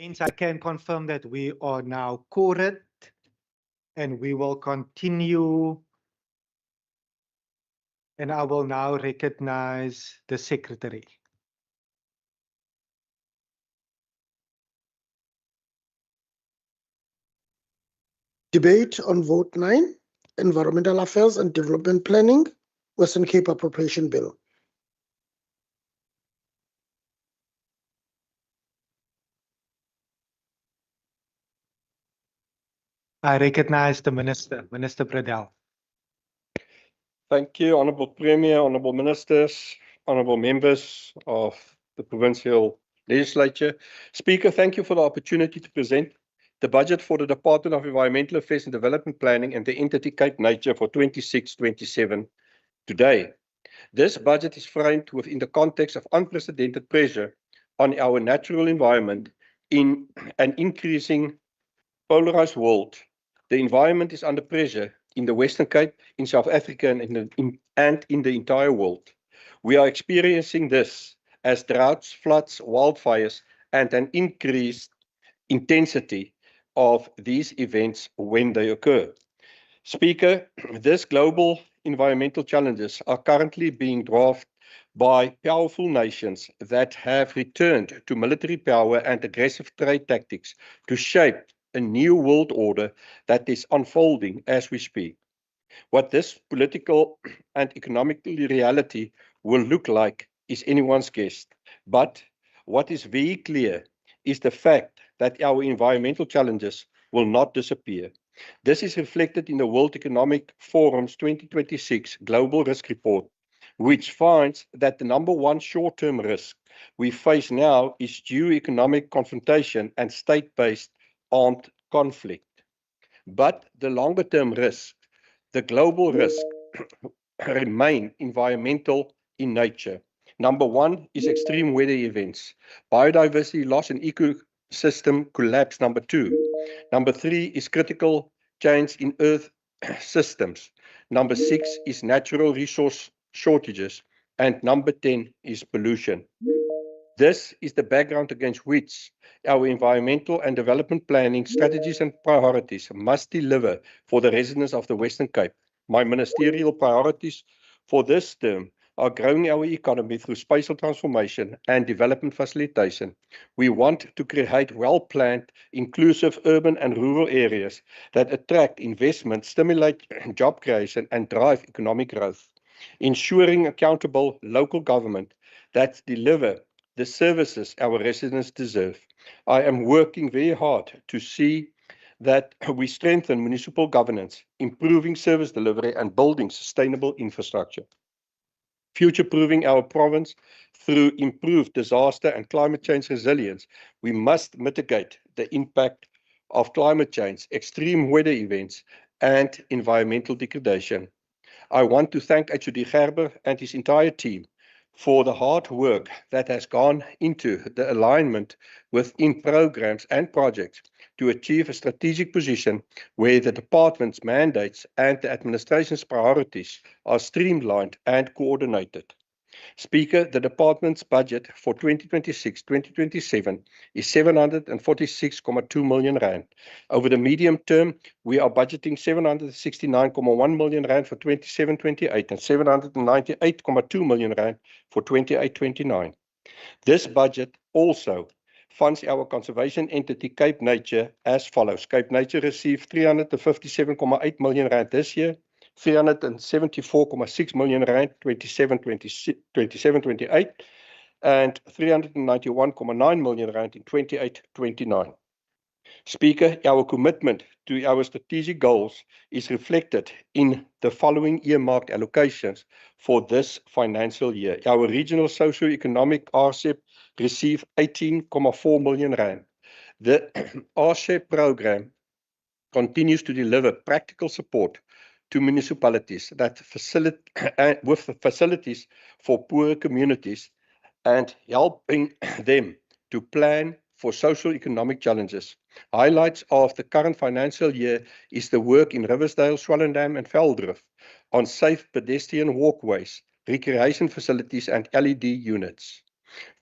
Hence, I can confirm that we are now quorate and we will continue. And I will now recognize the secretary. Debate on Vote 9, Environmental Affairs and Development Planning, Western Cape Appropriation Bill. I recognize the Minister, Minister Bradell. Thank you, Honourable Premier, Honourable Ministers, Honourable Members of the Provincial Legislature. Speaker, thank you for the opportunity to present the budget for the Department of Environmental Affairs and Development Planning and the entity Cape Nature for 26-27 today. This budget is framed within the context of unprecedented pressure on our natural environment in an increasing polarized world. The environment is under pressure in the Western Cape, in South Africa, and in the entire world. We are experiencing this as droughts, floods, wildfires, and an increased intensity of these events when they occur. Speaker, these global environmental challenges are currently being drafted by powerful nations that have returned to military power and aggressive trade tactics to shape a new world order that is unfolding as we speak. What this political and economic reality will look like is anyone's guess. But what is very clear is the fact that our environmental challenges will not disappear. This is reflected in the World Economic Forum's 2026 Global Risk Report, which finds that the number one short-term risk we face now is geoeconomic confrontation and state-based armed conflict. But the longer-term risk, the global risk, remain environmental in nature. Number one is extreme weather events, biodiversity loss and ecosystem collapse. Number two. Number three is critical change in earth systems. Number six is natural resource shortages. And number 10 is pollution. This is the background against which our environmental and development planning strategies and priorities must deliver for the residents of the Western Cape. My ministerial priorities for this term are growing our economy through spatial transformation and development facilitation. We want to create well-planned, inclusive urban and rural areas that attract investment, stimulate job creation, and drive economic growth. Ensuring accountable local government that deliver the services our residents deserve. I am working very hard to see that we strengthen municipal governance, improving service delivery, and building sustainable infrastructure. Future-proofing our province through improved disaster and climate change resilience, we must mitigate the impact of climate change, extreme weather events, and environmental degradation. I want to thank HOD Gerber and his entire team for the hard work that has gone into the alignment within programs and projects to achieve a strategic position where the department's mandates and the administration's priorities are streamlined and coordinated. Speaker, the department's budget for 2026-2027 is 746.2 million rand. Over the medium term, we are budgeting 769.1 million rand for 27-28 and 798.2 million rand for 28-29. This budget also funds our conservation entity Cape Nature as follows. Cape Nature received 357.8 million rand this year, 374.6 million rand 27-28, and 391.9 million rand in 28-29. Speaker, our commitment to our strategic goals is reflected in the following earmarked allocations for this financial year. Our regional socio-economic RCEP received 18.4 million rand. The RCEP program continues to deliver practical support to municipalities that with facilities for poor communities and helping them to plan for social economic challenges. Highlights of the current financial year is the work in Riversdale, Swellendam and Veldrif on safe pedestrian walkways, recreation facilities and LED units.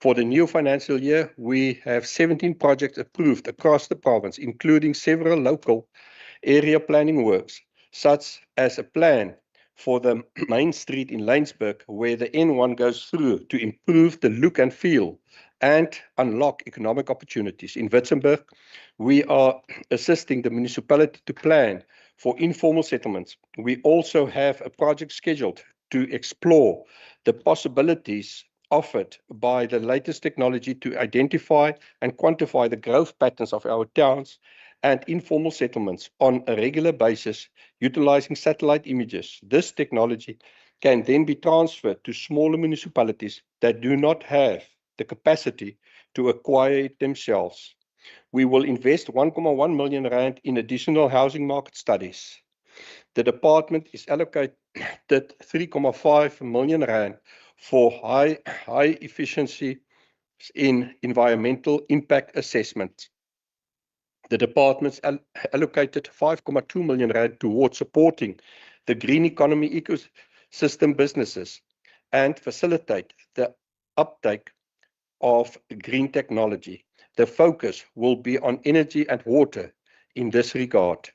For the new financial year, we have 17 projects approved across the province, including several local area planning works, such as a plan for the main street in Laingsburg, where the N1 goes through to improve the look and feel and unlock economic opportunities. In Witzenberg, we are assisting the municipality to plan for informal settlements. We also have a project scheduled to explore the possibilities offered by the latest technology to identify and quantify the growth patterns of our towns and informal settlements on a regular basis, utilizing satellite images. This technology can then be transferred to smaller municipalities that do not have the capacity to acquire it themselves. We will invest 1.1 million rand in additional housing market studies. The department is allocated 3.5 million rand for high efficiency in environmental impact assessment. The department's allocated 5.2 million rand towards supporting the green economy ecosystem businesses and facilitate the uptake of green technology. The focus will be on energy and water in this regard.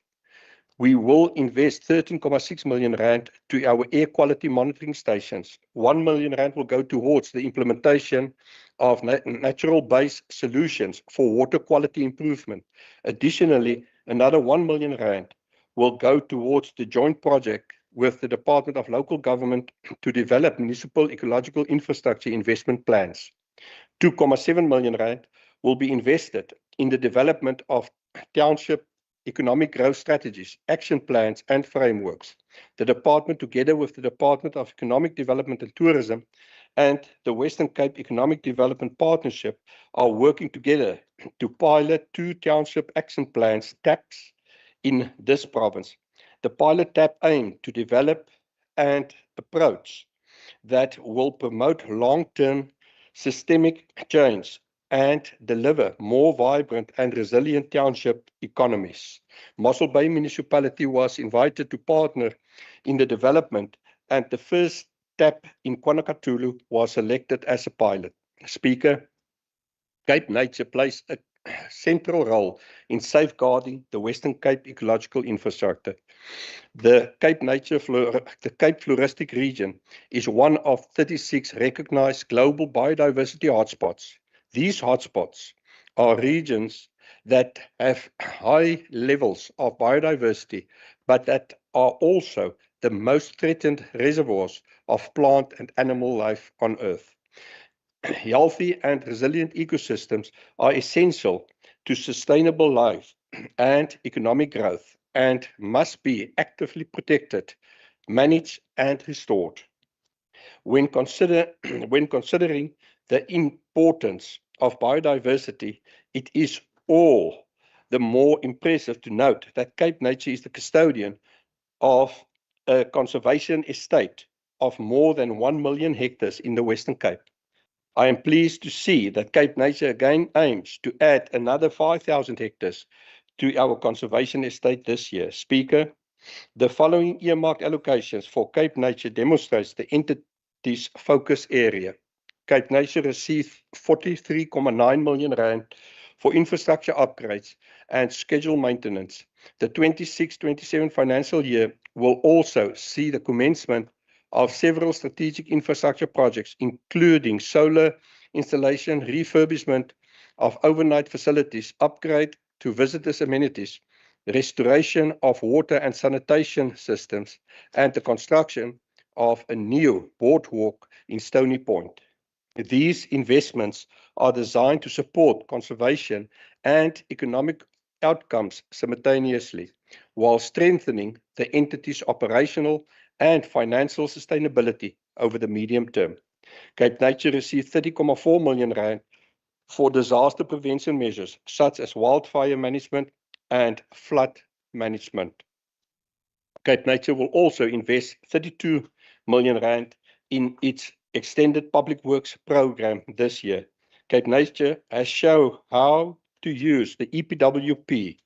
We will invest 13.6 million rand to our air quality monitoring stations. 1 million rand will go towards the implementation of natural-based solutions for water quality improvement. Additionally, another 1 million rand will go towards the joint project with the Department of Local Government to develop municipal ecological infrastructure investment plans. 2.7 million rand will be invested in the development of township economic growth strategies, action plans, and frameworks. The department, together with the Department of Economic Development and Tourism and the Western Cape Economic Development Partnership, are working together to pilot 2 township action plans, TAPs, in this province. The pilot TAP aims to develop an approach that will promote long-term systemic change and deliver more vibrant and resilient township economies. Mossel Bay Municipality was invited to partner in the development, and the first TAP in KwaNakatulu was selected as a pilot. Speaker, Cape Nature plays a central role in safeguarding the Western Cape ecological infrastructure. The Cape Floristic Region is one of 36 recognized global biodiversity hotspots. These hotspots are regions that have high levels of biodiversity, but that are also the most threatened reservoirs of plant and animal life on Earth. Healthy and resilient ecosystems are essential to sustainable life and economic growth and must be actively protected, managed, and restored. When considering the importance of biodiversity, it is all the more impressive to note that Cape Nature is the custodian of a conservation estate of more than 1 million hectares in the Western Cape. I am pleased to see that Cape Nature again aims to add another 5,000 hectares to our conservation estate this year. Speaker, the following earmarked allocations for Cape Nature demonstrates the entity's focus area. Cape Nature received 43.9 million rand for infrastructure upgrades and scheduled maintenance. The 26-27 financial year will also see the commencement of several strategic infrastructure projects, including solar installation, refurbishment of overnight facilities, upgrade to visitors' amenities, restoration of water and sanitation systems, and the construction of a new boardwalk in Stony Point. These investments are designed to support conservation and economic outcomes simultaneously, while strengthening the entity's operational and financial sustainability over the medium term. Cape Nature received 30.4 million rand for disaster prevention measures, such as wildfire management and flood management. Cape Nature will also invest 32 million rand in its extended public works program this year. Cape Nature has shown how to use the EPWP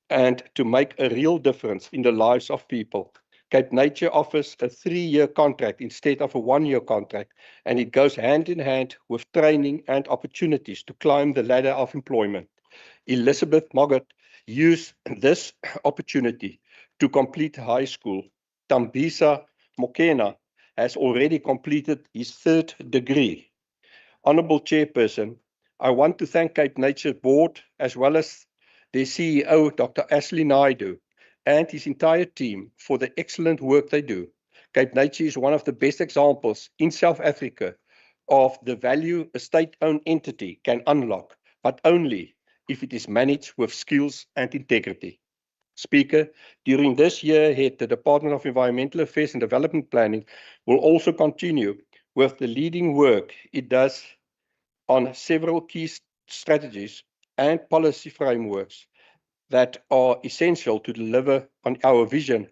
and to make a real difference in the lives of people. Cape Nature offers a 3-year contract instead of a 1-year contract, and it goes hand in hand with training and opportunities to climb the ladder of employment. Elizabeth Moggot used this opportunity to complete high school. Tambisa Mokena has already completed his 3rd degree. Honourable Chairperson, I want to thank Cape Nature's board as well as their CEO, Dr. Ashley Naidu, and his entire team for the excellent work they do. Cape Nature is one of the best examples in South Africa of the value a state-owned entity can unlock, but only if it is managed with skills and integrity. Speaker, during this year ahead, the Department of Environmental Affairs and Development Planning will also continue with the leading work it does on several key strategies and policy frameworks that are essential to deliver on our vision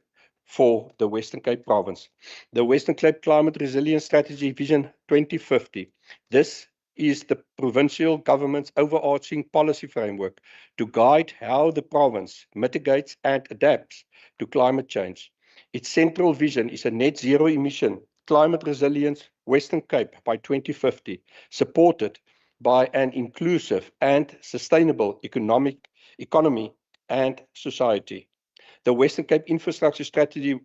for the Western Cape province. The Western Cape Climate Resilience Strategy Vision 2050. This is the provincial government's overarching policy framework to guide how the province mitigates and adapts to climate change. Its central vision is a net zero emission, climate resilience Western Cape by 2050, supported by an inclusive and sustainable economy and society. The Western Cape Infrastructure Strategy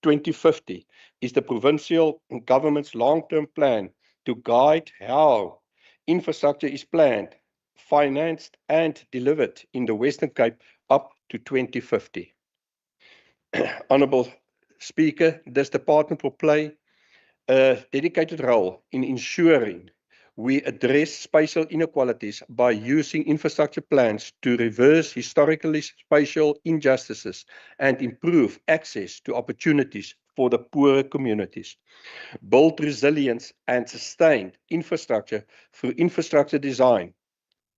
2050 is the provincial government's long-term plan to guide how infrastructure is planned, financed, and delivered in the Western Cape up to 2050. Honourable Speaker, this department will play a dedicated role in ensuring we address spatial inequalities by using infrastructure plans to reverse historically spatial injustices and improve access to opportunities for the poorer communities. Build resilience and sustain infrastructure through infrastructure design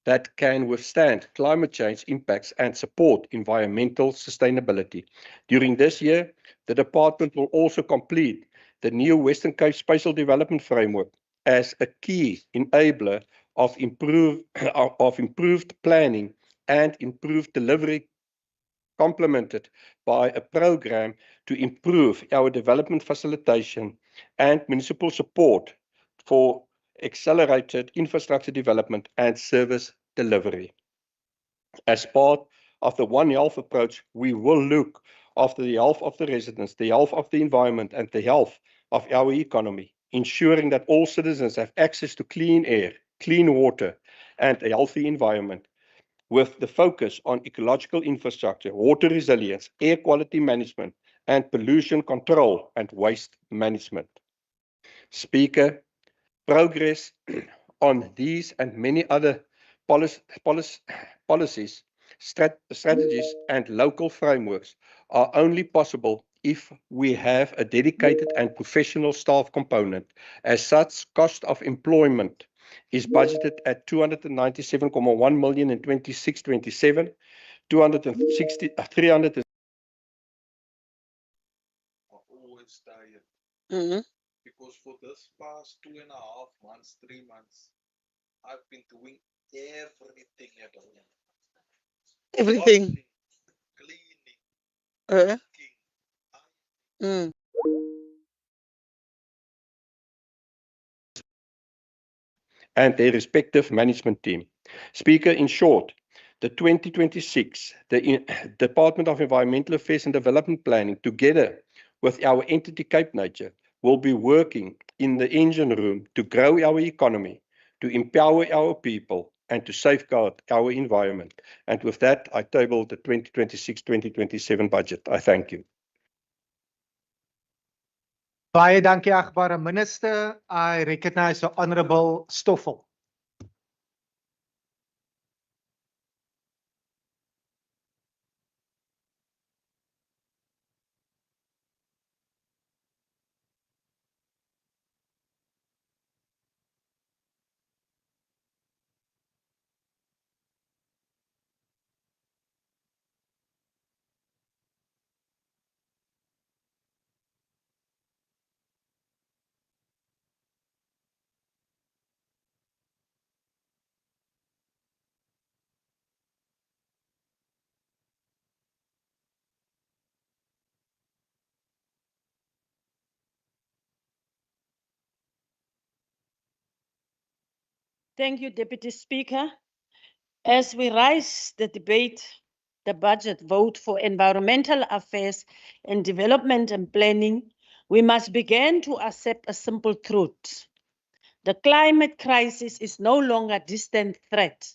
that can withstand climate change impacts and support environmental sustainability. During this year, the department will also complete the new Western Cape Spatial Development Framework as a key enabler of improved planning and improved delivery, complemented by a program to improve our development facilitation and municipal support for accelerated infrastructure development and service delivery. As part of the One Health approach, we will look after the health of the residents, the health of the environment, and the health of our economy, ensuring that all citizens have access to clean air, clean water, and a healthy environment, with the focus on ecological infrastructure, water resilience, air quality management, and pollution control and waste management. Speaker, progress on these and many other policies, strategies, and local frameworks are only possible if we have a dedicated and professional staff component. As such, cost of employment is budgeted at 297.1 million in 26-27, 300 always tired Mhm. because for this past 2.5 months, 3 months, I've been doing everything at home. Everything. Washing, cleaning, Uh, cooking. mm. and their respective management team. Speaker, in short, the 2026, the Department of Environmental Affairs and Development Planning, together with our entity Cape Nature, will be working in the engine room to grow our economy, to empower our people, and to safeguard our environment. And with that, I table the 2026-2027 budget. I thank you. Baie dankie, agbare minister. I recognize the Honourable Stoffel. Thank you, Deputy Speaker. As we rise the debate, the budget vote for environmental affairs and development and planning, we must begin to accept a simple truth. The climate crisis is no longer a distant threat.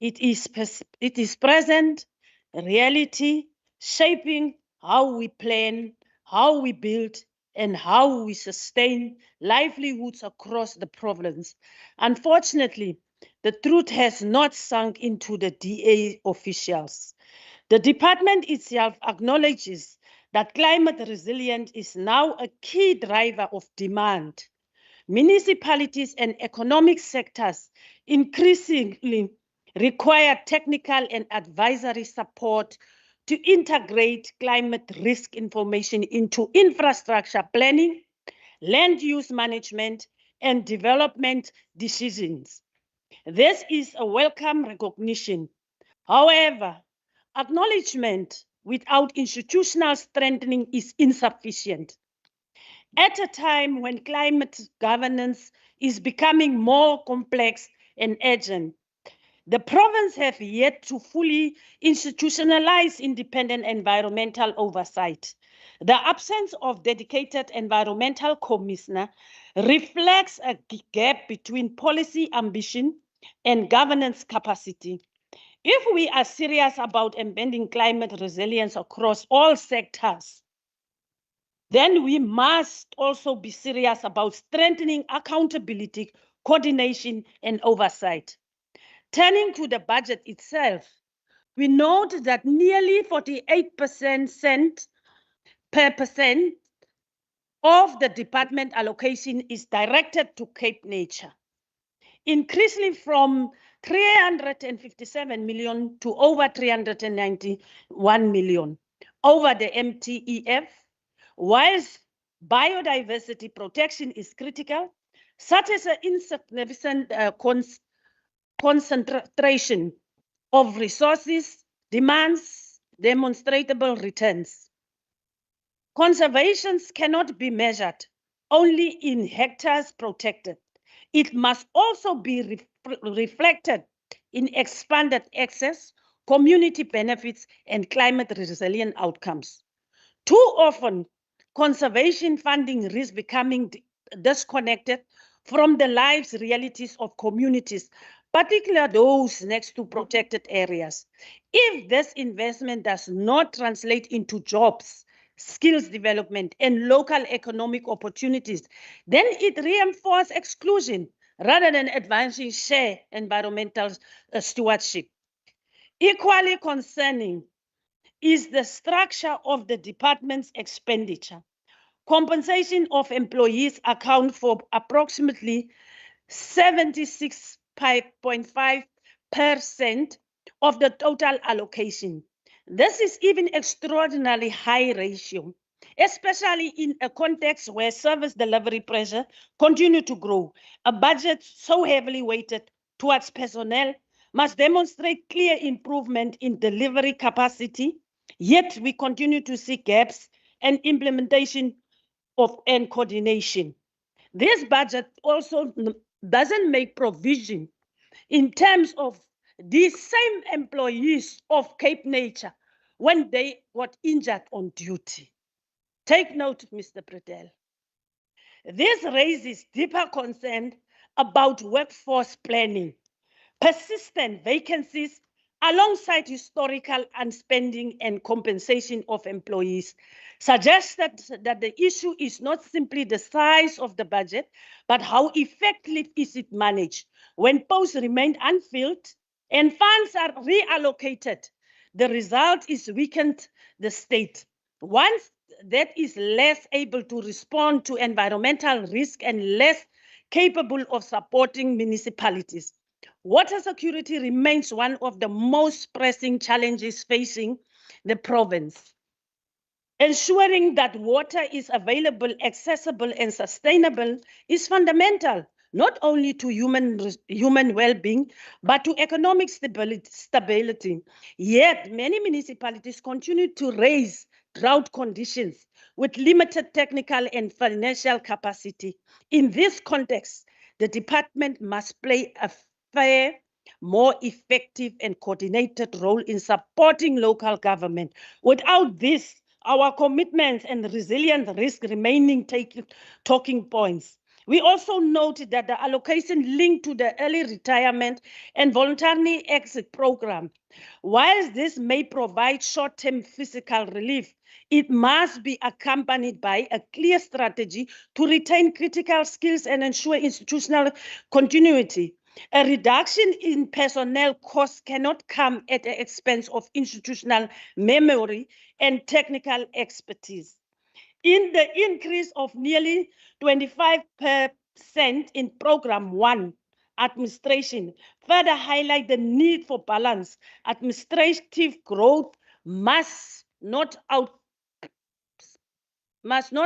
It is present reality, shaping how we plan, how we build, and how we sustain livelihoods across the province. Unfortunately, the truth has not sunk into the DA officials. The department itself acknowledges that climate resilience is now a key driver of demand. Municipalities and economic sectors increasingly require technical and advisory support to integrate climate risk information into infrastructure planning, land use management, and development decisions. This is a welcome recognition. However, acknowledgement without institutional strengthening is insufficient. At a time when climate governance is becoming more complex and urgent, the province have yet to fully institutionalize independent environmental oversight. The absence of dedicated environmental commissioner reflects a gap between policy ambition and governance capacity. If we are serious about embedding climate resilience across all sectors, then we must also be serious about strengthening accountability, coordination, and oversight. Turning to the budget itself, we note that nearly 48% per percent of the department allocation is directed to Cape Nature, increasing from 357 million to over 391 million over the MTEF. Whilst biodiversity protection is critical, such as an insufficient concentration of resources demands demonstrable returns. Conservation cannot be measured only in hectares protected. It must also be reflected in expanded access, community benefits, and climate resilient outcomes. Too often, conservation funding risks becoming disconnected from the lives realities of communities, particularly those next to protected areas. If this investment does not translate into jobs, skills development, and local economic opportunities, then it reinforces exclusion rather than advancing shared environmental stewardship. Equally concerning is the structure of the department's expenditure. Compensation of employees account for approximately 76.5% of the total allocation. This is even extraordinarily high ratio, especially in a context where service delivery pressure continue to grow. A budget so heavily weighted towards personnel must demonstrate clear improvement in delivery capacity, yet we continue to see gaps and implementation and coordination. This budget also doesn't make provision in terms of these same employees of Cape Nature when they got injured on duty. Take note, Mr. Predel. This raises deeper concern about workforce planning. Persistent vacancies alongside historical unspending and compensation of employees suggested that the issue is not simply the size of the budget, but how effectively is it managed. When posts remain unfilled and funds are reallocated, the result is weakened the state. Once that is less able to respond to environmental risk and less capable of supporting municipalities. Water security remains one of the most pressing challenges facing the province. Ensuring that water is available, accessible, and sustainable is fundamental, not only to human well-being, but to economic stability. Yet, many municipalities continue to raise drought conditions with limited technical and financial capacity. In this context, the department must play a fair, more effective and coordinated role in supporting local government. Without this, our commitments and resilience risk remaining talking points. We also noted that the allocation linked to the early retirement and voluntary exit program, whilst this may provide short-term physical relief, it must be accompanied by a clear strategy to retain critical skills and ensure institutional continuity. A reduction in personnel costs cannot come at the expense of institutional memory and technical expertise. In the increase of nearly 25% in Program 1, administration further highlight the need for balance. Administrative growth must not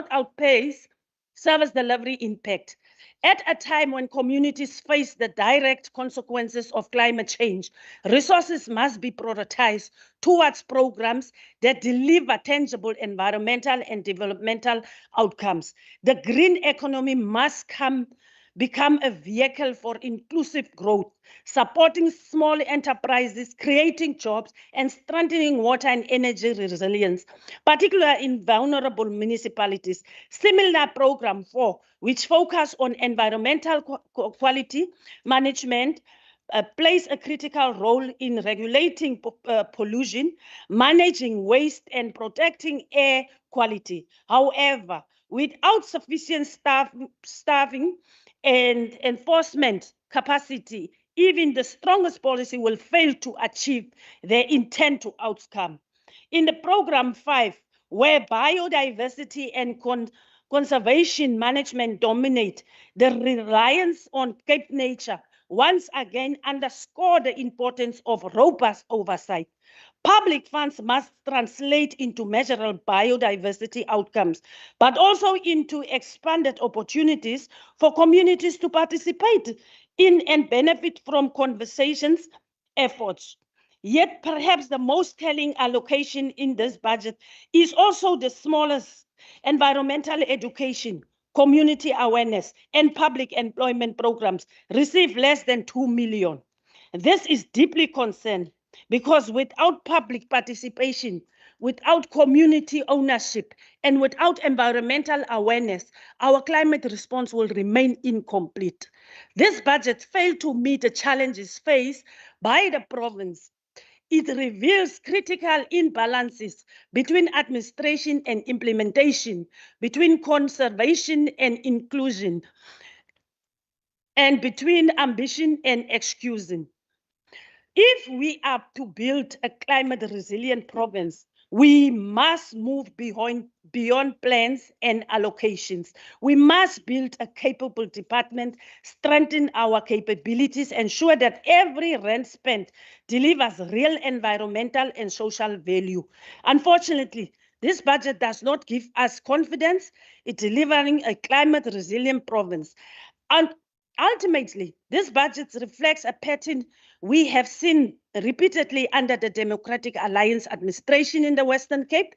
outpace service delivery impact. At a time when communities face the direct consequences of climate change, resources must be prioritized towards programs that deliver tangible environmental and developmental outcomes. The green economy must become a vehicle for inclusive growth, supporting small enterprises, creating jobs, and strengthening water and energy resilience, particularly in vulnerable municipalities. Similar Program 4, which focus on environmental quality management, plays a critical role in regulating pollution, managing waste, and protecting air quality. However, without sufficient staffing and enforcement capacity, even the strongest policy will fail to achieve their intent to outcome. In the Program 5, where biodiversity and conservation management dominate, the reliance on Cape Nature once again underscore the importance of robust oversight. Public funds must translate into measurable biodiversity outcomes, but also into expanded opportunities for communities to participate in and benefit from conservation's efforts. Yet perhaps the most telling allocation in this budget is also the smallest: environmental education, community awareness, and public employment programs receive less than 2 million. This is deeply concerned because without public participation, without community ownership, and without environmental awareness, our climate response will remain incomplete. This budget failed to meet the challenges faced by the province. It reveals critical imbalances between administration and implementation, between conservation and inclusion, and between ambition and excusing. If we are to build a climate resilient province, we must move beyond plans and allocations. We must build a capable department, strengthen our capabilities, ensure that every rand spent delivers real environmental and social value. Unfortunately, this budget does not give us confidence in delivering a climate resilient province. And ultimately, this budget reflects a pattern we have seen repeatedly under the Democratic Alliance administration in the Western Cape: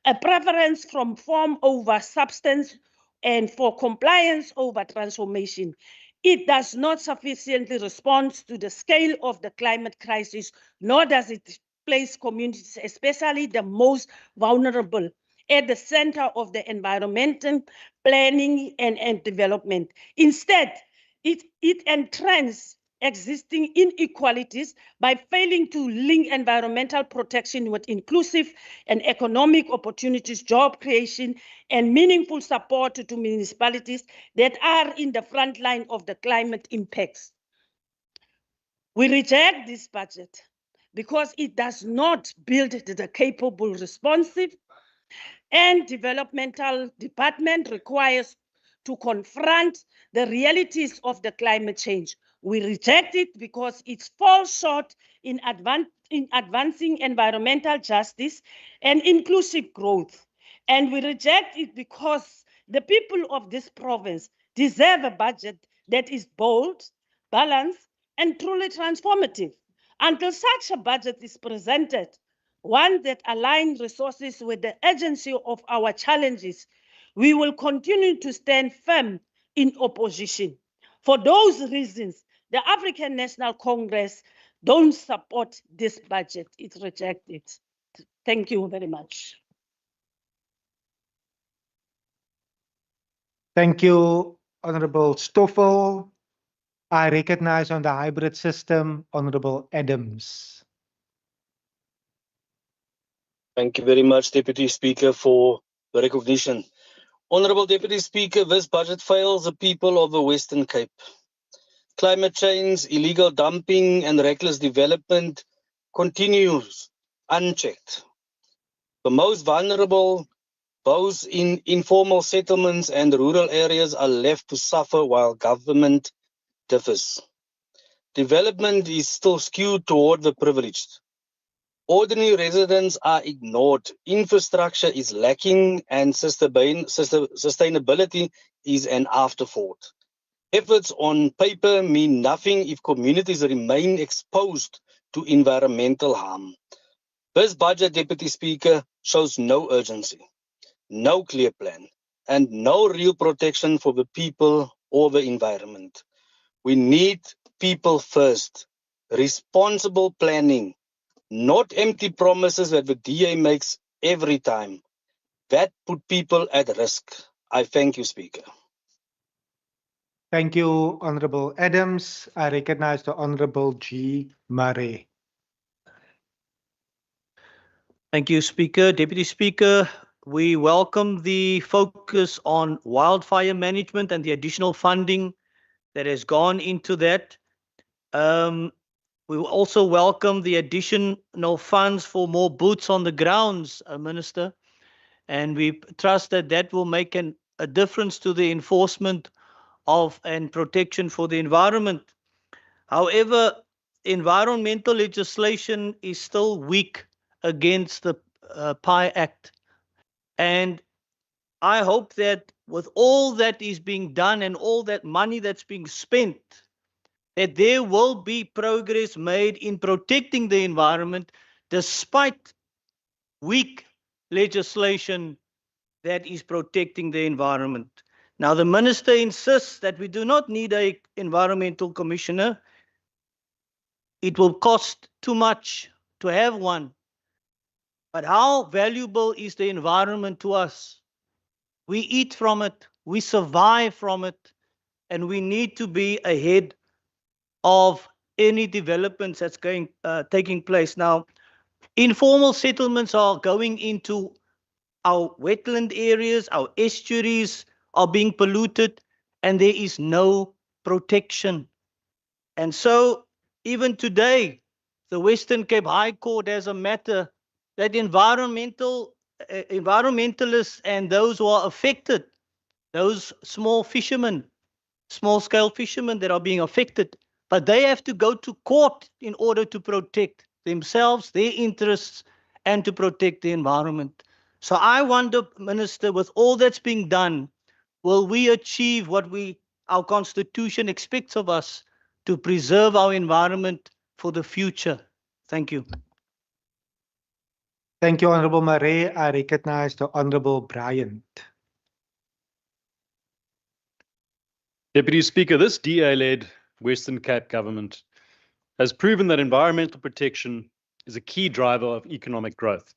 a preference from form over substance and for compliance over transformation. It does not sufficiently respond to the scale of the climate crisis, nor does it place communities, especially the most vulnerable, at the center of the environmental planning and development. Instead, it entrenches existing inequalities by failing to link environmental protection with inclusive and economic opportunities, job creation, and meaningful support to municipalities that are in the front line of the climate impacts. We reject this budget because it does not build the capable, responsive, and developmental department requires to confront the realities of the climate change. We reject it because it falls short in advancing environmental justice and inclusive growth. And we reject it because the people of this province deserve a budget that is bold, balanced, and truly transformative. Until such a budget is presented, one that aligns resources with the urgency of our challenges, we will continue to stand firm in opposition. For those reasons, the African National Congress don't support this budget. It's rejected. Thank you very much. Thank you, Honorable Stoffel. I recognize on the hybrid system, Honorable Adams. Thank you very much, Deputy Speaker, for the recognition. Honourable Deputy Speaker, this budget fails the people of the Western Cape. Climate change, illegal dumping and reckless development continues unchecked. The most vulnerable, those in informal settlements and rural areas, are left to suffer while government differs. Development is still skewed toward the privileged. Ordinary residents are ignored, infrastructure is lacking, and sustainability is an afterthought. Efforts on paper mean nothing if communities remain exposed to environmental harm. This budget, Deputy Speaker, shows no urgency, no clear plan, and no real protection for the people or the environment. We need people first, responsible planning, not empty promises that the DA makes every time. That put people at risk. I thank you, Speaker. Thank you, Honorable Adams. I recognize the Honorable G. Murray. Thank you, Speaker. Deputy Speaker, we welcome the focus on wildfire management and the additional funding that has gone into that. We will also welcome the additional funds for more boots on the grounds, Minister, and we trust that that will make a difference to the enforcement of and protection for the environment. However, environmental legislation is still weak against the PI Act. And I hope that with all that is being done and all that money that's being spent, that there will be progress made in protecting the environment despite weak legislation that is protecting the environment. Now, the Minister insists that we do not need an environmental commissioner. It will cost too much to have one. But how valuable is the environment to us? We eat from it, we survive from it, and we need to be ahead of any developments that's taking place. Now, informal settlements are going into our wetland areas, our estuaries are being polluted, and there is no protection. And so, even today, the Western Cape High Court has a matter that environmentalists and those who are affected, those small-scale fishermen that are being affected, but they have to go to court in order to protect themselves, their interests, and to protect the environment. So I wonder, Minister, with all that's being done, will we achieve what our Constitution expects of us to preserve our environment for the future? Thank you. Thank you, Honorable Murray. I recognize the Honorable Bryant. Deputy Speaker, this DA-led Western Cape government has proven that environmental protection is a key driver of economic growth.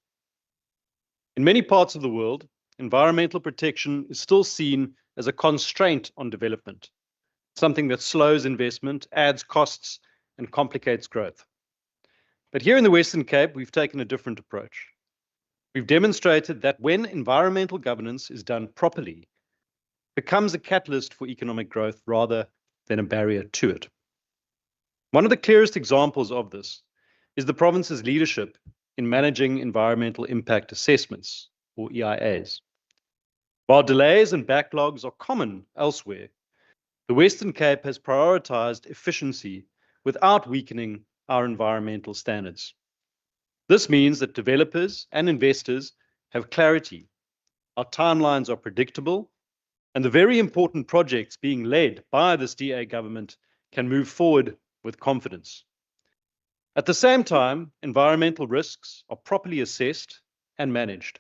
In many parts of the world, environmental protection is still seen as a constraint on development, something that slows investment, adds costs, and complicates growth. But here in the Western Cape, we've taken a different approach. We've demonstrated that when environmental governance is done properly, it becomes a catalyst for economic growth rather than a barrier to it. One of the clearest examples of this is the province's leadership in managing environmental impact assessments, or EIAs. While delays and backlogs are common elsewhere, the Western Cape has prioritized efficiency without weakening our environmental standards. This means that developers and investors have clarity, our timelines are predictable, and the very important projects being led by this DA government can move forward with confidence. At the same time, environmental risks are properly assessed and managed.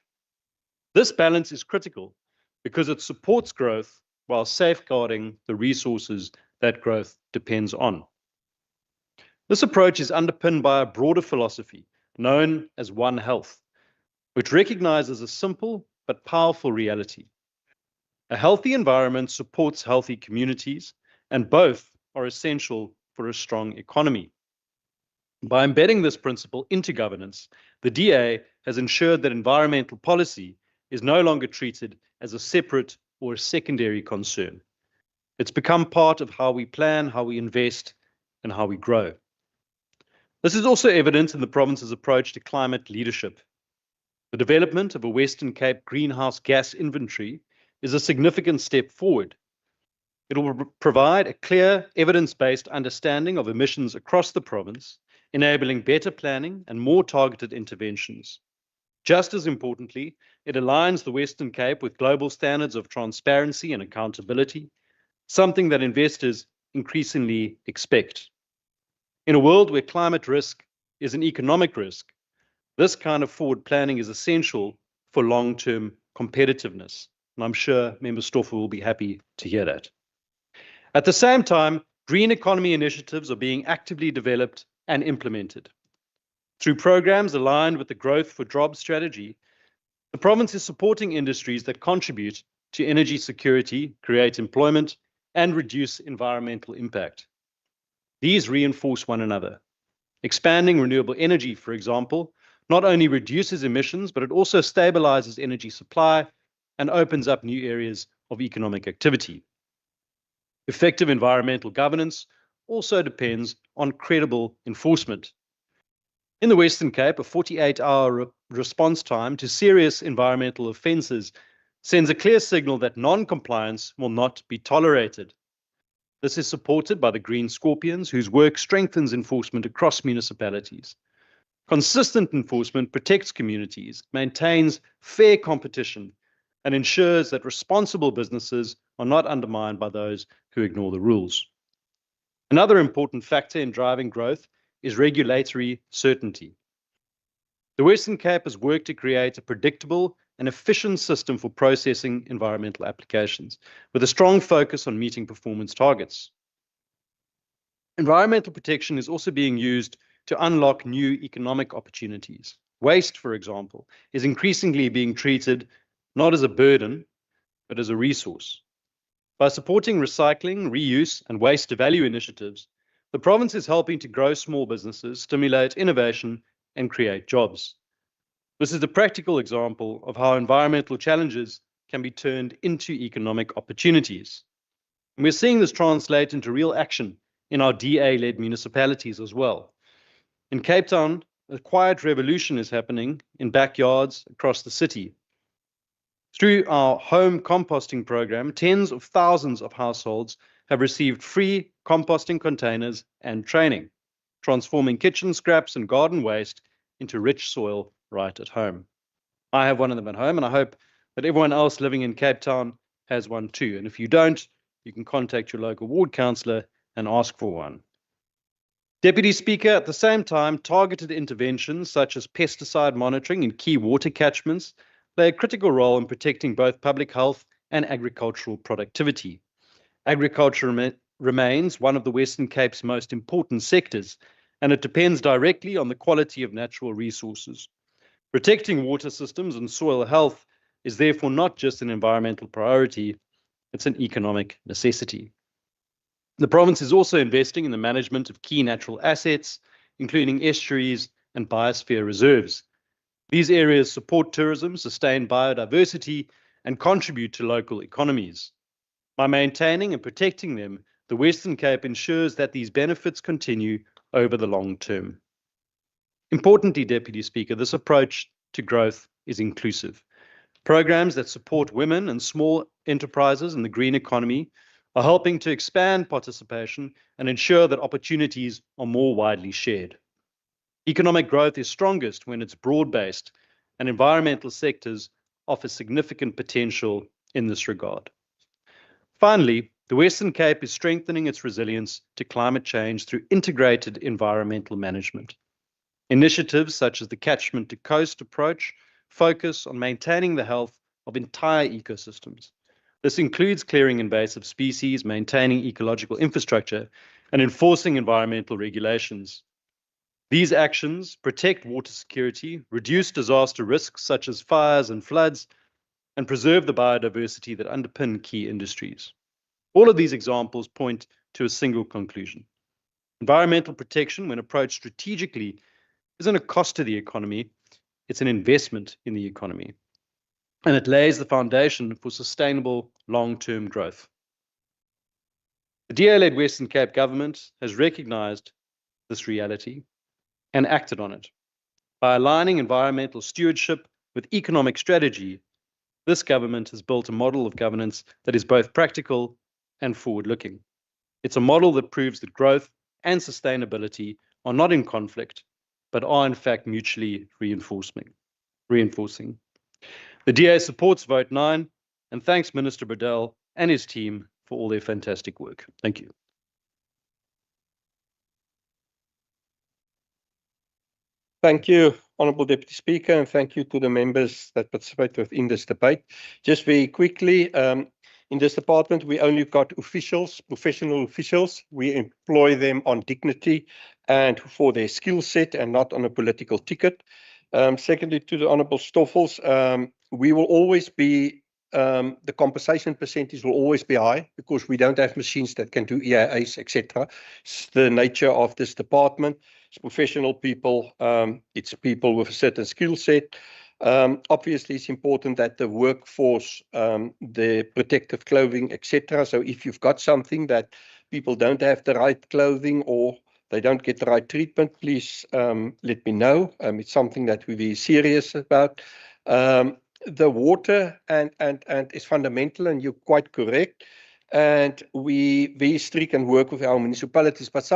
This balance is critical because it supports growth while safeguarding the resources that growth depends on. This approach is underpinned by a broader philosophy known as One Health, which recognizes a simple but powerful reality. A healthy environment supports healthy communities, and both are essential for a strong economy. By embedding this principle into governance, the DA has ensured that environmental policy is no longer treated as a separate or a secondary concern. It's become part of how we plan, how we invest, and how we grow. This is also evident in the province's approach to climate leadership. The development of a Western Cape greenhouse gas inventory is a significant step forward. It will provide a clear, evidence-based understanding of emissions across the province, enabling better planning and more targeted interventions. Just as importantly, it aligns the Western Cape with global standards of transparency and accountability, something that investors increasingly expect. In a world where climate risk is an economic risk, this kind of forward planning is essential for long-term competitiveness. And I'm sure Member Stoffer will be happy to hear that. At the same time, green economy initiatives are being actively developed and implemented. Through programs aligned with the Growth for Jobs strategy, the province is supporting industries that contribute to energy security, create employment, and reduce environmental impact. These reinforce one another. Expanding renewable energy, for example, not only reduces emissions, but it also stabilizes energy supply and opens up new areas of economic activity. Effective environmental governance also depends on credible enforcement. In the Western Cape, a 48-hour response time to serious environmental offences sends a clear signal that non-compliance will not be tolerated. This is supported by the Green Scorpions, whose work strengthens enforcement across municipalities. Consistent enforcement protects communities, maintains fair competition, and ensures that responsible businesses are not undermined by those who ignore the rules. Another important factor in driving growth is regulatory certainty. The Western Cape has worked to create a predictable and efficient system for processing environmental applications, with a strong focus on meeting performance targets. Environmental protection is also being used to unlock new economic opportunities. Waste, for example, is increasingly being treated not as a burden, but as a resource. By supporting recycling, reuse, and waste-to-value initiatives, the province is helping to grow small businesses, stimulate innovation, and create jobs. This is a practical example of how environmental challenges can be turned into economic opportunities. And we're seeing this translate into real action in our DA-led municipalities as well. In Cape Town, a quiet revolution is happening in backyards across the city. Through our home composting program, tens of thousands of households have received free composting containers and training, transforming kitchen scraps and garden waste into rich soil right at home. I have one of them at home, and I hope that everyone else living in Cape Town has one too. And if you don't, you can contact your local ward councillor and ask for one. Deputy Speaker, at the same time, targeted interventions such as pesticide monitoring in key water catchments play a critical role in protecting both public health and agricultural productivity. Agriculture remains one of the Western Cape's most important sectors, and it depends directly on the quality of natural resources. Protecting water systems and soil health is therefore not just an environmental priority, it's an economic necessity. The province is also investing in the management of key natural assets, including estuaries and biosphere reserves. These areas support tourism, sustain biodiversity, and contribute to local economies. By maintaining and protecting them, the Western Cape ensures that these benefits continue over the long term. Importantly, Deputy Speaker, this approach to growth is inclusive. Programs that support women and small enterprises in the green economy are helping to expand participation and ensure that opportunities are more widely shared. Economic growth is strongest when it's broad-based, and environmental sectors offer significant potential in this regard. Finally, the Western Cape is strengthening its resilience to climate change through integrated environmental management. Initiatives such as the catchment to coast approach focus on maintaining the health of entire ecosystems, This includes clearing invasive species, maintaining ecological infrastructure, and enforcing environmental regulations. These actions protect water security, reduce disaster risks such as fires and floods, and preserve the biodiversity that underpin key industries. All of these examples point to a single conclusion. Environmental protection, when approached strategically, isn't a cost to the economy, it's an investment in the economy. And it lays the foundation for sustainable long-term growth. The DA-led Western Cape government has recognised this reality and acted on it. By aligning environmental stewardship with economic strategy, this government has built a model of governance that is both practical and forward-looking. It's a model that proves that growth and sustainability are not in conflict, but are in fact mutually reinforcing. The DA supports Vote 9 and thanks Minister Burdell and his team for all their fantastic work. Thank you. Thank you, Honourable Deputy Speaker, and thank you to the members that participated in this debate. Just very quickly, in this department, we only got officials, professional officials. We employ them on dignity and for their skill set and not on a political ticket. Secondly, to the Honourable Stoffels, we will always be, the compensation percentage will always be high because we don't have machines that can do EIAs, etc. It's the nature of this department. It's professional people, it's people with a certain skill set. Obviously, it's important that the workforce, the protective clothing, etc. So if you've got something that people don't have the right clothing or they don't get the right treatment, please let me know. It's something that we're very serious about. The water and is fundamental, and you're quite correct. And we very strict and work with our municipalities, but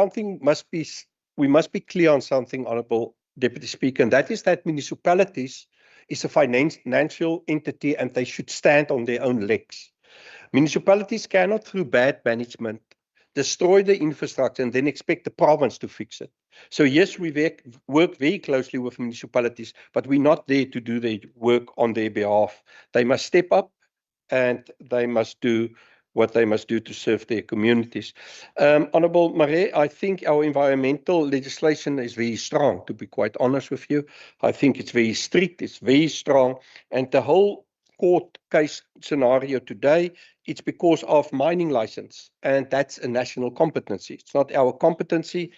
we must be clear on something, Honourable Deputy Speaker, and that is that municipalities is a financial entity and they should stand on their own legs. Municipalities cannot, through bad management, destroy the infrastructure and then expect the province to fix it. So yes, we work very closely with municipalities, but we're not there to do the work on their behalf. They must step up and they must do what they must do to serve their communities. Honourable Marais, I think our environmental legislation is very strong, to be quite honest with you. I think it's very strict, it's very strong, and the whole court case scenario today, it's because of mining license, and that's a national competency. It's not our competency,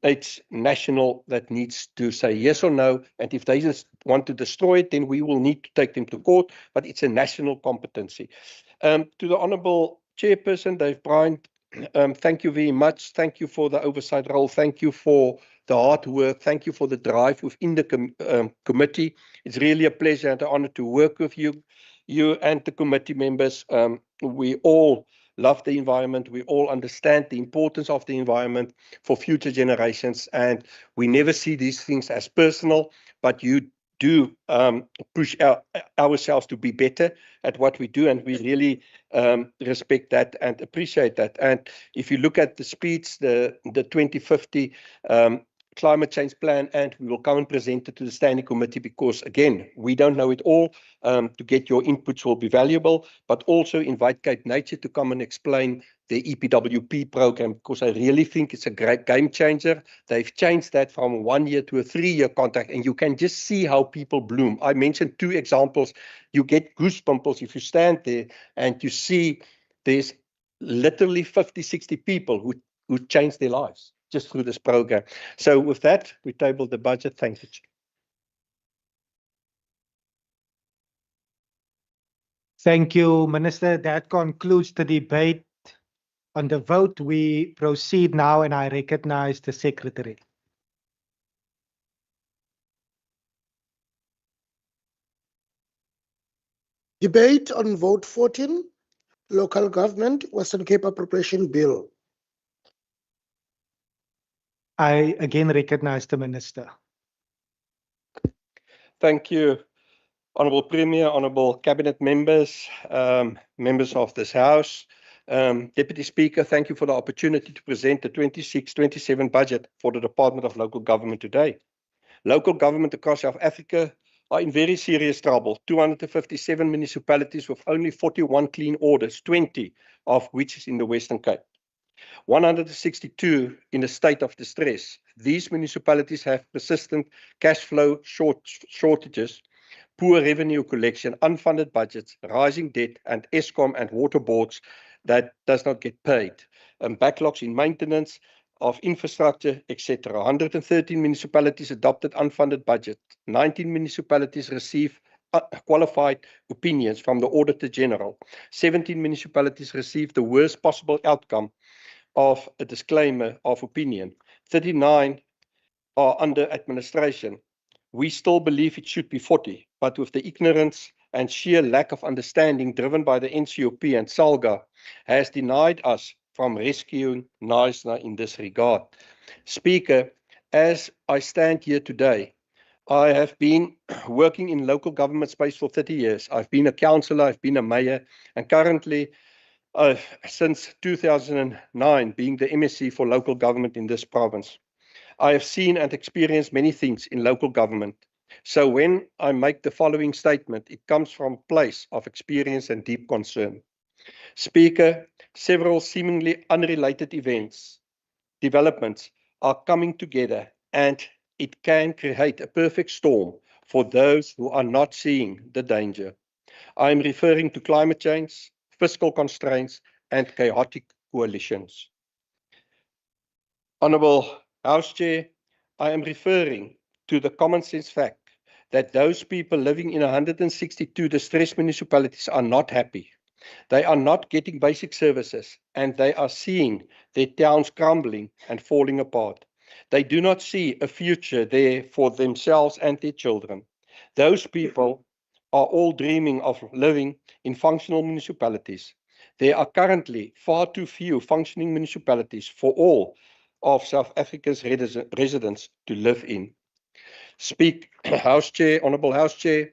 it's national that needs to say yes or no, and if they just want to destroy it, then we will need to take them to court, but it's a national competency. To the Honourable Chairperson, Dave Bryant, thank you very much. Thank you for the oversight role. Thank you for the hard work. Thank you for the drive within the committee. It's really a pleasure and an honour to work with you and the committee members. We all love the environment. We all understand the importance of the environment for future generations, and we never see these things as personal, but you do push ourselves to be better at what we do, and we really respect that and appreciate that. And if you look at the speeds, the 2050 climate change plan, and we will come and present it to the standing committee because, again, we don't know it all. To get your inputs will be valuable, but also invite Cape Nature to come and explain the EPWP program, because I really think it's a great game changer. They've changed that from a 1 year to a 3-year contract, and you can just see how people bloom. I mentioned 2 examples. You get goosebumps if you stand there and you see there's literally 50, 60 people who changed their lives just through this program. So with that, we table the budget. Thank you. Thank you, Minister. That concludes the debate on the vote. We proceed now, and I recognize the Secretary. Debate on Vote 14, Local Government Western Cape Appropriation Bill. I again recognize the Minister. Thank you, Honourable Premier, Honourable Cabinet members, members of this House. Deputy Speaker, thank you for the opportunity to present the 26-27 budget for the Department of Local Government today. Local government across South Africa are in very serious trouble. 257 municipalities with only 41 clean orders, 20 of which is in the Western Cape. 162 in a state of distress. These municipalities have persistent cash flow shortages, poor revenue collection, unfunded budgets, rising debt, and Eskom and water boards that does not get paid, backlogs in maintenance of infrastructure, etc. 113 municipalities adopted unfunded budget. 19 municipalities receive qualified opinions from the Auditor General. 17 municipalities received the worst possible outcome of a disclaimer of opinion. 39 are under administration. We still believe it should be 40, but with the ignorance and sheer lack of understanding driven by the NCOP and SALGA has denied us from rescuing Knysna in this regard. Speaker, as I stand here today, I have been working in local government space for 30 years. I've been a councillor, I've been a mayor, and currently since 2009 being the MSc for local government in this province. I have seen and experienced many things in local government. So when I make the following statement, it comes from a place of experience and deep concern. Speaker, several seemingly unrelated developments are coming together, and it can create a perfect storm for those who are not seeing the danger. I am referring to climate change, fiscal constraints, and chaotic coalitions. Honourable House Chair, I am referring to the common sense fact that those people living in 162 distressed municipalities are not happy. They are not getting basic services, and they are seeing their towns crumbling and falling apart. They do not see a future there for themselves and their children. Those people are all dreaming of living in functional municipalities. There are currently far too few functioning municipalities for all of South Africa's residents to live in. House Chair, Honourable House Chair,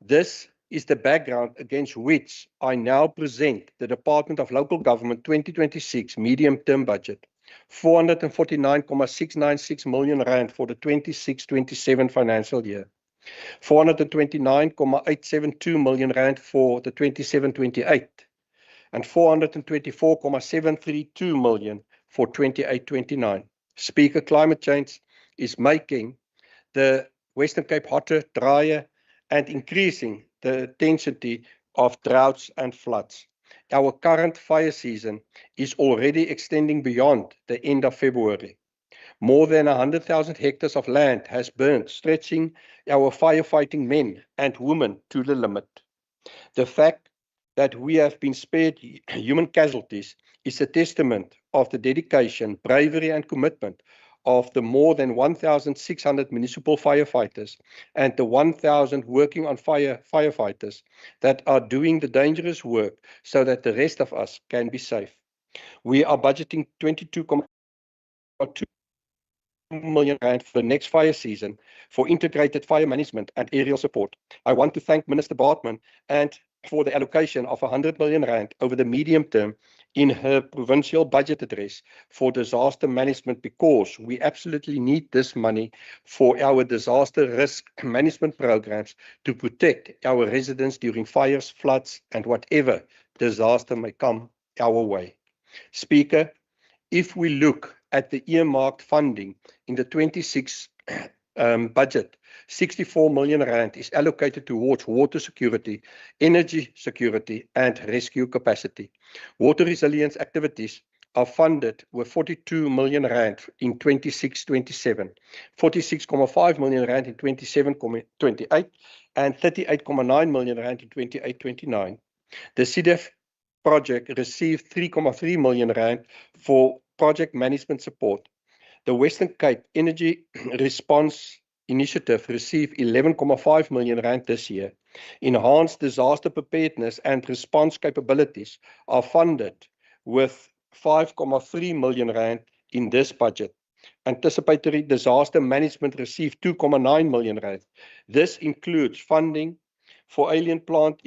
this is the background against which I now present the Department of Local Government 2026 medium-term budget. 449.696 million rand for the 26-27 financial year. 429.872 million rand for the 27-28. And 424.732 million for 28-29. Speaker, climate change is making the Western Cape hotter, drier, and increasing the intensity of droughts and floods. Our current fire season is already extending beyond the end of February. More than 100,000 hectares of land has burned, stretching our firefighting men and women to the limit. The fact that we have been spared human casualties is a testament of the dedication, bravery, and commitment of the more than 1,600 municipal firefighters and the 1,000 working on firefighters that are doing the dangerous work so that the rest of us can be safe. We are budgeting 22.2 million rand for the next fire season for integrated fire management and aerial support. I want to thank Minister Bartman and for the allocation of 100 million rand over the medium term in her provincial budget address for disaster management, because we absolutely need this money for our disaster risk management programs to protect our residents during fires, floods, and whatever disaster may come our way. Speaker, if we look at the earmarked funding in the 26 budget, 64 million rand is allocated towards water security, energy security, and rescue capacity. Water resilience activities are funded with 42 million rand in 26-27, 46.5 million rand in 27-28, and 38.9 million rand in 28-29. The CDF project received 3.3 million rand for project management support. The Western Cape Energy Response Initiative received 11.5 million rand this year. Enhanced disaster preparedness and response capabilities are funded with 5.3 million rand in this budget. Anticipatory disaster management received 2.9 million rand. This includes funding for alien plant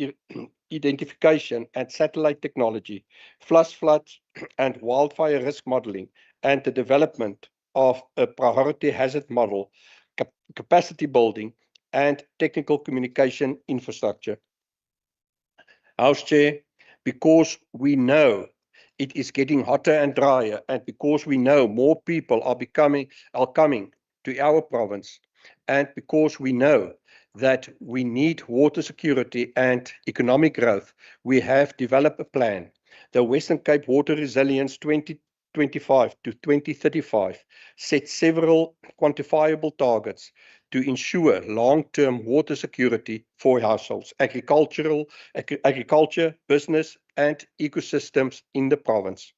identification and satellite technology, flash floods and wildfire risk modeling, and the development of a priority hazard model, capacity building, and technical communication infrastructure. House Chair, because we know it is getting hotter and drier, and because we know more people are coming to our province, and because we know that we need water security and economic growth, we have developed a plan. The Western Cape Water Resilience 2025 to 2035 sets several quantifiable targets to ensure long-term water security for households, agriculture, business, and ecosystems in the province.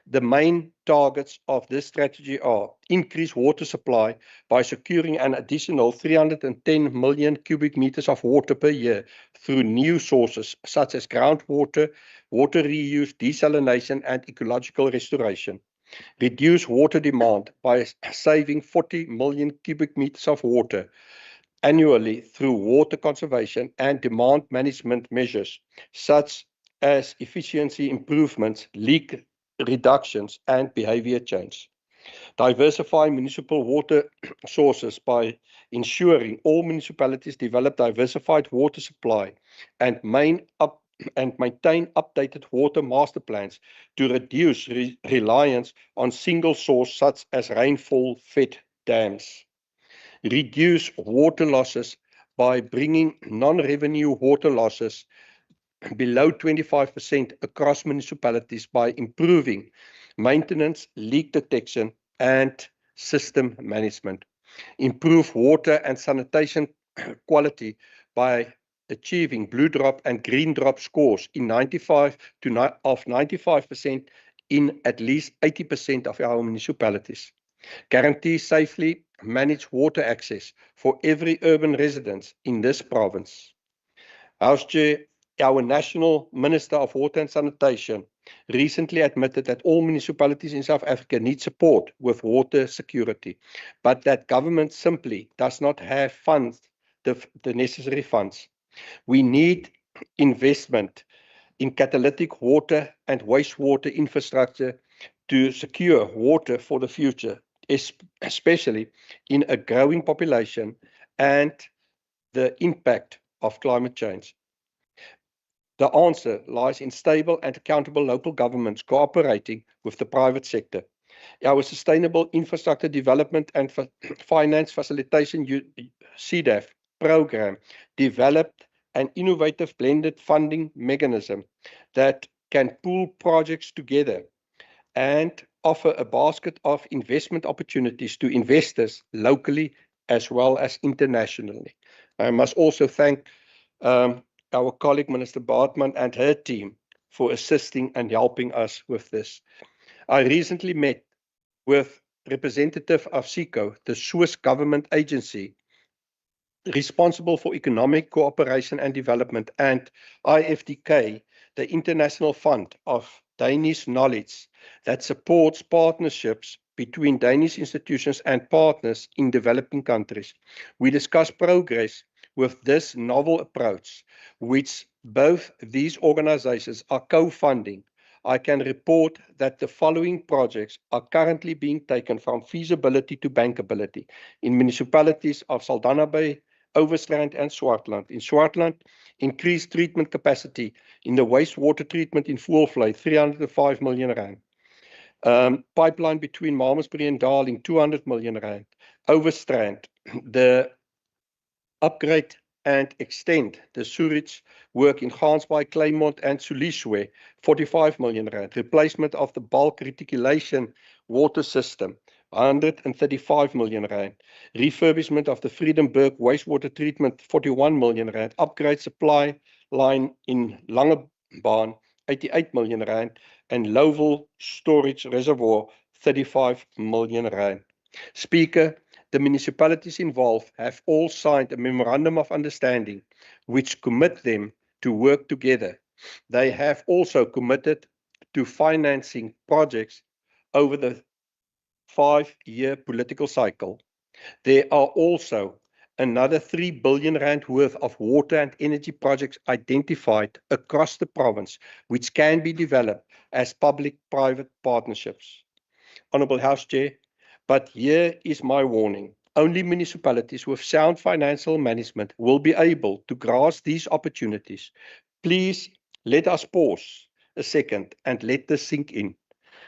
The main targets of this strategy are increase water supply by securing an additional 310 million cubic meters of water per year through new sources such as groundwater, water reuse, desalination, and ecological restoration. Reduce water demand by saving 40 million cubic meters of water annually through water conservation and demand management measures, such as efficiency improvements, leak reductions, and behavior change. Diversify municipal water sources by ensuring all municipalities develop diversified water supply and maintain updated water master plans to reduce reliance on single source such as rainfall-fed dams. Reduce water losses by bringing non-revenue water losses below 25% across municipalities by improving maintenance, leak detection, and system management. Improve water and sanitation quality by achieving blue drop and green drop scores in 95% in at least 80% of our municipalities. Guarantee safely manage water access for every urban resident in this province. House Chair, our National Minister of Water and Sanitation recently admitted that all municipalities in South Africa need support with water security, but that government simply does not have funds, the necessary funds. We need investment in catalytic water and wastewater infrastructure to secure water for the future, especially in a growing population and the impact of climate change. The answer lies in stable and accountable local governments cooperating with the private sector. Our Sustainable Infrastructure Development and Finance Facilitation CDAF program developed an innovative blended funding mechanism that can pool projects together and offer a basket of investment opportunities to investors locally as well as internationally. I must also thank our colleague Minister Baartman and her team for assisting and helping us with this. I recently met with representative of SECO, the Swiss government agency responsible for economic cooperation and development, and IFDK, the International Fund of Danish Knowledge that supports partnerships between Danish institutions and partners in developing countries. We discussed progress with this novel approach, which both these organizations are co-funding. I can report that the following projects are currently being taken from feasibility to bankability in municipalities of Saldanha Bay, Overstrand, and Swartland. In Swartland, increased treatment capacity in the wastewater treatment in Voelvlei, 305 million rand. Pipeline between Malmesbury and Darling, 200 million rand. Overstrand, the upgrade and extend the sewage work in Gansbaai, Claymont, and Sulishwe, 45 million rand. Replacement of the bulk reticulation water system, 135 million rand. Refurbishment of the Vredenburg wastewater treatment, 41 million rand. Upgrade supply line in Langebaan, 88 million rand. And Lowville storage reservoir, 35 million rand. Speaker, the municipalities involved have all signed a memorandum of understanding which commit them to work together. They have also committed to financing projects over the 5-year political cycle. There are also another 3 billion rand worth of water and energy projects identified across the province, which can be developed as public-private partnerships. Honourable House Chair, but here is my warning. Only municipalities with sound financial management will be able to grasp these opportunities. Please let us pause a second and let this sink in.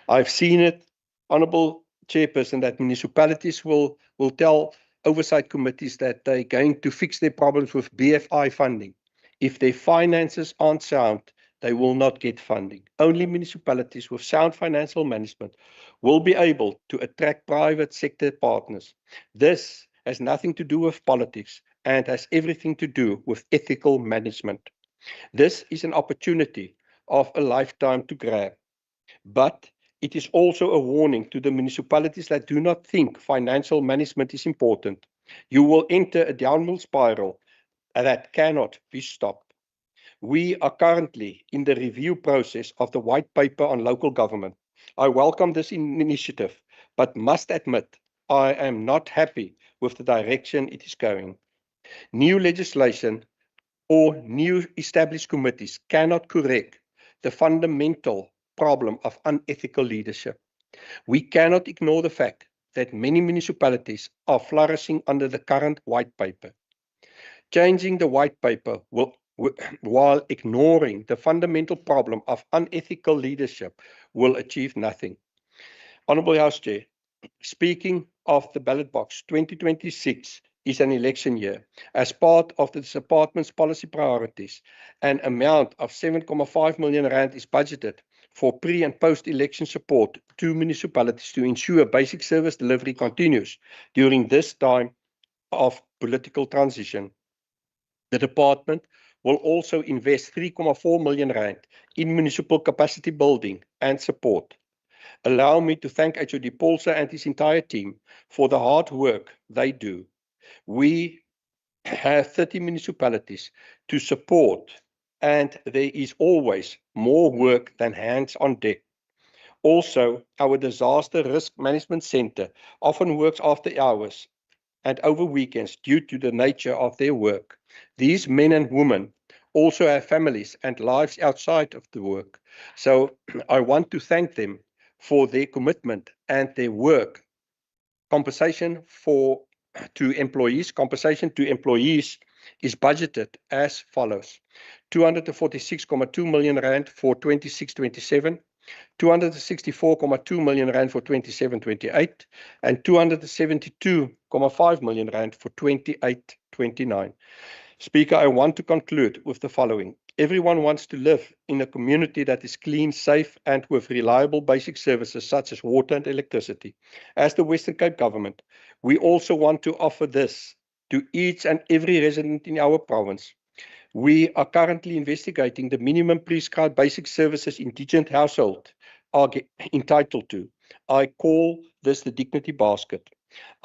I've seen it, Honourable Chairperson, that municipalities will tell oversight committees that they're going to fix their problems with BFI funding. If their finances aren't sound, they will not get funding. Only municipalities with sound financial management will be able to attract private sector partners. This has nothing to do with politics and has everything to do with ethical management. This is an opportunity of a lifetime to grab. But it is also a warning to the municipalities that do not think financial management is important. You will enter a downward spiral that cannot be stopped. We are currently in the review process of the white paper on local government. I welcome this initiative, but must admit I am not happy with the direction it is going. New legislation or new established committees cannot correct the fundamental problem of unethical leadership. We cannot ignore the fact that many municipalities are flourishing under the current white paper. Changing the white paper while ignoring the fundamental problem of unethical leadership will achieve nothing. Honourable House Chair, speaking of the ballot box, 2026 is an election year. As part of the department's policy priorities, an amount of 7.5 million rand is budgeted for pre- and post-election support to municipalities to ensure basic service delivery continues during this time of political transition. The department will also invest 3.4 million rand in municipal capacity building and support. Allow me to thank HOD Paulse and his entire team for the hard work they do. We have 30 municipalities to support, and there is always more work than hands on deck. Also, our Disaster Risk Management Centre often works after hours and over weekends due to the nature of their work. These men and women also have families and lives outside of the work. So I want to thank them for their commitment and their work. Compensation to employees is budgeted as follows: 246.2 million rand for 26-27, 264.2 million rand for 27-28, and 272.5 million rand for 28-29. Speaker, I want to conclude with the following. Everyone wants to live in a community that is clean, safe, and with reliable basic services such as water and electricity. As the Western Cape government, we also want to offer this to each and every resident in our province. We are currently investigating the minimum prescribed basic services indigent households are entitled to. I call this the dignity basket.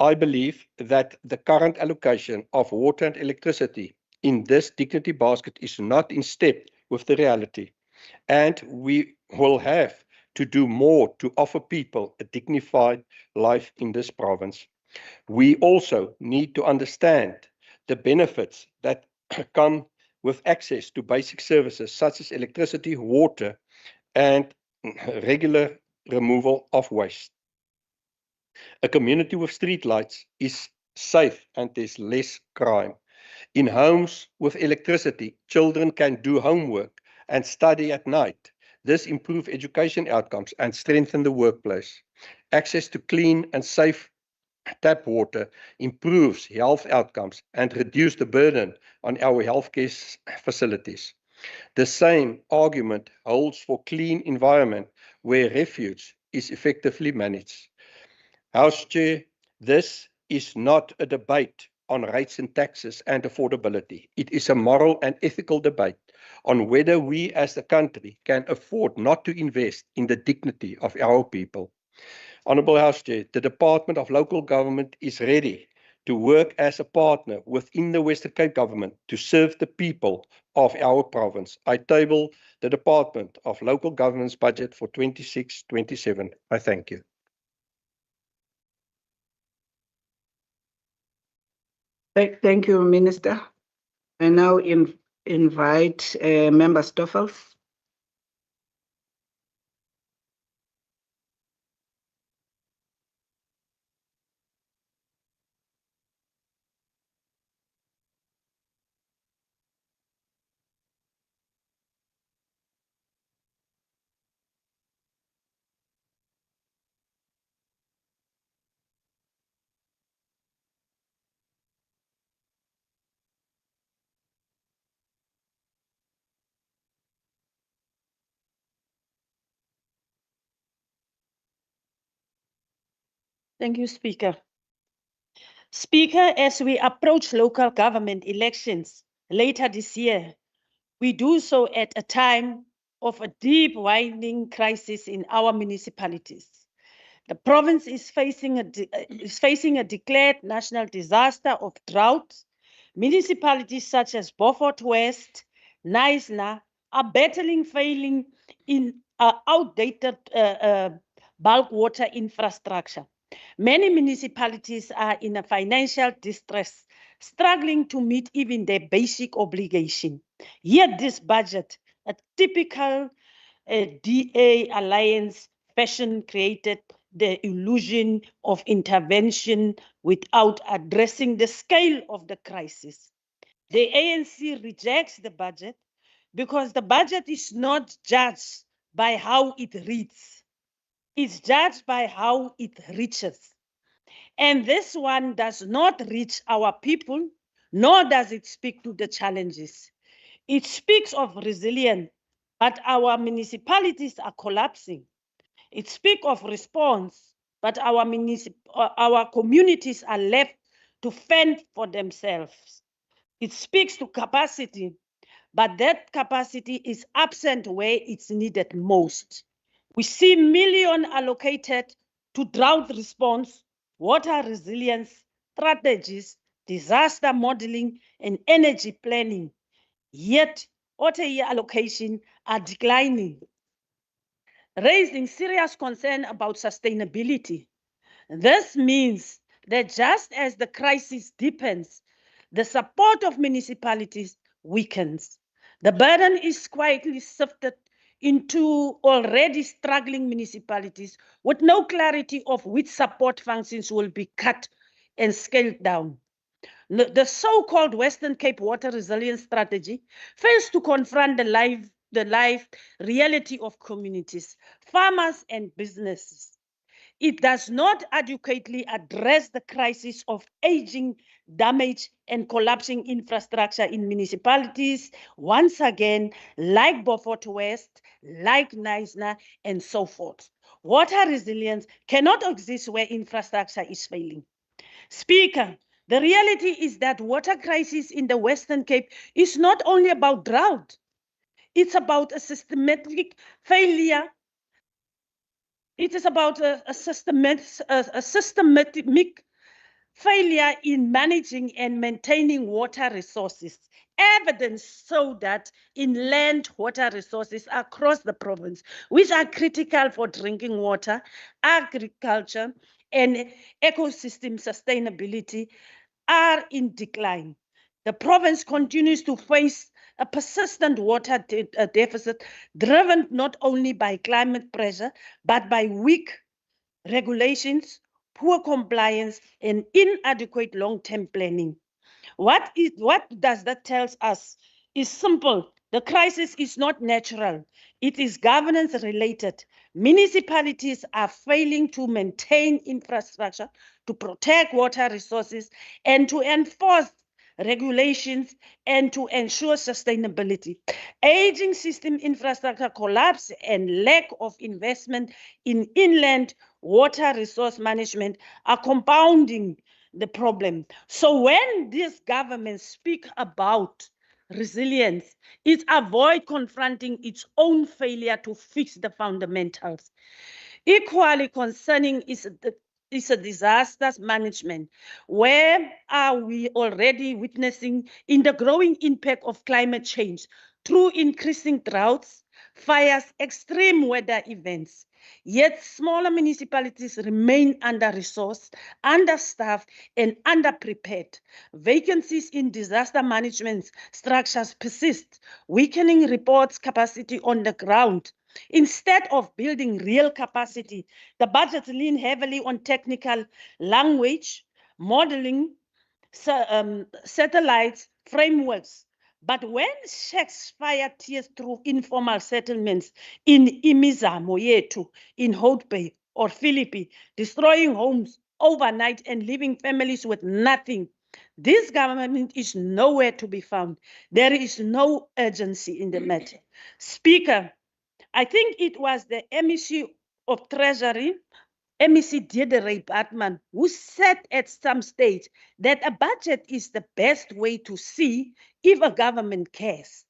I believe that the current allocation of water and electricity in this dignity basket is not in step with the reality, and we will have to do more to offer people a dignified life in this province. We also need to understand the benefits that come with access to basic services such as electricity, water, and regular removal of waste. A community with streetlights is safe and there's less crime. In homes with electricity, children can do homework and study at night. This improves education outcomes and strengthens the workplace. Access to clean and safe tap water improves health outcomes and reduces the burden on our healthcare facilities. The same argument holds for clean environment where refuse is effectively managed. House Chair, this is not a debate on rates and taxes and affordability. It is a moral and ethical debate on whether we as a country can afford not to invest in the dignity of our people. Honourable House Chair, the Department of Local Government is ready to work as a partner within the Western Cape Government to serve the people of our province. I table the Department of Local Government's budget for 26-27. I thank you. Thank you, Minister. I now invite Member Stoffels. Thank you, Speaker. Speaker, as we approach local government elections later this year, we do so at a time of a deep widening crisis in our municipalities. The province is facing a declared national disaster of drought. Municipalities such as Beaufort West, Knysna are battling failing in outdated bulk water infrastructure. Many municipalities are in a financial distress, struggling to meet even their basic obligation. Yet this budget, a typical DA alliance fashion, created the illusion of intervention without addressing the scale of the crisis. The ANC rejects the budget because the budget is not judged by how it reads. It's judged by how it reaches. And this one does not reach our people, nor does it speak to the challenges. It speaks of resilience, but our municipalities are collapsing. It speaks of response, but our communities are left to fend for themselves. It speaks to capacity, but that capacity is absent where it's needed most. We see millions allocated to drought response, water resilience strategies, disaster modeling, and energy planning. Yet, water year allocation are declining, raising serious concern about sustainability. This means that just as the crisis deepens, the support of municipalities weakens. The burden is quietly shifted into already struggling municipalities with no clarity of which support functions will be cut and scaled down. The so-called Western Cape Water Resilience Strategy fails to confront the life reality of communities, farmers, and businesses. It does not adequately address the crisis of aging, damaged, and collapsing infrastructure in municipalities, once again, like Beaufort West, like Knysna, and so forth. Water resilience cannot exist where infrastructure is failing. Speaker, the reality is that water crisis in the Western Cape is not only about drought, it's about a systematic failure. It is about a systematic failure in managing and maintaining water resources. Evidence show that inland water resources across the province, which are critical for drinking water, agriculture, and ecosystem sustainability, are in decline. The province continues to face a persistent water deficit driven not only by climate pressure, but by weak regulations, poor compliance, and inadequate long-term planning. What does that tell us? Is simple. The crisis is not natural. It is governance related. Municipalities are failing to maintain infrastructure, to protect water resources, and to enforce regulations and to ensure sustainability. Aging system infrastructure collapse and lack of investment in inland water resource management are compounding the problem. So when these governments speak about resilience, it avoids confronting its own failure to fix the fundamentals. Equally concerning is a disaster management. Where are we already witnessing in the growing impact of climate change through increasing droughts, fires, extreme weather events? Yet smaller municipalities remain under-resourced, understaffed, and underprepared. Vacancies in disaster management structures persist, weakening reports capacity on the ground. Instead of building real capacity, the budgets lean heavily on technical language, modeling, satellites, frameworks. But when Shakespeare tears through informal settlements in Imizamo Yetu, in Hout Bay or Philippi, destroying homes overnight and leaving families with nothing, this government is nowhere to be found. There is no urgency in the matter. Speaker, I think it was the MEC of Treasury, MEC Deirdre Bartman, who said at some stage that a budget is the best way to see if a government cares,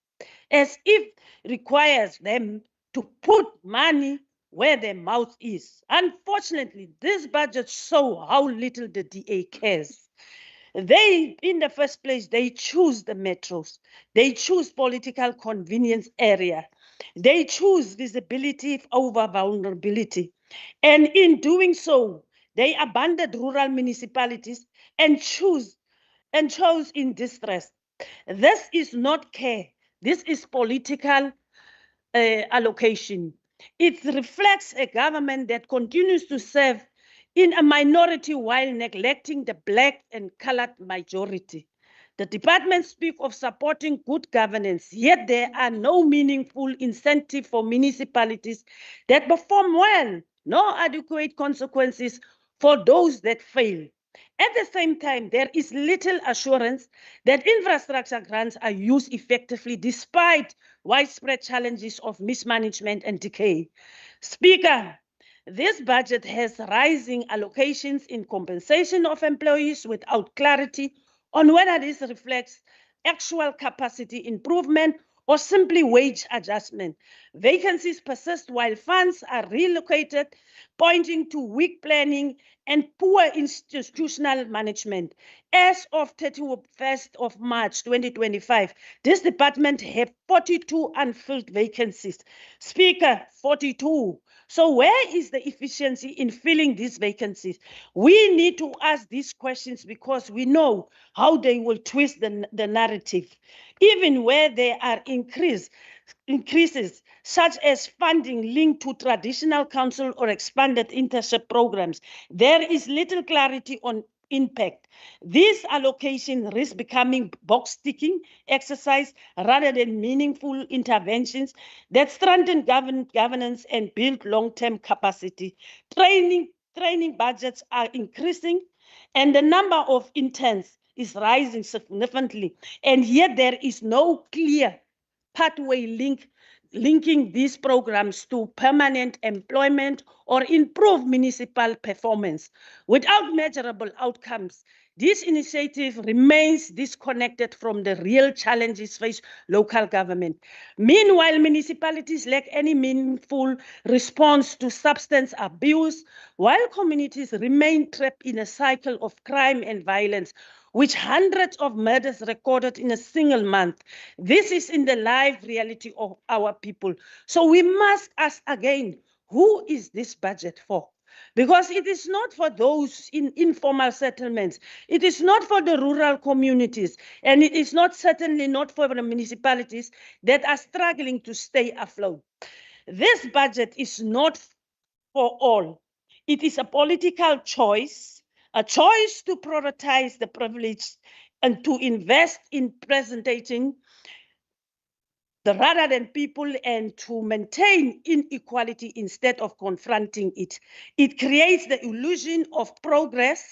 as if requires them to put money where their mouth is. Unfortunately, this budget shows how little the DA cares. They, in the first place, they choose the metros. They choose political convenience area. They choose visibility over vulnerability. And in doing so, they abandoned rural municipalities and chose in distress. This is not care. This is political allocation. It reflects a government that continues to serve in a minority while neglecting the black and colored majority. The department speaks of supporting good governance, yet there are no meaningful incentives for municipalities that perform well, no adequate consequences for those that fail. At the same time, there is little assurance that infrastructure grants are used effectively despite widespread challenges of mismanagement and decay. Speaker, this budget has rising allocations in compensation of employees without clarity on whether this reflects actual capacity improvement or simply wage adjustment. Vacancies persist while funds are relocated, pointing to weak planning and poor institutional management. As of 31st of March 2025, this department had 42 unfilled vacancies. Speaker, 42. So where is the efficiency in filling these vacancies? We need to ask these questions because we know how they will twist the narrative. Even where there are increases, such as funding linked to traditional council or expanded internship programs, there is little clarity on impact. This allocation risks becoming box-ticking exercise rather than meaningful interventions that strengthen governance and build long-term capacity. Training budgets are increasing and the number of interns is rising significantly, and yet there is no clear pathway linking these programs to permanent employment or improve municipal performance. Without measurable outcomes, this initiative remains disconnected from the real challenges faced local government. Meanwhile, municipalities lack any meaningful response to substance abuse, while communities remain trapped in a cycle of crime and violence, with hundreds of murders recorded in a single month. This is in the live reality of our people. So we must ask again, who is this budget for? Because it is not for those in informal settlements. It is not for the rural communities. And it is certainly not for the municipalities that are struggling to stay afloat. This budget is not for all. It is a political choice, a choice to prioritize the privileged and to invest in presenting rather than people and to maintain inequality instead of confronting it. It creates the illusion of progress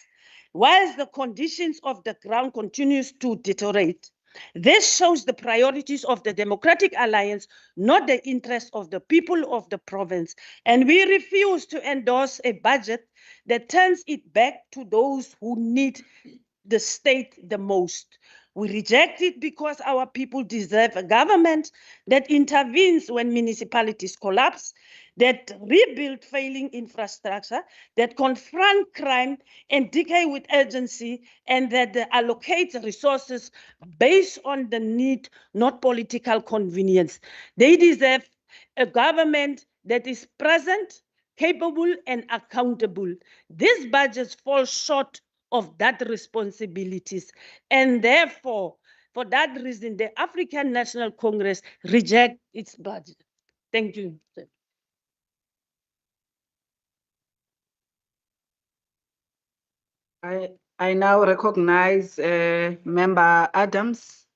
whilst the conditions of the ground continues to deteriorate. This shows the priorities of the Democratic Alliance, not the interests of the people of the province. And we refuse to endorse a budget that turns it back to those who need the state the most. We reject it because our people deserve a government that intervenes when municipalities collapse, that rebuild failing infrastructure, that confront crime and decay with urgency, and that allocates resources based on the need, not political convenience. They deserve a government that is present, capable, and accountable. These budgets fall short of that responsibilities. And therefore, for that reason, the African National Congress reject its budget. Thank you. I now recognize Member Adams.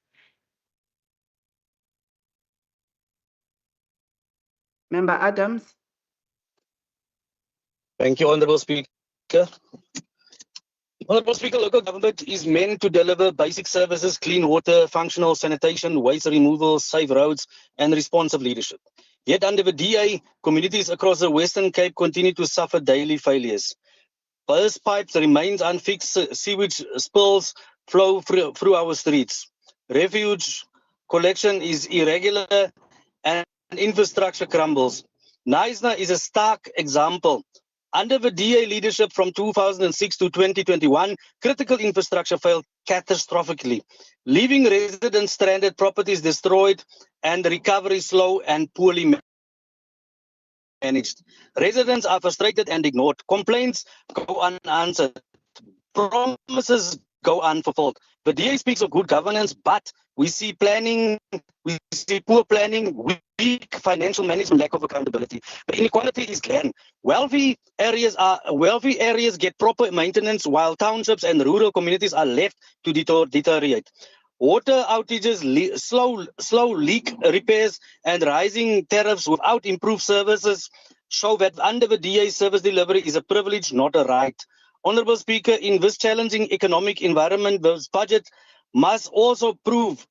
Member Adams. Thank you, Honourable Speaker. Honourable Speaker, local government is meant to deliver basic services, clean water, functional sanitation, waste removal, safe roads, and responsive leadership. Yet under the DA, communities across the Western Cape continue to suffer daily failures. Burst pipes remains unfixed, sewage spills flow through our streets. Refuge collection is irregular and infrastructure crumbles. Knysna is a stark example. Under the DA leadership from 2006 to 2021, critical infrastructure failed catastrophically, leaving residents stranded, properties destroyed, and recovery slow and poorly managed. Residents are frustrated and ignored. Complaints go unanswered. Promises go unfulfilled. The DA speaks of good governance, but we see poor planning, weak financial management, lack of accountability. The inequality is glaring. Wealthy areas get proper maintenance, while townships and rural communities are left to deteriorate. Water outages, slow leak repairs, and rising tariffs without improved services show that under the DA, service delivery is a privilege, not a right. Honourable Speaker, in this challenging economic environment, this budget must also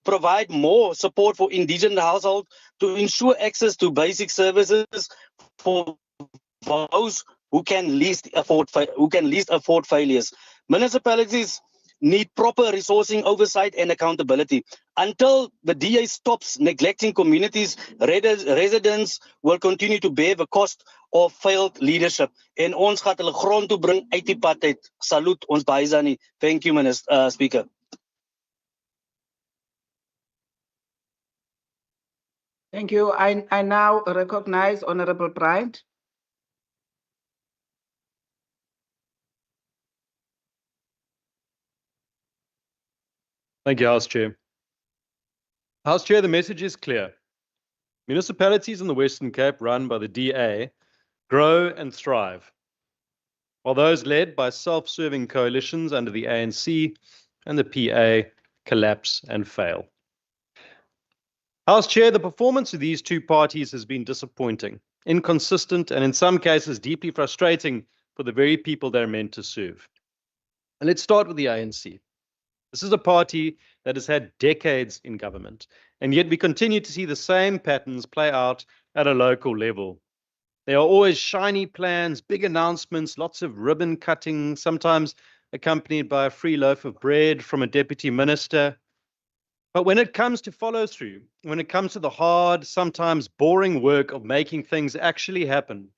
provide more support for indigenous households to ensure access to basic services for those who can least afford failures. Municipalities need proper resourcing, oversight, and accountability. Until the DA stops neglecting communities, residents will continue to bear the cost of failed leadership. En ons gaat hulle grond toe bring uit die pad uit. Salute ons Baizani. Thank you, Speaker. Thank you. I now recognize Honorable Bryant. Thank you, House Chair. House Chair, the message is clear. Municipalities in the Western Cape run by the DA grow and thrive, while those led by self-serving coalitions under the ANC and the PA collapse and fail. House Chair, the performance of these two parties has been disappointing, inconsistent, and in some cases deeply frustrating for the very people they're meant to serve. And let's start with the ANC. This is a party that has had decades in government, and yet we continue to see the same patterns play out at a local level. There are always shiny plans, big announcements, lots of ribbon cutting, sometimes accompanied by a free loaf of bread from a deputy minister. But when it comes to follow through, when it comes to the hard, sometimes boring work of making things actually happen,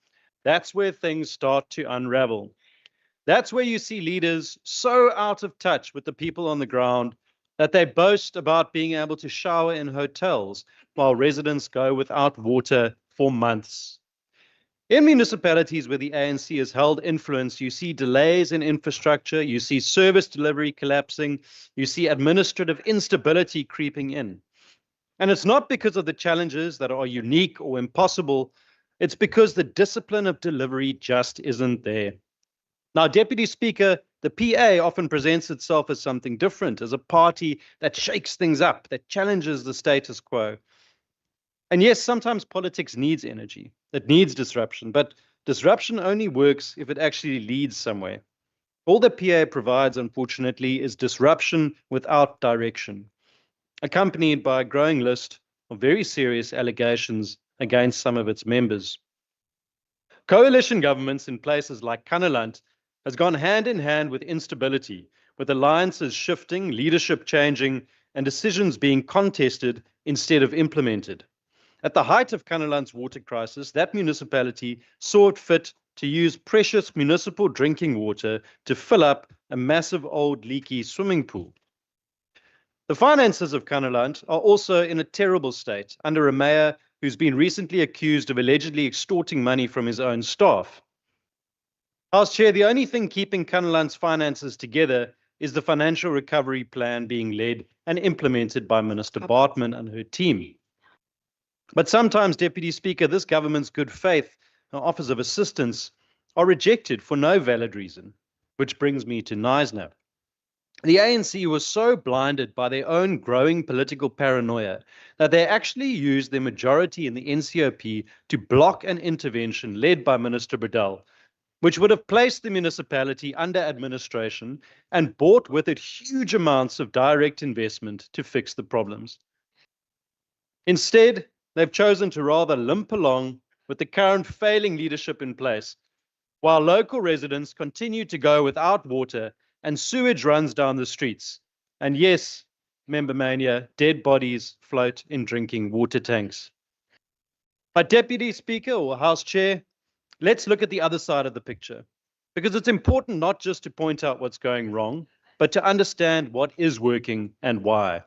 that's where things start to unravel. That's where you see leaders so out of touch with the people on the ground that they boast about being able to shower in hotels while residents go without water for months. In municipalities where the ANC has held influence, you see delays in infrastructure, you see service delivery collapsing, you see administrative instability creeping in. And it's not because of the challenges that are unique or impossible, it's because the discipline of delivery just isn't there. Now, Deputy Speaker, the PA often presents itself as something different, as a party that shakes things up, that challenges the status quo. And yes, sometimes politics needs energy, it needs disruption, but disruption only works if it actually leads somewhere. All the PA provides, unfortunately, is disruption without direction, accompanied by a growing list of very serious allegations against some of its members. Coalition governments in places like Kannaland has gone hand in hand with instability, with alliances shifting, leadership changing, and decisions being contested instead of implemented. At the height of Kannaland's water crisis, that municipality saw it fit to use precious municipal drinking water to fill up a massive old leaky swimming pool. The finances of Kannaland are also in a terrible state under a mayor who's been recently accused of allegedly extorting money from his own staff. House Chair, the only thing keeping Kannaland's finances together is the financial recovery plan being led and implemented by Minister Bartman and her team. But sometimes, Deputy Speaker, this government's good faith offers of assistance are rejected for no valid reason, which brings me to Knysna. The ANC was so blinded by their own growing political paranoia that they actually used their majority in the NCOP to block an intervention led by Minister Burdell, which would have placed the municipality under administration and brought with it huge amounts of direct investment to fix the problems. Instead, they've chosen to rather limp along with the current failing leadership in place, while local residents continue to go without water and sewage runs down the streets. And yes, Member Mania, dead bodies float in drinking water tanks. My Deputy Speaker or House Chair, let's look at the other side of the picture, because it's important not just to point out what's going wrong, but to understand what is working and why.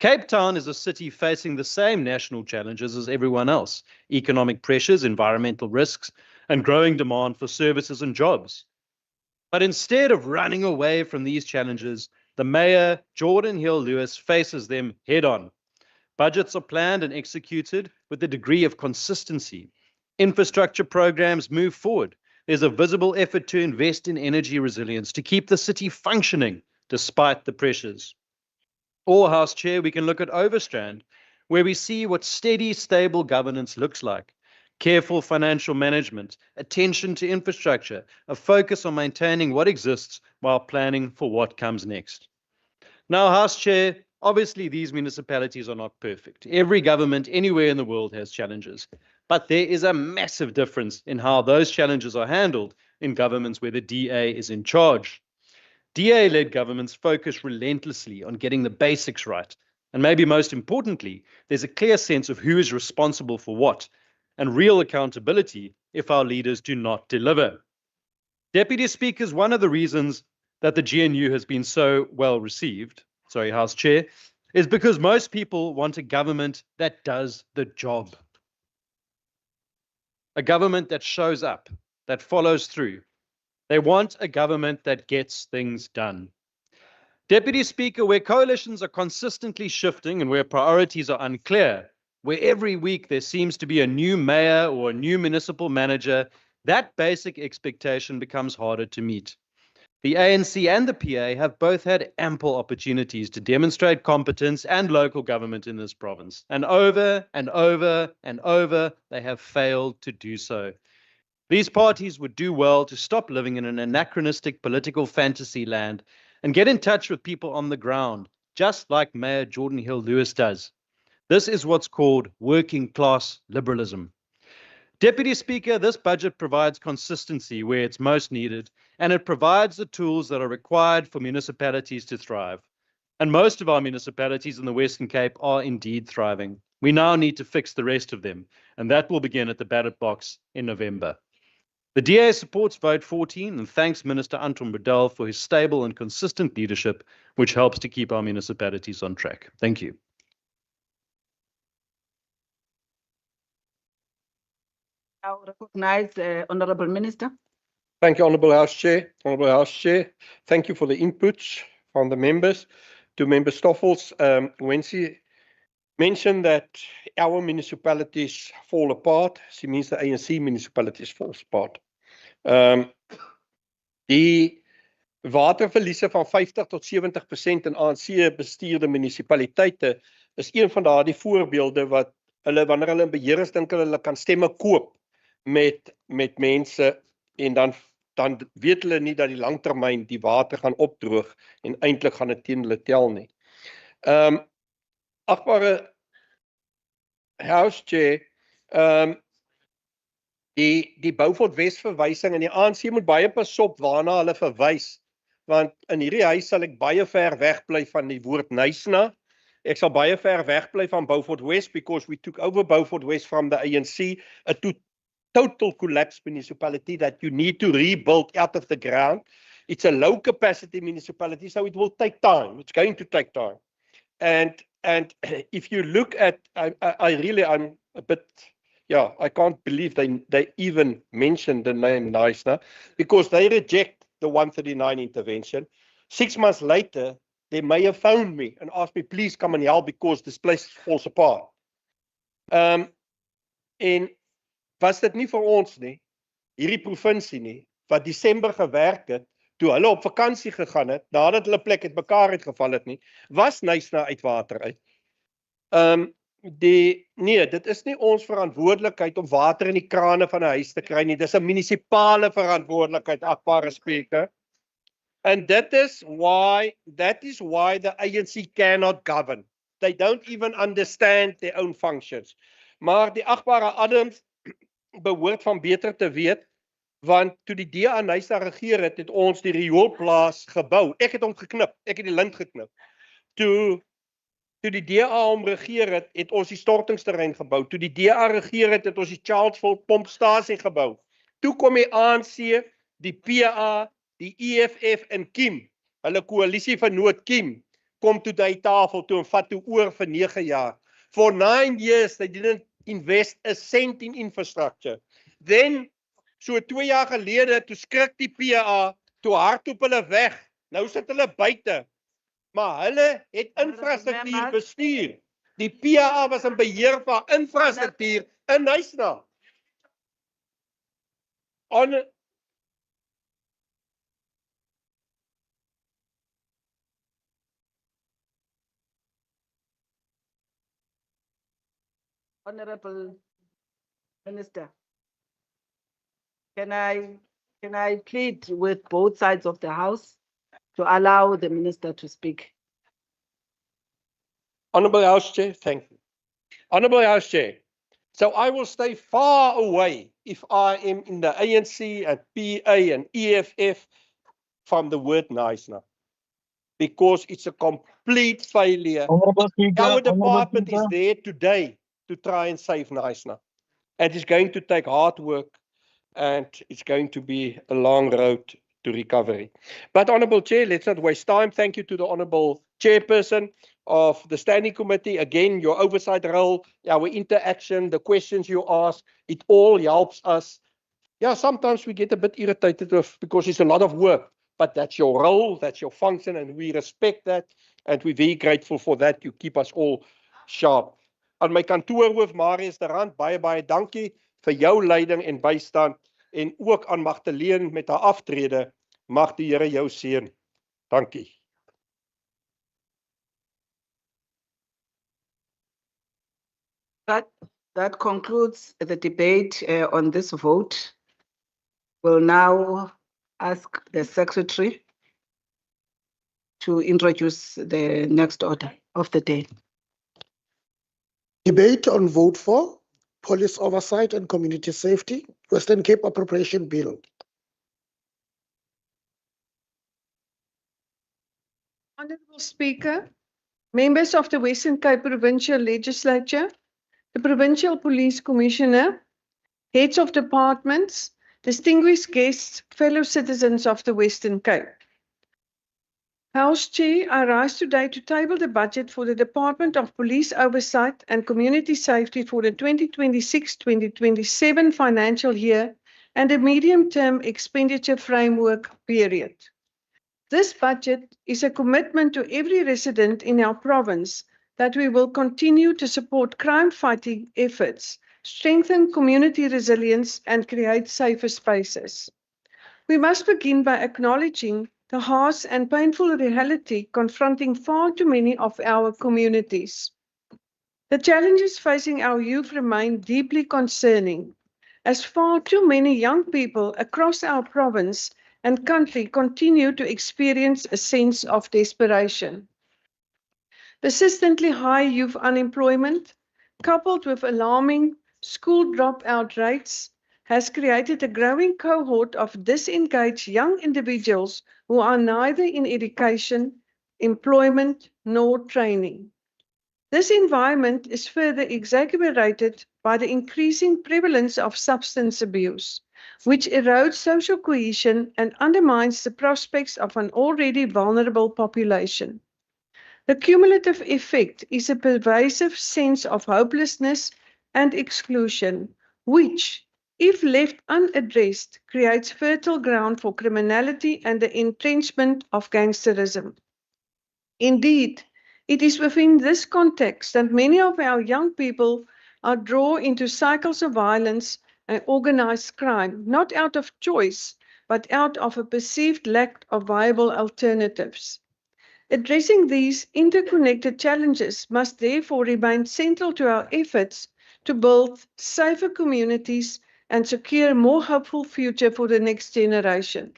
Cape Town is a city facing the same national challenges as everyone else: economic pressures, environmental risks, and growing demand for services and jobs. But instead of running away from these challenges, the Mayor, Jordan Hill Lewis, faces them head on. Budgets are planned and executed with a degree of consistency. Infrastructure programs move forward. There's a visible effort to invest in energy resilience to keep the city functioning despite the pressures. Or, House Chair, we can look at Overstrand, where we see what steady, stable governance looks like. Careful financial management, attention to infrastructure, a focus on maintaining what exists while planning for what comes next. Now, House Chair, obviously these municipalities are not perfect. Every government anywhere in the world has challenges, but there is a massive difference in how those challenges are handled in governments where the DA is in charge. DA-led governments focus relentlessly on getting the basics right. And maybe most importantly, there's a clear sense of who is responsible for what and real accountability if our leaders do not deliver. Deputy Speakers, one of the reasons that the GNU has been so well received, House Chair, is because most people want a government that does the job. A government that shows up, that follows through. They want a government that gets things done. Deputy Speaker, where coalitions are consistently shifting and where priorities are unclear, where every week there seems to be a new mayor or a new municipal manager, that basic expectation becomes harder to meet. The ANC and the PA have both had ample opportunities to demonstrate competence and local government in this province. And over and over and over, they have failed to do so. These parties would do well to stop living in an anachronistic political fantasy land and get in touch with people on the ground, just like Mayor Jordan Hill Lewis does. This is what's called working class liberalism. Deputy Speaker, this budget provides consistency where it's most needed, and it provides the tools that are required for municipalities to thrive. And most of our municipalities in the Western Cape are indeed thriving. We now need to fix the rest of them, and that will begin at the ballot box in November. The DA supports Vote 14 and thanks Minister Anton Bedell for his stable and consistent leadership, which helps to keep our municipalities on track. Thank you. Now recognize Honourable Minister. Thank you, Honourable House Chair. Honourable House Chair, thank you for the inputs from the members. To Member Stoffels, when she mentioned that our municipalities fall apart, she means the ANC municipalities fall apart. Die waterverliese van 50 tot 70% in ANC bestuurde munisipaliteite is een van daardie voorbeelde wat hulle, wanneer hulle in beheer is, dink hulle kan stemme koop met mense en dan weet hulle nie dat die langtermyn die water gaan opdroog en eintlik gaan dit teen hulle tel nie. Agbare House Chair, die Beaufort West verwysing en die ANC moet baie pas op waarna hulle verwys, want in hierdie huis sal ek baie ver wegbly van die woord Knysna. Ek sal baie ver wegbly van Beaufort West because we took over Beaufort West from the ANC, a total collapse municipality that you need to rebuild out of the ground. It's a low capacity municipality, so it will take time. It's going to take time. And if you look at, I'm a bit, I can't believe they even mentioned the name Knysna because they reject the 139 intervention. 6 months later, they may have phoned me and asked me, please come and help because this place falls apart. En was dit nie vir ons nie, hierdie provinsie nie, wat Desember gewerk het, toe hulle op vakansie gegaan het, nadat hulle plek het mekaar uitgeval het nie, was Knysna uit water uit. Nee, dit is nie ons verantwoordelikheid om water in die krane van 'n huis te kry nie, dis 'n munisipale verantwoordelikheid, agbare Speaker. And that is why the ANC cannot govern. They don't even understand their own functions. Maar die agbare Adams behoort van beter te weet, want toe die DA Nyasa regeer het, het ons die rioolplaas gebou. Ek het hom geknip, ek het die lint geknip. Toe die DA hom regeer het, het ons die stortingsterrein gebou. Toe die DA regeer het, het ons die Charlesville pompstasie gebou. Toe kom die ANC, die PA, die EFF en Kim, hulle koalisie vernoot Kim, kom toe by die tafel toe en vat toe oor vir 9 jaar. For 9 years, they didn't invest a cent in infrastructure. Then, so 2 jaar gelede, toe skrik die PA, toe hardloop hulle weg. Nou sit hulle buite. Maar hulle het infrastruktuur bestuur. Die PA was in beheer van infrastruktuur in Nyasa. Honorable Minister, can I plead with both sides of the House to allow the Minister to speak? Honorable House Chair, thank you. Honorable House Chair, so I will stay far away if I am in the ANC and PA and EFF from the word Nyasa, because it's a complete failure. Our department is there today to try and save Nyasa. And it's going to take hard work and it's going to be a long road to recovery. But Honourable Chair, let's not waste time. Thank you to the Honourable Chairperson of the Standing Committee. Again, your oversight role, our interaction, the questions you ask, it all helps us. Yeah, sometimes we get a bit irritated with, because it's a lot of work, but that's your role, that's your function, and we respect that, and we're very grateful for that. You keep us all sharp. Aan my kantoorhoof Marius de Rand, baie dankie vir jou leiding en bystand, en ook aan Magdalene met haar aftrede. Mag die Here jou seën. Dankie. That concludes the debate on this vote. We'll now ask the Secretary to introduce the next order of the day. Debate on vote for police oversight and community safety, Western Cape Appropriation Bill. Honourable Speaker, members of the Western Cape Provincial Legislature, the Provincial Police Commissioner, heads of departments, distinguished guests, fellow citizens of the Western Cape. House Chair, I rise today to table the budget for the Department of Police Oversight and Community Safety for the 2026-2027 financial year and a medium-term expenditure framework period. This budget is a commitment to every resident in our province that we will continue to support crime-fighting efforts, strengthen community resilience, and create safer spaces. We must begin by acknowledging the harsh and painful reality confronting far too many of our communities. The challenges facing our youth remain deeply concerning, as far too many young people across our province and country continue to experience a sense of desperation. Persistently high youth unemployment, coupled with alarming school dropout rates, has created a growing cohort of disengaged young individuals who are neither in education, employment, nor training. This environment is further exacerbated by the increasing prevalence of substance abuse, which erodes social cohesion and undermines the prospects of an already vulnerable population. The cumulative effect is a pervasive sense of hopelessness and exclusion, which, if left unaddressed, creates fertile ground for criminality and the entrenchment of gangsterism. Indeed, it is within this context that many of our young people are drawn into cycles of violence and organized crime, not out of choice, but out of a perceived lack of viable alternatives. Addressing these interconnected challenges must therefore remain central to our efforts to build safer communities and secure a more hopeful future for the next generation.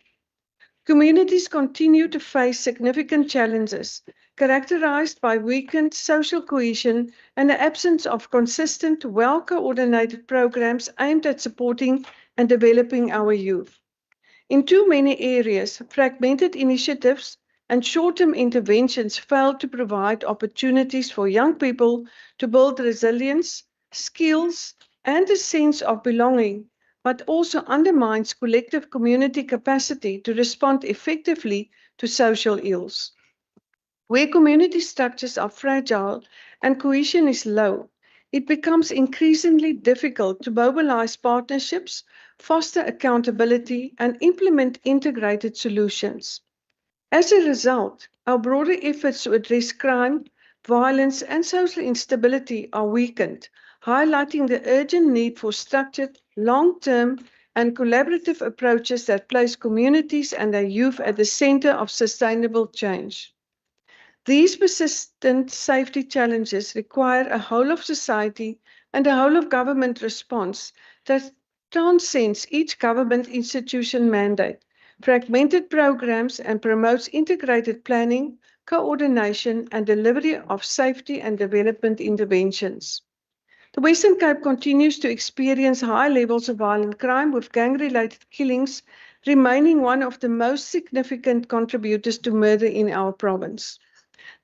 Communities continue to face significant challenges, characterized by weakened social cohesion and the absence of consistent, well-coordinated programs aimed at supporting and developing our youth. In too many areas, fragmented initiatives and short-term interventions fail to provide opportunities for young people to build resilience, skills, and a sense of belonging, but also undermines collective community capacity to respond effectively to social ills. Where community structures are fragile and cohesion is low, it becomes increasingly difficult to mobilize partnerships, foster accountability, and implement integrated solutions. As a result, our broader efforts to address crime, violence, and social instability are weakened, highlighting the urgent need for structured, long-term, and collaborative approaches that place communities and their youth at the center of sustainable change. These persistent safety challenges require a whole of society and a whole of government response that transcends each government institution mandate, fragmented programs, and promotes integrated planning, coordination, and delivery of safety and development interventions. The Western Cape continues to experience high levels of violent crime, with gang-related killings remaining one of the most significant contributors to murder in our province.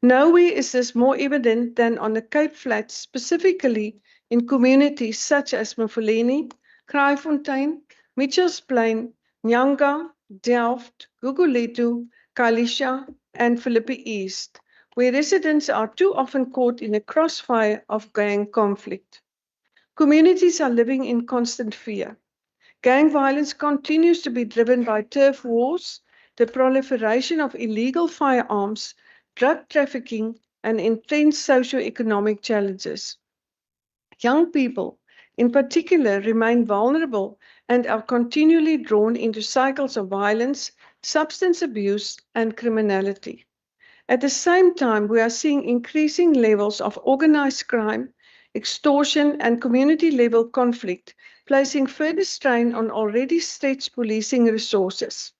Nowhere is this more evident than on the Cape Flats, specifically in communities such as Mafuleni, Kraaifontein, Mitchells Plain, Nyanga, Delft, Guguletu, Kalisha, and Philippi East, where residents are too often caught in the crossfire of gang conflict. Communities are living in constant fear. Gang violence continues to be driven by turf wars, the proliferation of illegal firearms, drug trafficking, and intense socio-economic challenges. Young people, in particular, remain vulnerable and are continually drawn into cycles of violence, substance abuse, and criminality. At the same time, we are seeing increasing levels of organized crime, extortion, and community-level conflict, placing further strain on already stretched policing resources.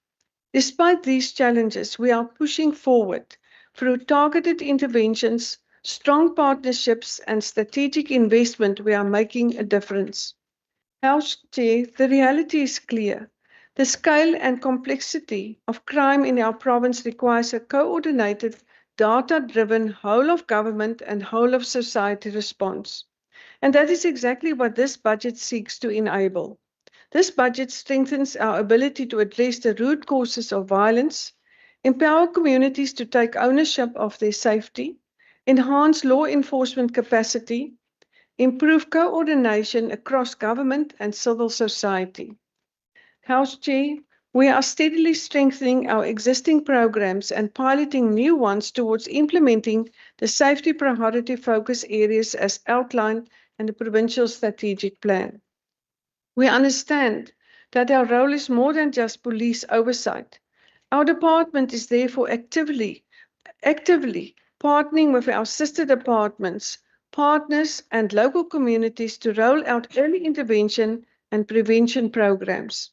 Despite these challenges, we are pushing forward through targeted interventions, strong partnerships, and strategic investment. We are making a difference. House Chair, the reality is clear. The scale and complexity of crime in our province requires a coordinated, data-driven whole of government and whole of society response. And that is exactly what this budget seeks to enable. This budget strengthens our ability to address the root causes of violence, empower communities to take ownership of their safety, enhance law enforcement capacity, improve coordination across government and civil society. House Chair, we are steadily strengthening our existing programs and piloting new ones towards implementing the safety priority focus areas as outlined in the Provincial Strategic Plan. We understand that our role is more than just police oversight. Our department is therefore actively partnering with our sister departments, partners, and local communities to roll out early intervention and prevention programs.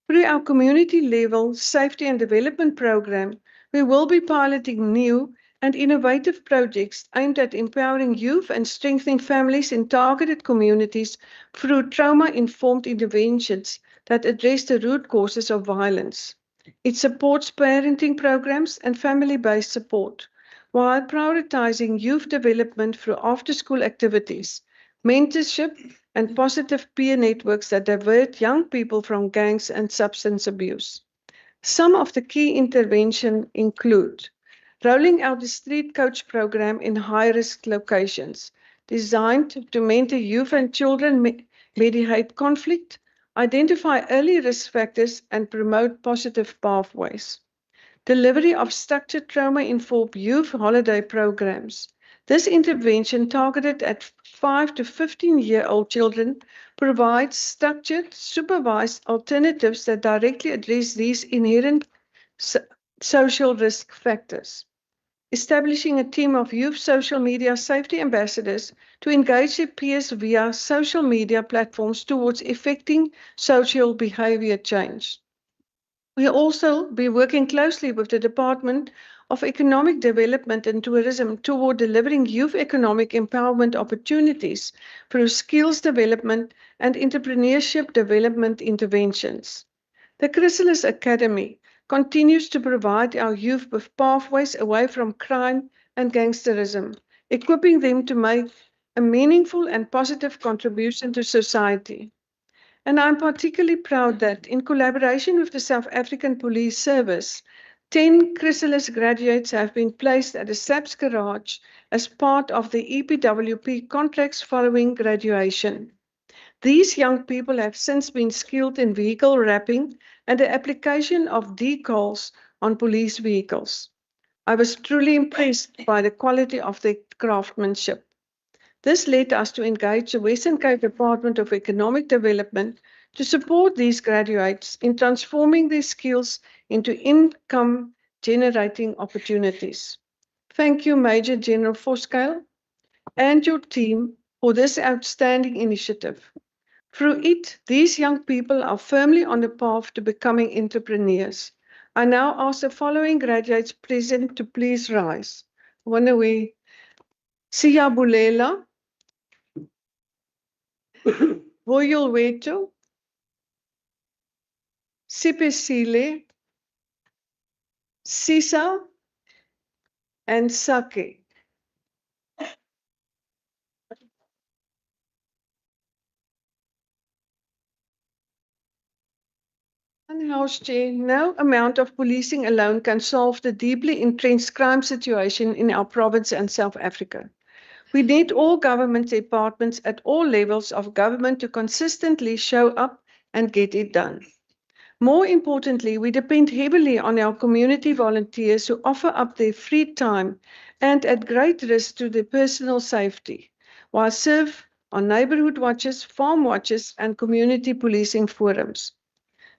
Through our community-level safety and development program, we will be piloting new and innovative projects aimed at empowering youth and strengthening families in targeted communities through trauma-informed interventions that address the root causes of violence. It supports parenting programs and family-based support, while prioritizing youth development through after-school activities, mentorship, and positive peer networks that divert young people from gangs and substance abuse. Some of the key interventions include rolling out the street coach program in high-risk locations, designed to mentor youth and children mediate conflict, identify early risk factors, and promote positive pathways. Delivery of structured trauma-informed youth holiday programs. This intervention, targeted at 5 to 15-year-old children, provides structured, supervised alternatives that directly address these inherent social risk factors. Establishing a team of youth social media safety ambassadors to engage their peers via social media platforms towards effecting social behavior change. We will also be working closely with the Department of Economic Development and Tourism toward delivering youth economic empowerment opportunities through skills development and entrepreneurship development interventions. The Chrysalis Academy continues to provide our youth with pathways away from crime and gangsterism, equipping them to make a meaningful and positive contribution to society. And I'm particularly proud that, in collaboration with the South African Police Service, 10 Chrysalis graduates have been placed at the SAPS garage as part of the EPWP contracts following graduation. These young people have since been skilled in vehicle wrapping and the application of decals on police vehicles. I was truly impressed by the quality of their craftsmanship. This led us to engage the Western Cape Department of Economic Development to support these graduates in transforming their skills into income-generating opportunities. Thank you, Major General Voskuil, and your team for this outstanding initiative. Through it, these young people are firmly on the path to becoming entrepreneurs. I now ask the following graduates present to please rise. Wanawe Siyabulela, Voyolweto, Sipesile, Sisa, and Sake. And House Chair, no amount of policing alone can solve the deeply entrenched crime situation in our province and South Africa. We need all government departments at all levels of government to consistently show up and get it done. More importantly, we depend heavily on our community volunteers who offer up their free time and at great risk to their personal safety, while serve on neighborhood watches, farm watches, and community policing forums.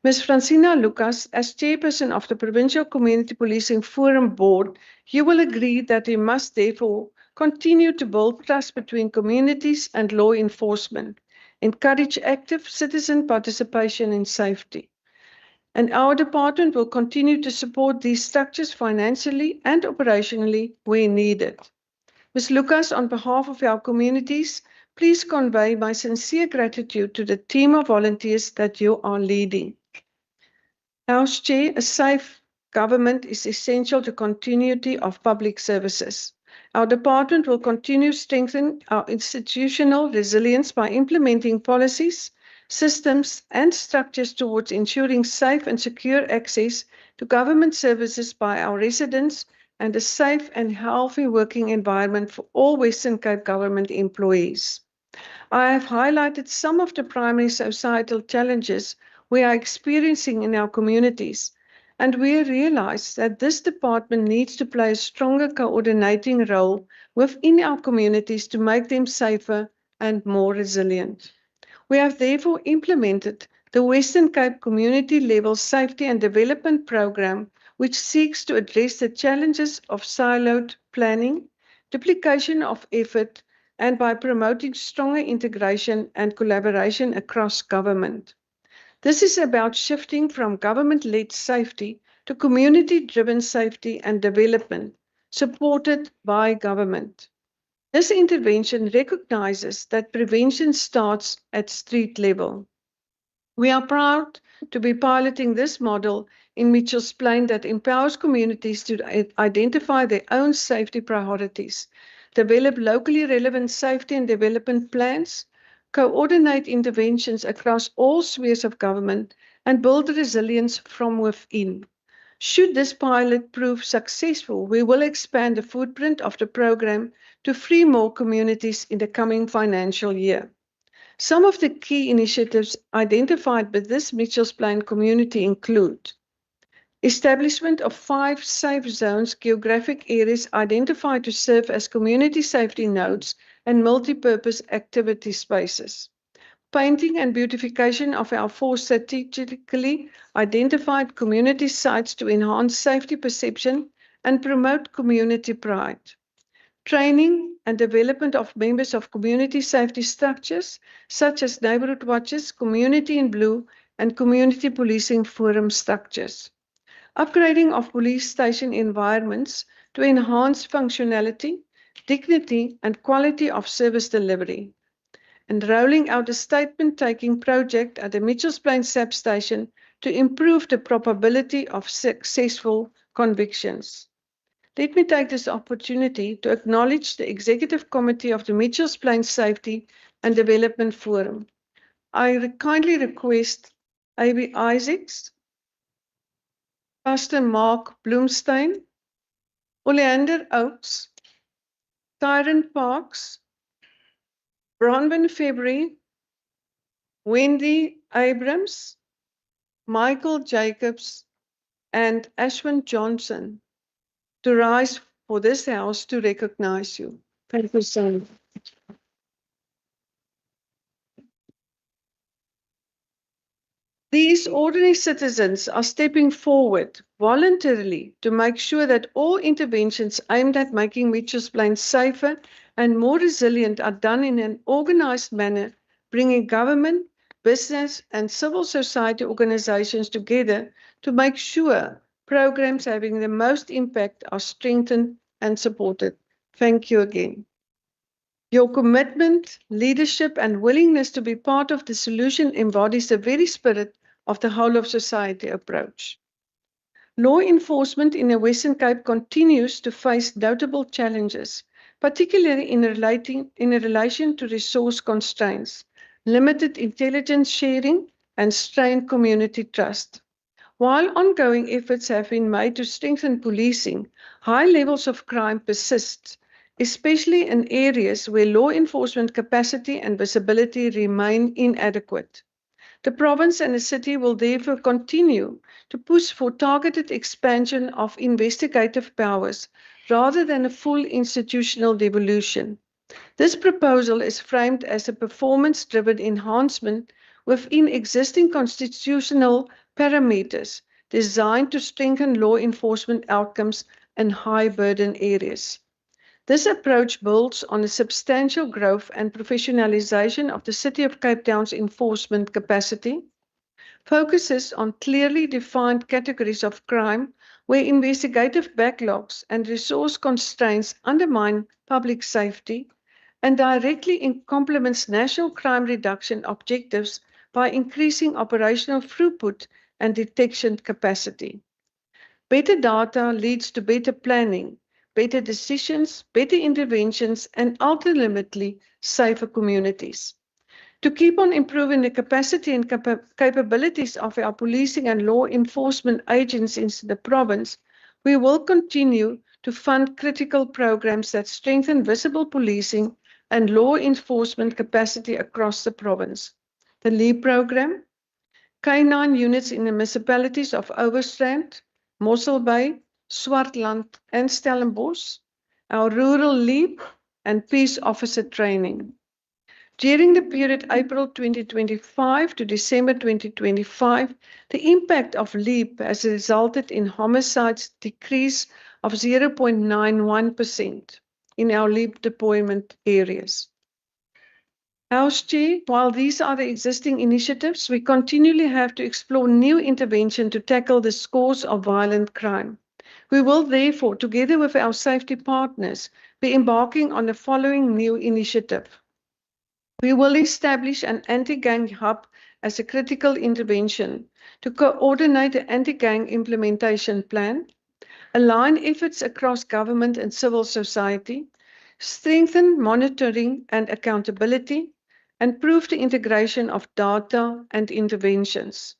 Ms. Francina Lucas, as chairperson of the Provincial Community Policing Forum Board, you will agree that we must therefore continue to build trust between communities and law enforcement, encourage active citizen participation in safety. And our department will continue to support these structures financially and operationally where needed. Ms. Lucas, on behalf of our communities, please convey my sincere gratitude to the team of volunteers that you are leading. House Chair, a safe government is essential to continuity of public services. Our department will continue to strengthen our institutional resilience by implementing policies, systems, and structures towards ensuring safe and secure access to government services by our residents and a safe and healthy working environment for all Western Cape government employees. I have highlighted some of the primary societal challenges we are experiencing in our communities, and we realize that this department needs to play a stronger coordinating role within our communities to make them safer and more resilient. We have therefore implemented the Western Cape Community Level Safety and Development Program, which seeks to address the challenges of siloed planning, duplication of effort, and by promoting stronger integration and collaboration across government. This is about shifting from government-led safety to community-driven safety and development, supported by government. This intervention recognizes that prevention starts at street level. We are proud to be piloting this model in Mitchells Plain that empowers communities to identify their own safety priorities, develop locally relevant safety and development plans, coordinate interventions across all spheres of government, and build resilience from within. Should this pilot prove successful, we will expand the footprint of the program to 3 more communities in the coming financial year. Some of the key initiatives identified by this Mitchells Plain community include establishment of 5 safe zones, geographic areas identified to serve as community safety nodes and multi-purpose activity spaces. Painting and beautification of our 4 strategically identified community sites to enhance safety perception and promote community pride. Training and development of members of community safety structures, such as neighborhood watches, community in blue, and community policing forum structures. upgrading of police station environments to enhance functionality, dignity, and quality of service delivery, and rolling out a statement-taking project at the Mitchells Plain SAP station to improve the probability of successful convictions. Let me take this opportunity to acknowledge the Executive Committee of the Mitchells Plain Safety and Development Forum. I kindly request A.B. Isaacs, Pastor Mark Bloomstein, Oleander Oaks, Tyron Parks, Bronwyn February, Wendy Abrams, Michael Jacobs, and Ashwin Johnson to rise for this house to recognize you. Thank you so much. These ordinary citizens are stepping forward voluntarily to make sure that all interventions aimed at making Mitchells Plain safer and more resilient are done in an organized manner, bringing government, business, and civil society organizations together to make sure programs having the most impact are strengthened and supported. Thank you again. Your commitment, leadership, and willingness to be part of the solution embodies the very spirit of the whole of society approach. Law enforcement in the Western Cape continues to face notable challenges, particularly in relation to resource constraints, limited intelligence sharing, and strained community trust. While ongoing efforts have been made to strengthen policing, high levels of crime persist, especially in areas where law enforcement capacity and visibility remain inadequate. The province and the city will therefore continue to push for targeted expansion of investigative powers rather than a full institutional devolution. This proposal is framed as a performance-driven enhancement within existing constitutional parameters designed to strengthen law enforcement outcomes in high-burden areas. This approach builds on the substantial growth and professionalization of the City of Cape Town's enforcement capacity, focuses on clearly defined categories of crime where investigative backlogs and resource constraints undermine public safety, and directly complements national crime reduction objectives by increasing operational throughput and detection capacity. Better data leads to better planning, better decisions, better interventions, and ultimately safer communities. To keep on improving the capacity and capabilities of our policing and law enforcement agencies in the province, we will continue to fund critical programs that strengthen visible policing and law enforcement capacity across the province. The LEAP program, K9 units in the municipalities of Overstrand, Mossel Bay, Swartland, and Stellenbosch, our rural LEAP, and peace officer training. During the period April 2025 to December 2025, the impact of LEAP has resulted in homicides decrease of 0.91% in our LEAP deployment areas. House Chair, while these are the existing initiatives, we continually have to explore new intervention to tackle the scores of violent crime. We will therefore, together with our safety partners, be embarking on the following new initiative. We will establish an anti-gang hub as a critical intervention to coordinate the anti-gang implementation plan, align efforts across government and civil society, strengthen monitoring and accountability, and improve the integration of data and interventions.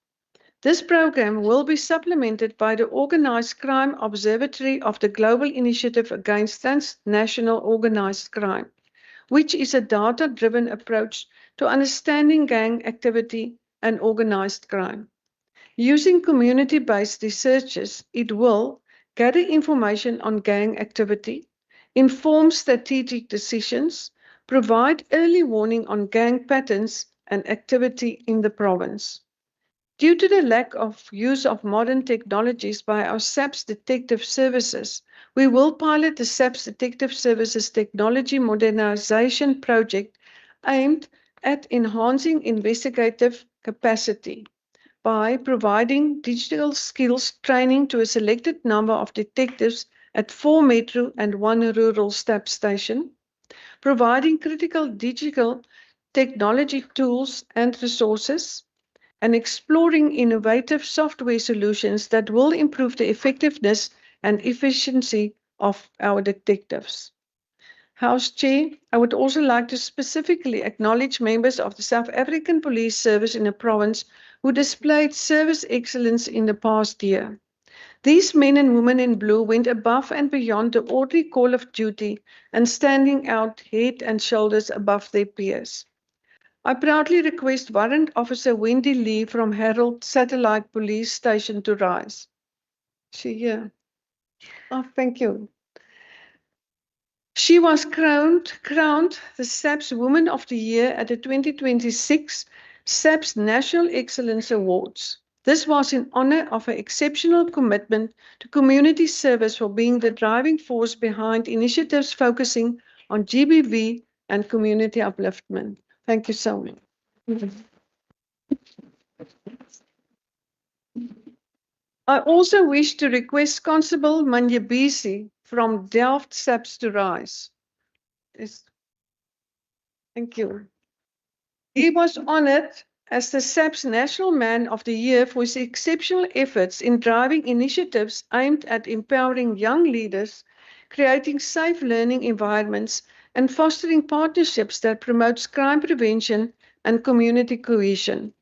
This program will be supplemented by the Organized Crime Observatory of the Global Initiative Against Transnational Organized Crime, which is a data-driven approach to understanding gang activity and organized crime. Using community-based researchers, it will gather information on gang activity, inform strategic decisions, provide early warning on gang patterns and activity in the province. Due to the lack of use of modern technologies by our SAPS detective services, we will pilot the SAPS detective services technology modernization project aimed at enhancing investigative capacity. by providing digital skills training to a selected number of detectives at 4 metro and 1 rural STAP station, providing critical digital technology tools and resources, and exploring innovative software solutions that will improve the effectiveness and efficiency of our detectives. House Chair, I would also like to specifically acknowledge members of the South African Police Service in the province who displayed service excellence in the past year. These men and women in blue went above and beyond the ordinary call of duty and standing out head and shoulders above their peers. I proudly request Warrant Officer Wendy Lee from Herald Satellite Police Station to rise. Is she here? Oh, thank you. She was crowned the SAPS Woman of the Year at the 2026 SAPS National Excellence Awards. This was in honor of her exceptional commitment to community service for being the driving force behind initiatives focusing on GBV and community upliftment. Thank you so much. I also wish to request Constable Manyebisi from Delft SAPS to rise. Thank you. He was honored as the SAPS National Man of the Year for his exceptional efforts in driving initiatives aimed at empowering young leaders, creating safe learning environments, and fostering partnerships that promotes crime prevention and community cohesion.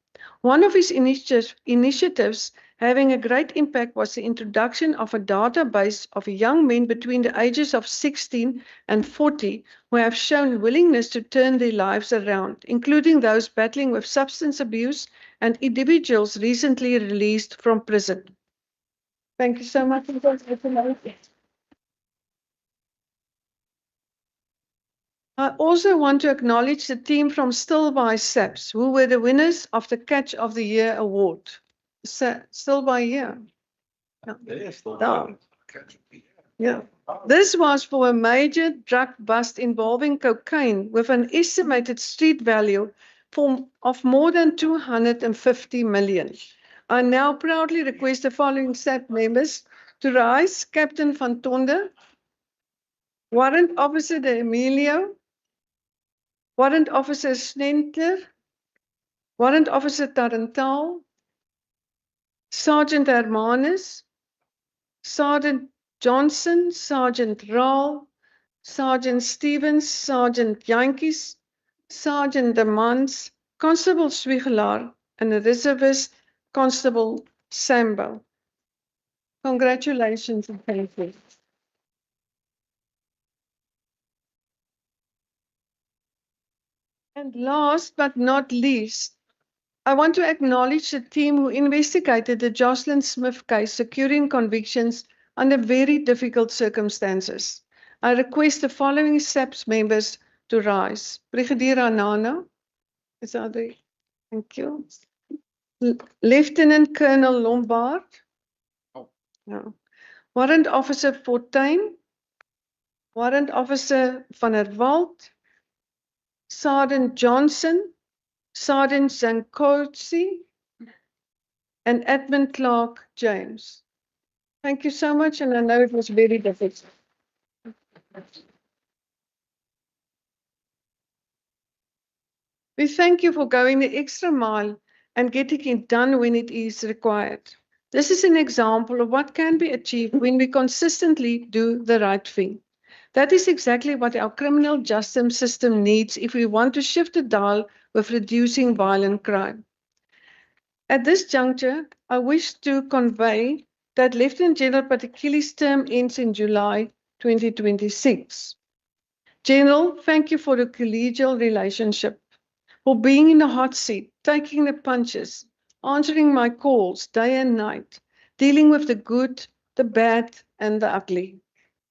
One of his initiatives having a great impact was the introduction of a database of young men between the ages of 16 and 40 who have shown willingness to turn their lives around, including those battling with substance abuse and individuals recently released from prison. Thank you so much. I also want to acknowledge the team from Still by SAPS, who were the winners of the Catch of the Year award. Still by Year. Yeah. This was for a major drug bust involving cocaine with an estimated street value of more than 250 million. I now proudly request the following SAP members to rise: Captain Van Tonder, Warrant Officer De Emilio, Warrant Officer Snentler, Warrant Officer Tarantal, Sergeant Hermanus, Sergeant Johnson, Sergeant Raal, Sergeant Stevens, Sergeant Yankees, Sergeant De Mans, Constable Swigelaar, and the reservist Constable Sambo. Congratulations and thank you. And last but not least, I want to acknowledge the team who investigated the Jocelyn Smith case, securing convictions under very difficult circumstances. I request the following SAPS members to rise. Brigadier Anana, is that there? Thank you. Lieutenant Colonel Lombard. No. Warrant Officer Fortuin. Warrant Officer Van der Walt. Sergeant Johnson. Sergeant Zankotsi. And Admin Clerk James. Thank you so much, and I know it was very difficult. We thank you for going the extra mile and getting it done when it is required. This is an example of what can be achieved when we consistently do the right thing. That is exactly what our criminal justice system needs if we want to shift the dial with reducing violent crime. At this juncture, I wish to convey that Lieutenant General Patekili's term ends in July 2026. General, thank you for the collegial relationship, for being in the hot seat, taking the punches, answering my calls day and night, dealing with the good, the bad, and the ugly.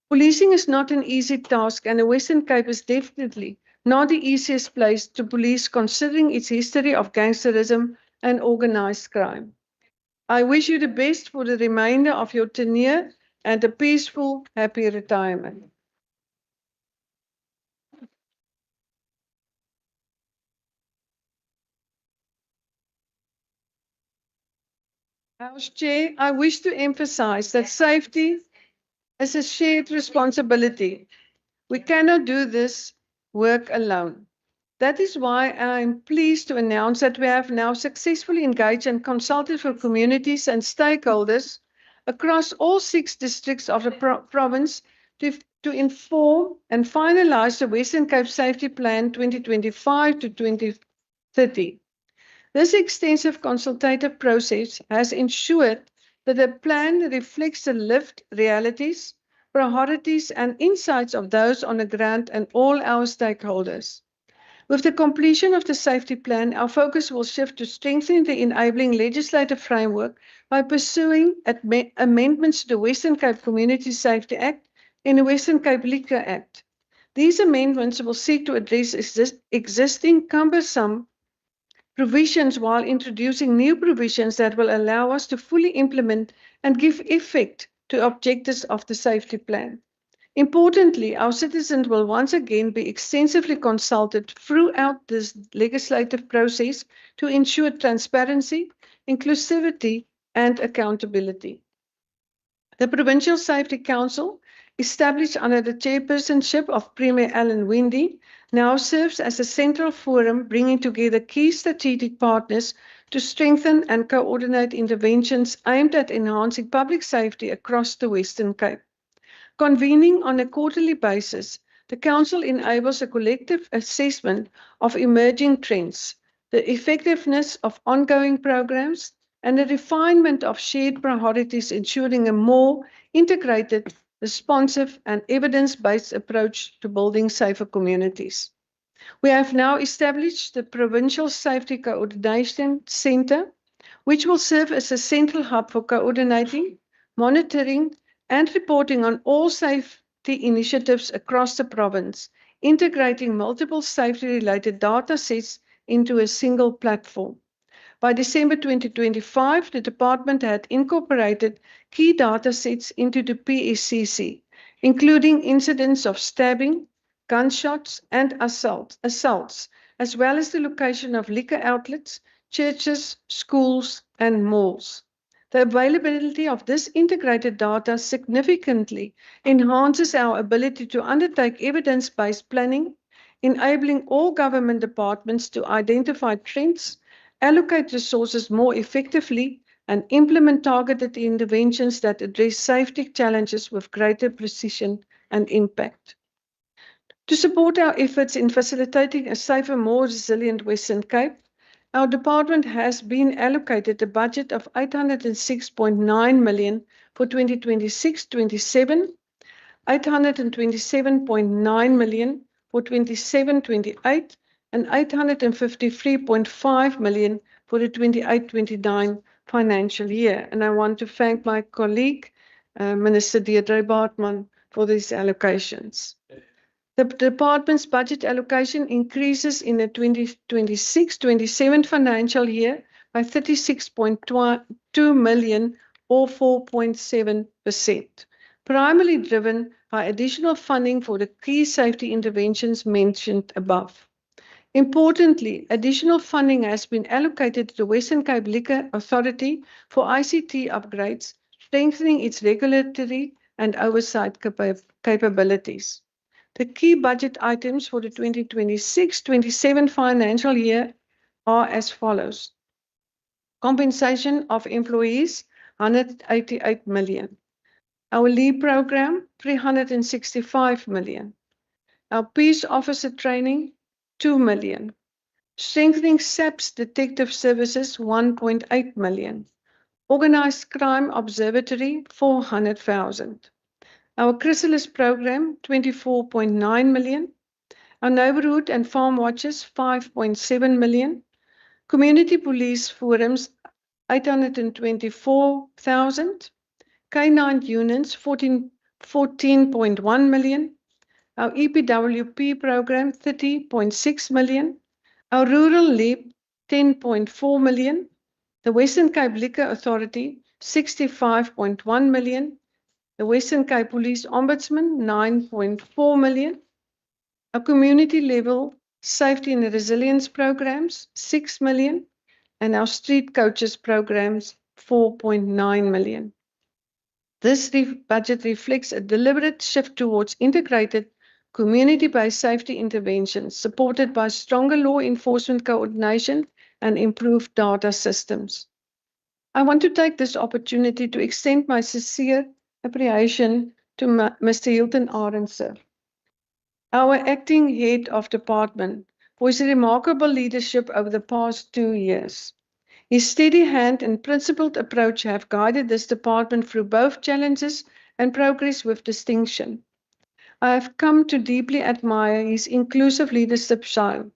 Policing is not an easy task, and the Western Cape is definitely not the easiest place to police considering its history of gangsterism and organized crime. I wish you the best for the remainder of your tenure and a peaceful, happy retirement. As Chair, I wish to emphasize that safety is a shared responsibility. We cannot do this work alone. That is why I am pleased to announce that we have now successfully engaged and consulted with communities and stakeholders across all 6 districts of the province to inform and finalize the Western Cape Safety Plan 2025 to 2030. This extensive consultative process has ensured that the plan reflects the lived realities, priorities, and insights of those on the ground and all our stakeholders. With the completion of the safety plan, our focus will shift to strengthening the enabling legislative framework by pursuing amendments to the Western Cape Community Safety Act and the Western Cape Liquor Act. These amendments will seek to address existing cumbersome provisions while introducing new provisions that will allow us to fully implement and give effect to objectives of the safety plan. Importantly, our citizens will once again be extensively consulted throughout this legislative process to ensure transparency, inclusivity, and accountability. The Provincial Safety Council, established under the chairpersonship of Premier Alan Winde, now serves as a central forum bringing together key strategic partners to strengthen and coordinate interventions aimed at enhancing public safety across the Western Cape. Convening on a quarterly basis, the Council enables a collective assessment of emerging trends, the effectiveness of ongoing programs, and the refinement of shared priorities, ensuring a more integrated, responsive, and evidence-based approach to building safer communities. We have now established the Provincial Safety Coordination Centre, which will serve as a central hub for coordinating, monitoring, and reporting on all safety initiatives across the province, integrating multiple safety-related data sets into a single platform. By December 2025, the department had incorporated key data sets into the PSCC, including incidents of stabbing, gunshots, and assaults, as well as the location of liquor outlets, churches, schools, and malls. The availability of this integrated data significantly enhances our ability to undertake evidence-based planning, enabling all government departments to identify trends, allocate resources more effectively, and implement targeted interventions that address safety challenges with greater precision and impact. To support our efforts in facilitating a safer, more resilient Western Cape, our department has been allocated a budget of 806.9 million for 2026-27, 827.9 million for 27-28, and 853.5 million for the 28-29 financial year. And I want to thank my colleague, Minister Deirdre Baartman, for these allocations. The department's budget allocation increases in the 2026-27 financial year by 36.2 million or 4.7%, primarily driven by additional funding for the key safety interventions mentioned above. Importantly, additional funding has been allocated to the Western Cape Liquor Authority for ICT upgrades, strengthening its regulatory and oversight capabilities. The key budget items for the 2026-27 financial year are as follows. Compensation of employees, 188 million. Our leave program, 365 million. Our peace officer training, 2 million. Strengthening SAPS detective services, 1.8 million. Organized crime observatory, 400,000. Our chrysalis program, 24.9 million. Our neighborhood and farm watches, 5.7 million. Community police forums, 824,000. K9 units, 14.1 million. Our EPWP program, 30.6 million. Our rural LEAP, 10.4 million. The Western Cape Liquor Authority, 65.1 million. The Western Cape Police Ombudsman, 9.4 million. Our community level safety and resilience programs, 6 million. And our street coaches programs, 4.9 million. This budget reflects a deliberate shift towards integrated community-based safety interventions supported by stronger law enforcement coordination and improved data systems. I want to take this opportunity to extend my sincere appreciation to Mr. Hilton Arendse, our acting head of department, for his remarkable leadership over the past 2 years. His steady hand and principled approach have guided this department through both challenges and progress with distinction. I have come to deeply admire his inclusive leadership style,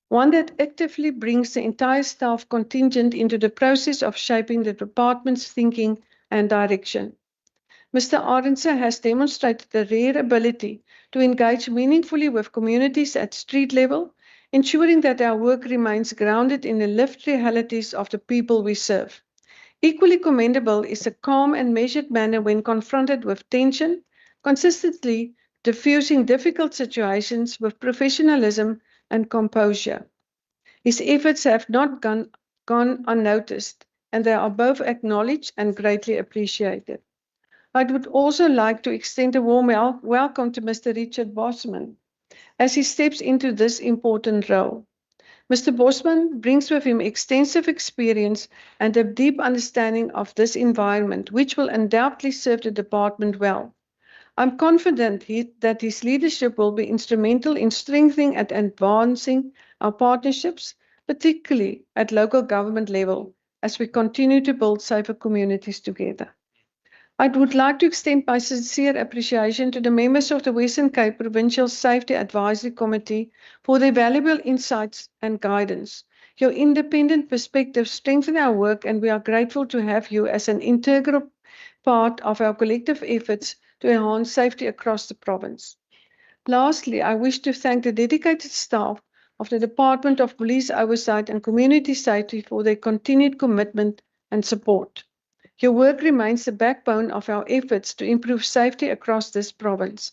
one that actively brings the entire staff contingent into the process of shaping the department's thinking and direction. Mr. Arendse has demonstrated a rare ability to engage meaningfully with communities at street level, ensuring that our work remains grounded in the lived realities of the people we serve. Equally commendable is a calm and measured manner when confronted with tension, consistently diffusing difficult situations with professionalism and composure. His efforts have not gone unnoticed, and they are both acknowledged and greatly appreciated. I would also like to extend a warm welcome to Mr. Richard Bosman as he steps into this important role. Mr. Bosman brings with him extensive experience and a deep understanding of this environment, which will undoubtedly serve the department well. I'm confident that his leadership will be instrumental in strengthening and advancing our partnerships, particularly at local government level, as we continue to build safer communities together. I would like to extend my sincere appreciation to the members of the Western Cape Provincial Safety Advisory Committee for their valuable insights and guidance. Your independent perspectives strengthen our work, and we are grateful to have you as an integral part of our collective efforts to enhance safety across the province. Lastly, I wish to thank the dedicated staff of the Department of Police Oversight and Community Safety for their continued commitment and support. Your work remains the backbone of our efforts to improve safety across this province.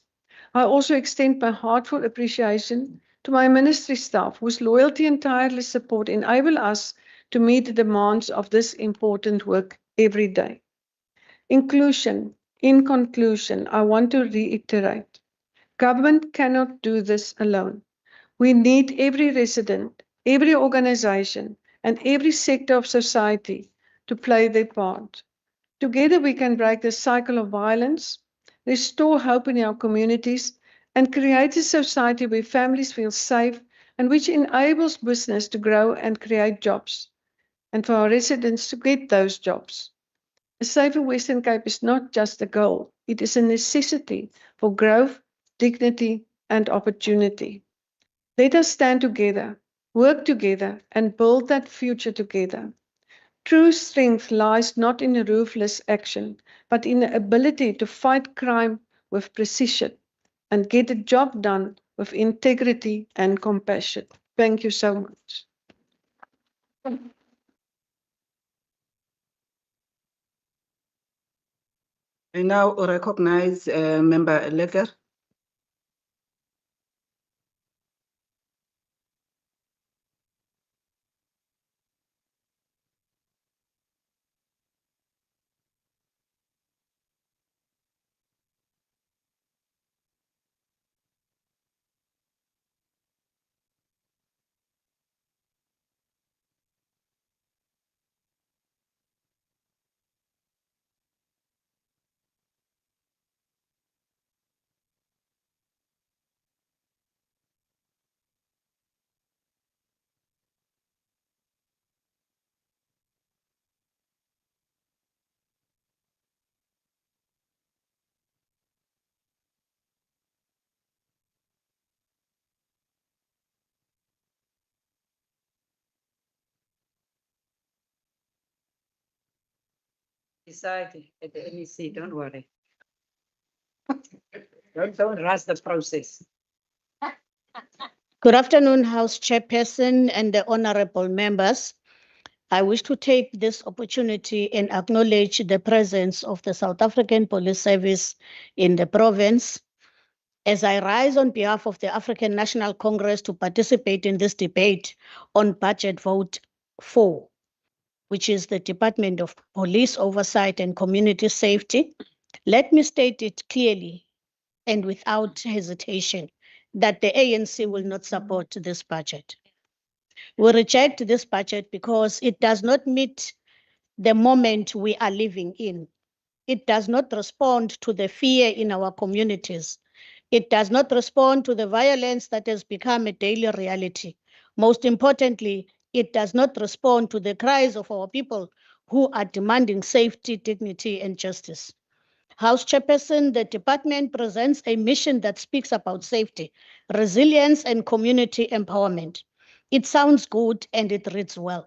I also extend my heartfelt appreciation to my ministry staff, whose loyalty and tireless support enable us to meet the demands of this important work every day. In conclusion, I want to reiterate, government cannot do this alone. We need every resident, every organization, and every sector of society to play their part. Together we can break the cycle of violence, restore hope in our communities, and create a society where families feel safe and which enables business to grow and create jobs, and for our residents to get those jobs. A safer Western Cape is not just a goal, it is a necessity for growth, dignity, and opportunity. Let us stand together, work together, and build that future together. True strength lies not in ruthless action, but in the ability to fight crime with precision and get the job done with integrity and compassion. Thank you so much. I now recognize Member Leger. Decide at the NEC, don't worry. Don't rush the process. Good afternoon, House Chairperson and the honorable members. I wish to take this opportunity and acknowledge the presence of the South African Police Service in the province. As I rise on behalf of the African National Congress to participate in this debate on Budget Vote 4, which is the Department of Police Oversight and Community Safety, let me state it clearly and without hesitation that the ANC will not support this budget. We reject this budget because it does not meet the moment we are living in. It does not respond to the fear in our communities. It does not respond to the violence that has become a daily reality. Most importantly, it does not respond to the cries of our people who are demanding safety, dignity, and justice. House Chairperson, the department presents a mission that speaks about safety, resilience, and community empowerment. It sounds good and it reads well.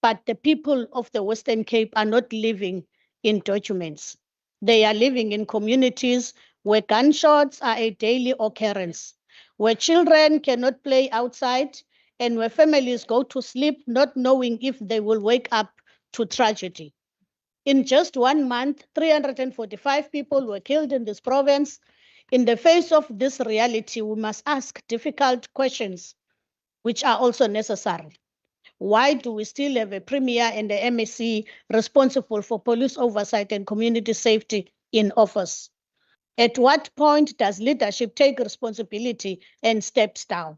But the people of the Western Cape are not living in documents. They are living in communities where gunshots are a daily occurrence, where children cannot play outside, and where families go to sleep not knowing if they will wake up to tragedy. In just 1 month, 345 people were killed in this province. In the face of this reality, we must ask difficult questions, which are also necessary. Why do we still have a premier and the MSc responsible for police oversight and community safety in office? At what point does leadership take responsibility and steps down?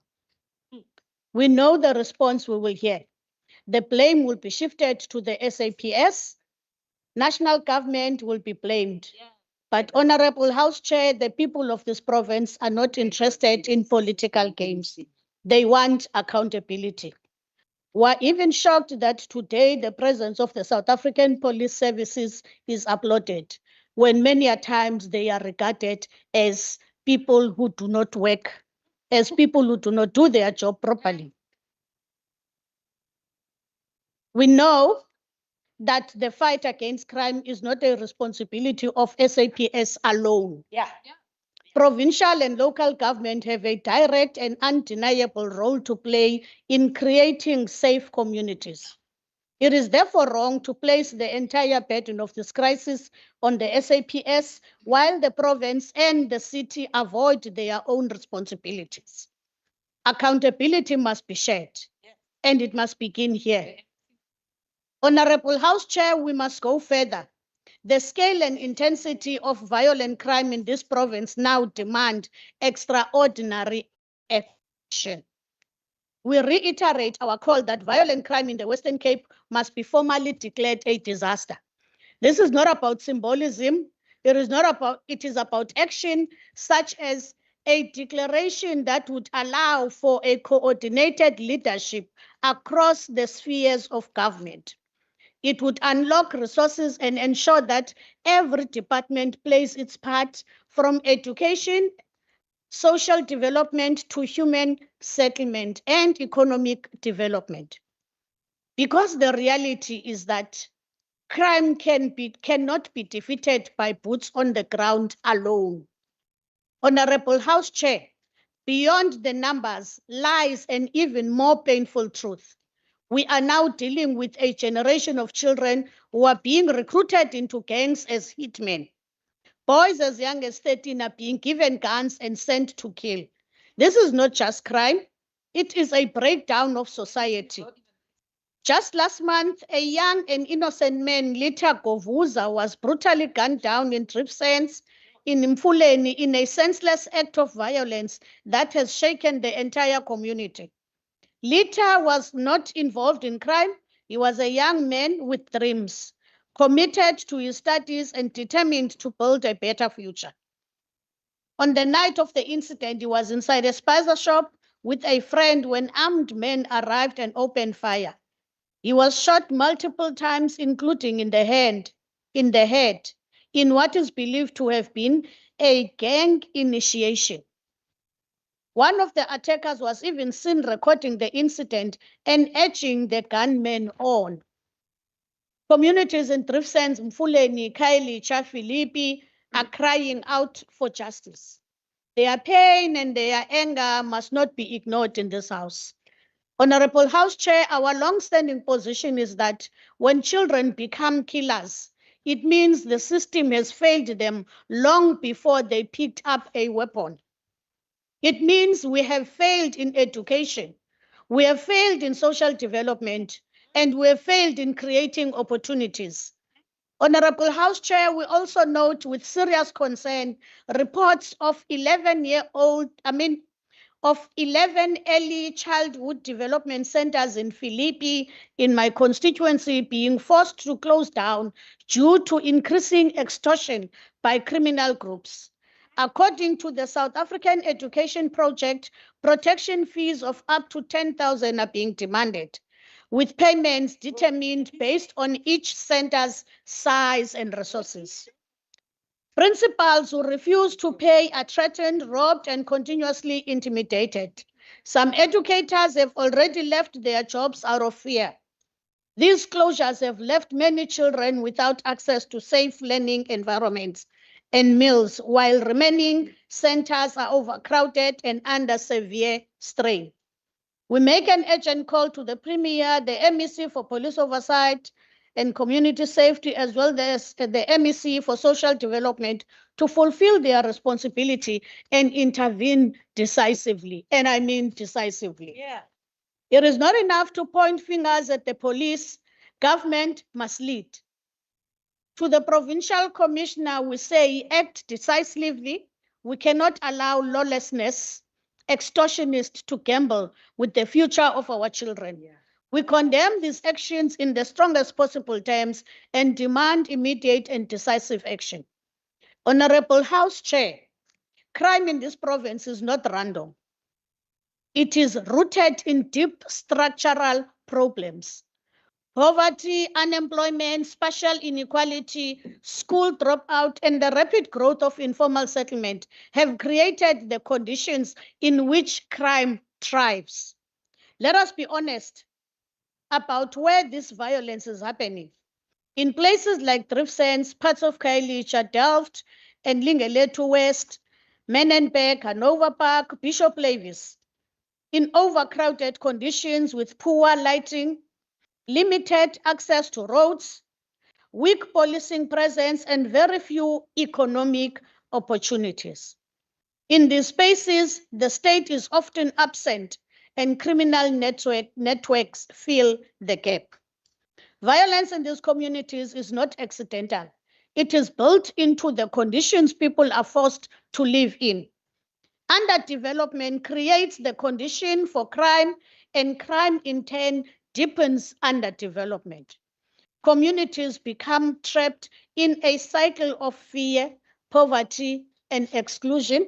We know the response we will hear. The blame will be shifted to the SAPS. National government will be blamed. But Honorable House Chair, the people of this province are not interested in political games. They want accountability. We're even shocked that today the presence of the South African Police Services is applauded, when many a times they are regarded as people who do not work, as people who do not do their job properly. We know that the fight against crime is not a responsibility of SAPS alone. Provincial and local government have a direct and undeniable role to play in creating safe communities. It is therefore wrong to place the entire burden of this crisis on the SAPS while the province and the city avoid their own responsibilities. Accountability must be shared, and it must begin here. Honorable House Chair, we must go further. The scale and intensity of violent crime in this province now demand extraordinary action. We reiterate our call that violent crime in the Western Cape must be formally declared a disaster. This is not about symbolism. It is about action such as a declaration that would allow for a coordinated leadership across the spheres of government. It would unlock resources and ensure that every department plays its part, from education, social development to human settlement and economic development. Because the reality is that crime cannot be defeated by boots on the ground alone. Honorable House Chair, beyond the numbers lies an even more painful truth. We are now dealing with a generation of children who are being recruited into gangs as hitmen. Boys as young as 13 are being given guns and sent to kill. This is not just crime, it is a breakdown of society. Just last month, a young and innocent man, Lita Govuza, was brutally gunned down in Dripsens in Mfuleni in a senseless act of violence that has shaken the entire community. Lita was not involved in crime. He was a young man with dreams, committed to his studies and determined to build a better future. On the night of the incident, he was inside a spicer shop with a friend when armed men arrived and opened fire. He was shot multiple times, including in the head, in what is believed to have been a gang initiation. One of the attackers was even seen recording the incident and urging the gunmen on. Communities in Driftsens, Mfuleni, Kaili, Chafilipi are crying out for justice. Their pain and their anger must not be ignored in this house. Honorable House Chair, our long-standing position is that when children become killers, it means the system has failed them long before they picked up a weapon. It means we have failed in education. We have failed in social development, and we have failed in creating opportunities. Honorable House Chair, we also note with serious concern reports of 11 early childhood development centers in Philippi, in my constituency, being forced to close down due to increasing extortion by criminal groups. According to the South African Education Project, protection fees of up to 10,000 are being demanded, with payments determined based on each center's size and resources. Principals who refuse to pay are threatened, robbed, and continuously intimidated. Some educators have already left their jobs out of fear. These closures have left many children without access to safe learning environments and meals, while remaining centers are overcrowded and under severe strain. We make an urgent call to the Premier, the MEC for Police Oversight and Community Safety, as well as the MEC for Social Development, to fulfill their responsibility and intervene decisively. And I mean decisively. Yeah. It is not enough to point fingers at the police. Government must lead. To the provincial commissioner, we say act decisively. We cannot allow lawlessness, extortionists to gamble with the future of our children. We condemn these actions in the strongest possible terms and demand immediate and decisive action. Honorable House Chair, crime in this province is not random. It is rooted in deep structural problems. Poverty, unemployment, spatial inequality, school dropout, and the rapid growth of informal settlement have created the conditions in which crime thrives. Let us be honest about where this violence is happening. In places like Driftsens, parts of Khayelitsha, Delft, and Lingeletu West, Menenberg, Hanover Park, Bishop Lavis, in overcrowded conditions with poor lighting, limited access to roads, weak policing presence, and very few economic opportunities. In these spaces, the state is often absent and criminal networks fill the gap. Violence in these communities is not accidental. It is built into the conditions people are forced to live in. Underdevelopment creates the condition for crime, and crime in turn deepens underdevelopment. Communities become trapped in a cycle of fear, poverty, and exclusion.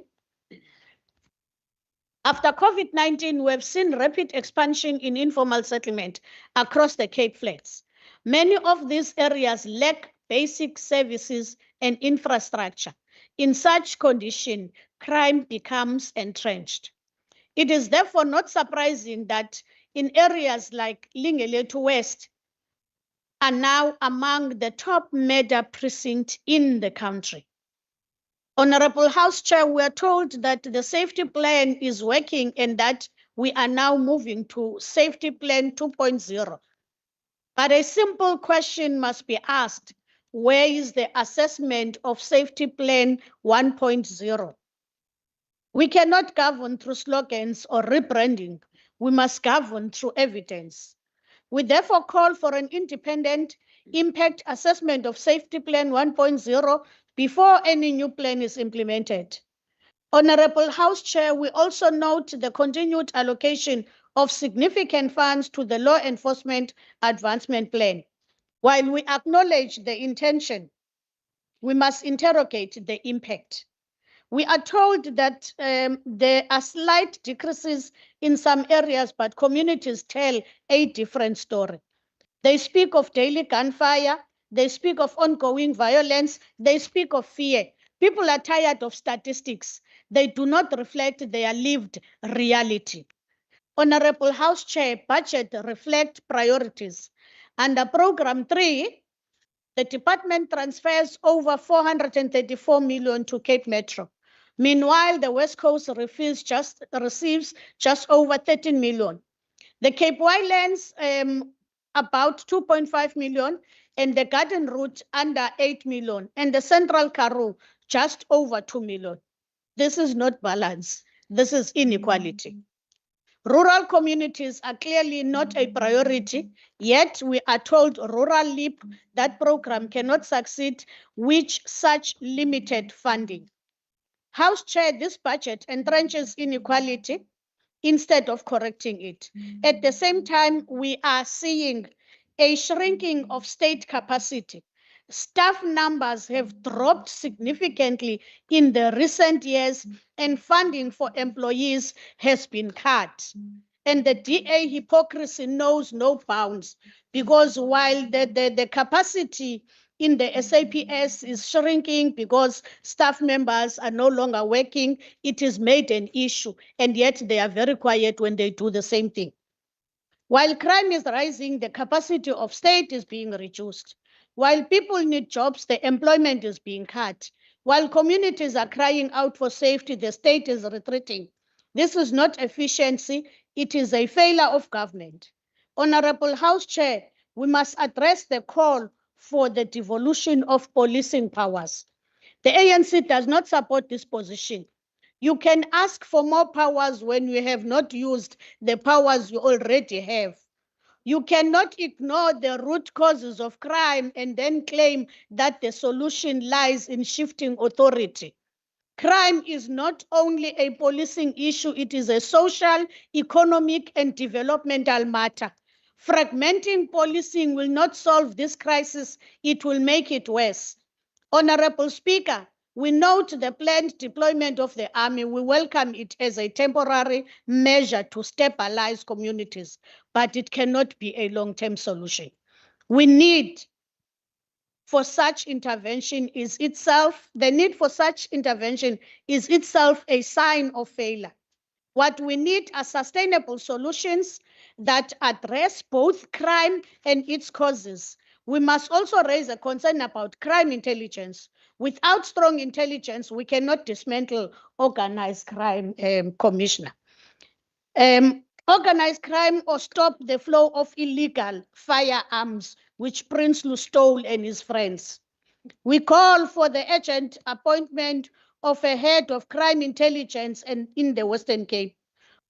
After COVID-19, we have seen rapid expansion in informal settlement across the Cape Flats. Many of these areas lack basic services and infrastructure. In such condition, crime becomes entrenched. It is therefore not surprising that in areas like Lingeletu West are now among the top murder precincts in the country. Honorable House Chair, we are told that the safety plan is working and that we are now moving to safety plan 2.0. But a simple question must be asked: where is the assessment of safety plan 1.0? We cannot govern through slogans or rebranding. We must govern through evidence. We therefore call for an independent impact assessment of Safety Plan 1.0 before any new plan is implemented. Honorable House Chair, we also note the continued allocation of significant funds to the Law Enforcement Advancement Plan. While we acknowledge the intention, we must interrogate the impact. We are told that there are slight decreases in some areas, but communities tell a different story. They speak of daily gunfire, they speak of ongoing violence, they speak of fear. People are tired of statistics. They do not reflect their lived reality. Honorable House Chair, budget reflect priorities. Under Program 3, the department transfers over 434 million to Cape Metro. Meanwhile, the West Coast receives just over 13 million. The Cape Winelands, about 2.5 million, and the Garden Route under 8 million, and the Central Karoo just over 2 million. This is not balance. This is inequality. Rural communities are clearly not a priority, yet we are told Rural Leap, that program cannot succeed with such limited funding. House Chair, this budget entrenches inequality instead of correcting it. At the same time, we are seeing a shrinking of state capacity. Staff numbers have dropped significantly in the recent years, and funding for employees has been cut. And the DA hypocrisy knows no bounds, because while the capacity in the SAPS is shrinking because staff members are no longer working, it is made an issue, and yet they are very quiet when they do the same thing. While crime is rising, the capacity of state is being reduced. While people need jobs, the employment is being cut. While communities are crying out for safety, the state is retreating. This is not efficiency, it is a failure of government. Honorable House Chair, we must address the call for the devolution of policing powers. The ANC does not support this position. You can ask for more powers when you have not used the powers you already have. You cannot ignore the root causes of crime and then claim that the solution lies in shifting authority. Crime is not only a policing issue, it is a social, economic, and developmental matter. Fragmenting policing will not solve this crisis, it will make it worse. Honorable Speaker, we note the planned deployment of the army. We welcome it as a temporary measure to stabilize communities, but it cannot be a long-term solution. We need for such intervention is itself, the need for such intervention is itself a sign of failure. What we need are sustainable solutions that address both crime and its causes. We must also raise a concern about crime intelligence. Without strong intelligence, we cannot dismantle organized crime, Commissioner. Organized crime or stop the flow of illegal firearms, which Prince Lu stole and his friends. We call for the urgent appointment of a head of crime intelligence in the Western Cape.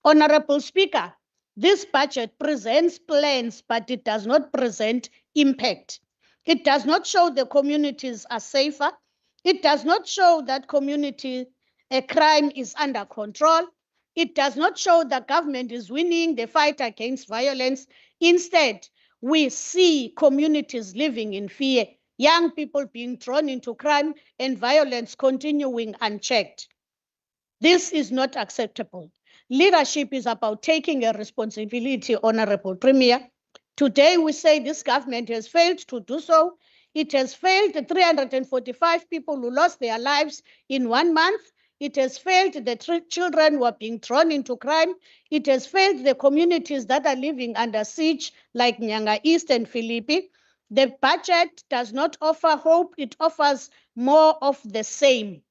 Honorable Speaker, this budget presents plans, but it does not present impact. It does not show the communities are safer. It does not show that community crime is under control. It does not show that government is winning the fight against violence. Instead, we see communities living in fear, young people being drawn into crime, and violence continuing unchecked. This is not acceptable. Leadership is about taking a responsibility, Honorable Premier. Today, we say this government has failed to do so. It has failed the 345 people who lost their lives in 1 month. It has failed the children who are being drawn into crime. It has failed the communities that are living under siege, like Nyanga East and Philippi. The budget does not offer hope, it offers more of the same.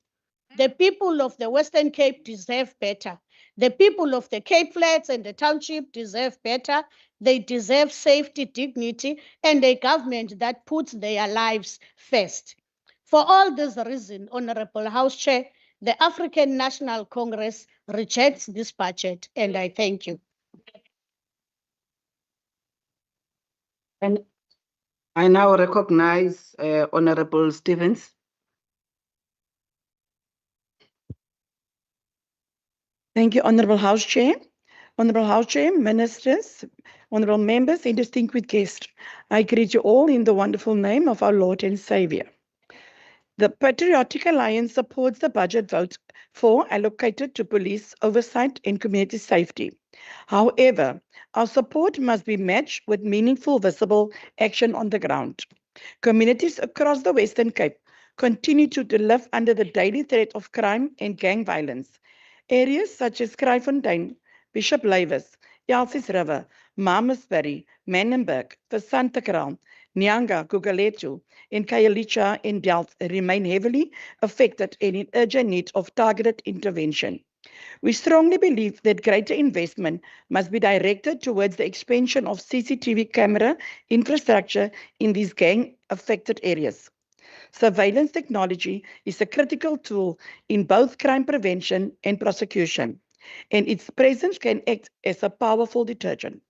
The people of the Western Cape deserve better. The people of the Cape Flats and the township deserve better. They deserve safety, dignity, and a government that puts their lives first. For all this reason, Honorable House Chair, the African National Congress rejects this budget, and I thank you. And I now recognize Honorable Stevens. Thank you, Honorable House Chair. Honorable House Chair, Ministers, Honorable Members, and distinguished guests, I greet you all in the wonderful name of our Lord and Savior. The Patriotic Alliance supports the budget vote for allocated to police oversight and community safety. However, our support must be matched with meaningful, visible action on the ground. Communities across the Western Cape continue to live under the daily threat of crime and gang violence. Areas such as Kraaifontein, Bishop Lavis, Elsies River, Mamasbury, Manenberg, Vasantakraal, Nyanga, Gugulethu, and Khayelitsha and Delft remain heavily affected and in urgent need of targeted intervention. We strongly believe that greater investment must be directed towards the expansion of CCTV camera infrastructure in these gang-affected areas. Surveillance technology is a critical tool in both crime prevention and prosecution. and its presence can act as a powerful deterrent.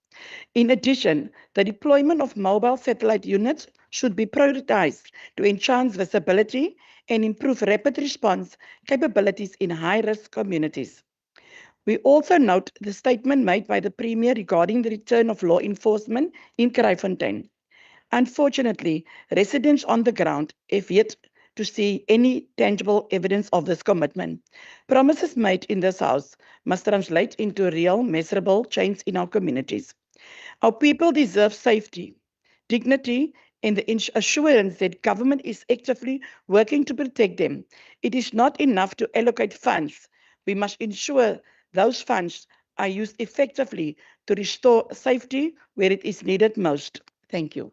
In addition, the deployment of mobile satellite units should be prioritized to enhance visibility and improve rapid response capabilities in high-risk communities. We also note the statement made by the Premier regarding the return of law enforcement in Kraaifontein. Unfortunately, residents on the ground have yet to see any tangible evidence of this commitment. Promises made in this House must translate into real, measurable change in our communities. Our people deserve safety, dignity, and the assurance that government is actively working to protect them. It is not enough to allocate funds. We must ensure those funds are used effectively to restore safety where it is needed most. Thank you.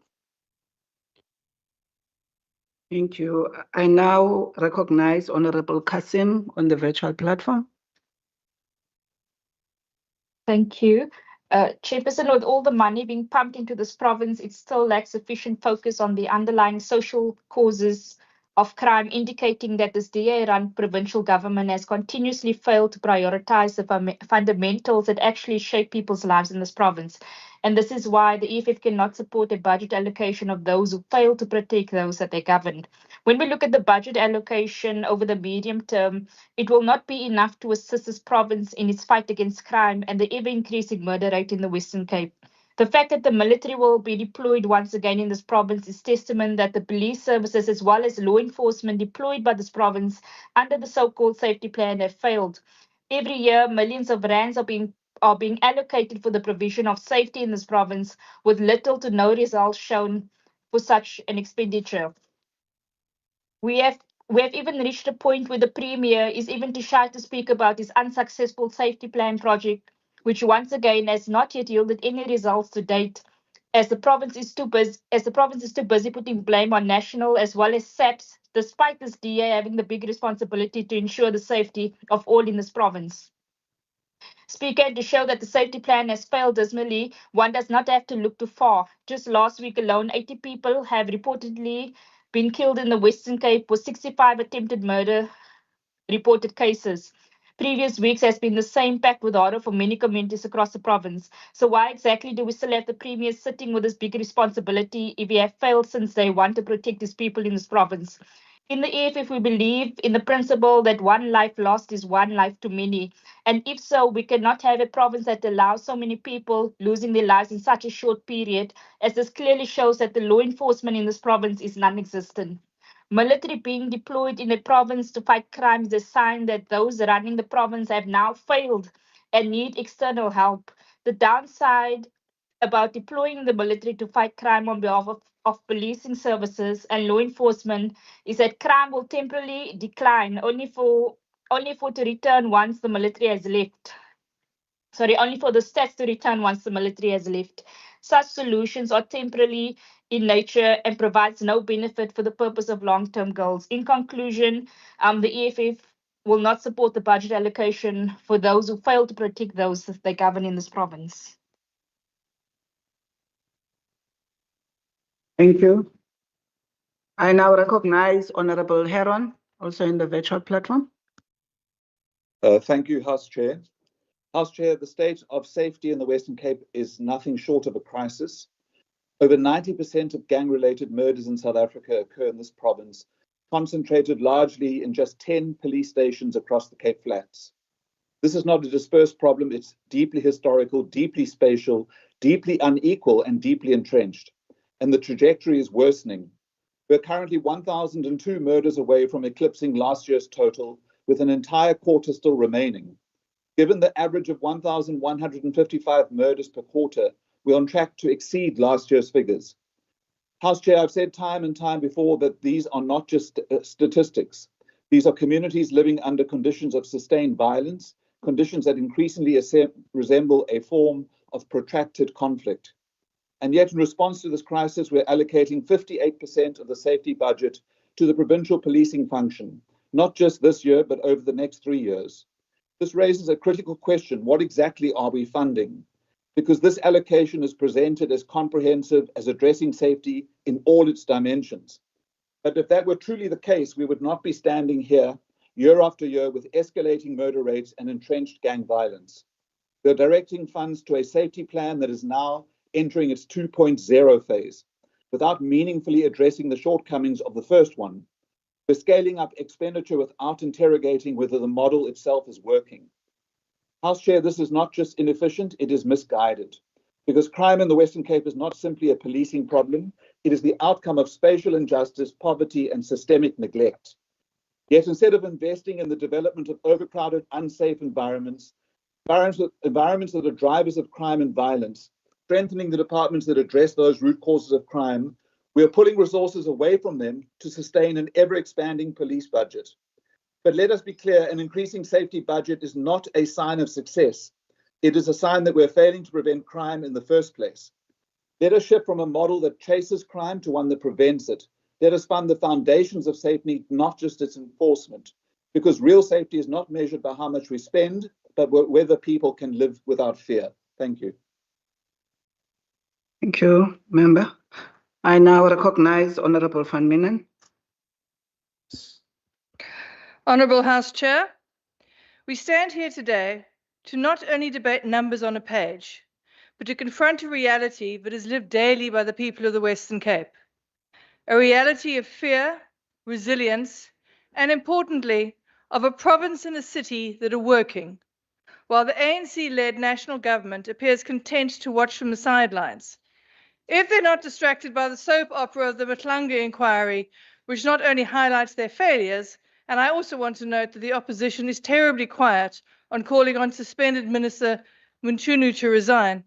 Thank you. I now recognize Honorable Kasim on the virtual platform. Thank you. Chairperson, with all the money being pumped into this province, it still lacks sufficient focus on the underlying social causes of crime, indicating that this DA-run provincial government has continuously failed to prioritize the fundamentals that actually shape people's lives in this province. And this is why the EFF cannot support a budget allocation of those who fail to protect those that they govern. When we look at the budget allocation over the medium term, it will not be enough to assist this province in its fight against crime and the ever-increasing murder rate in the Western Cape. The fact that the military will be deployed once again in this province is testament that the police services as well as law enforcement deployed by this province under the so-called safety plan have failed. Every year, millions of rands are being allocated for the provision of safety in this province, with little to no results shown for such an expenditure. We have even reached a point where the Premier is even too shy to speak about his unsuccessful safety plan project, which once again has not yet yielded any results to date, as the province is too busy putting blame on national as well as SAPS, despite this DA having the big responsibility to ensure the safety of all in this province. Speaker, to show that the safety plan has failed dismally, one does not have to look too far. Just last week alone, 80 people have reportedly been killed in the Western Cape, with 65 attempted murder reported cases. Previous weeks has been the same, packed with horror for many communities across the province. So why exactly do we still have the Premier sitting with this big responsibility if he has failed since day one to protect his people in this province? In the EFF, we believe in the principle that one life lost is one life too many. And if so, we cannot have a province that allows so many people losing their lives in such a short period, as this clearly shows that the law enforcement in this province is non-existent. Military being deployed in a province to fight crime is a sign that those running the province have now failed and need external help. The downside about deploying the military to fight crime on behalf of policing services and law enforcement is that crime will temporarily decline only for to return once the military has left. Only for the stats to return once the military has left. Such solutions are temporary in nature and provides no benefit for the purpose of long-term goals. In conclusion, the EFF will not support the budget allocation for those who fail to protect those that they govern in this province. Thank you. I now recognize Honorable Heron, also in the virtual platform. Thank you, House Chair. House Chair, the state of safety in the Western Cape is nothing short of a crisis. Over 90% of gang-related murders in South Africa occur in this province, concentrated largely in just 10 police stations across the Cape Flats. This is not a dispersed problem, it's deeply historical, deeply spatial, deeply unequal, and deeply entrenched. And the trajectory is worsening. We're currently 1,002 murders away from eclipsing last year's total, with an entire quarter still remaining. Given the average of 1,155 murders per quarter, we're on track to exceed last year's figures. House Chair, I've said time and time before that these are not just statistics. These are communities living under conditions of sustained violence, conditions that increasingly resemble a form of protracted conflict. And yet, in response to this crisis, we're allocating 58% of the safety budget to the provincial policing function, not just this year, but over the next 3 years. This raises a critical question: what exactly are we funding? Because this allocation is presented as comprehensive, as addressing safety in all its dimensions. But if that were truly the case, we would not be standing here year after year with escalating murder rates and entrenched gang violence. We're directing funds to a safety plan that is now entering its 2.0 phase, without meaningfully addressing the shortcomings of the first one. We're scaling up expenditure without interrogating whether the model itself is working. House Chair, this is not just inefficient, it is misguided. Because crime in the Western Cape is not simply a policing problem, it is the outcome of spatial injustice, poverty, and systemic neglect. Yet instead of investing in the development of overcrowded, unsafe environments that are drivers of crime and violence, strengthening the departments that address those root causes of crime, we are pulling resources away from them to sustain an ever-expanding police budget. But let us be clear, an increasing safety budget is not a sign of success. It is a sign that we're failing to prevent crime in the first place. Let us shift from a model that chases crime to one that prevents it. Let us fund the foundations of safety, not just its enforcement. Because real safety is not measured by how much we spend, but whether people can live without fear. Thank you. Thank you, Member. I now recognize Honorable Van Minen. Honourable House Chair, we stand here today to not only debate numbers on a page, but to confront a reality that is lived daily by the people of the Western Cape. A reality of fear, resilience, and importantly, of a province and a city that are working, while the ANC-led national government appears content to watch from the sidelines. If they're not distracted by the soap opera of the Matlanga inquiry, which not only highlights their failures, and I also want to note that the opposition is terribly quiet on calling on suspended Minister Munchunu to resign.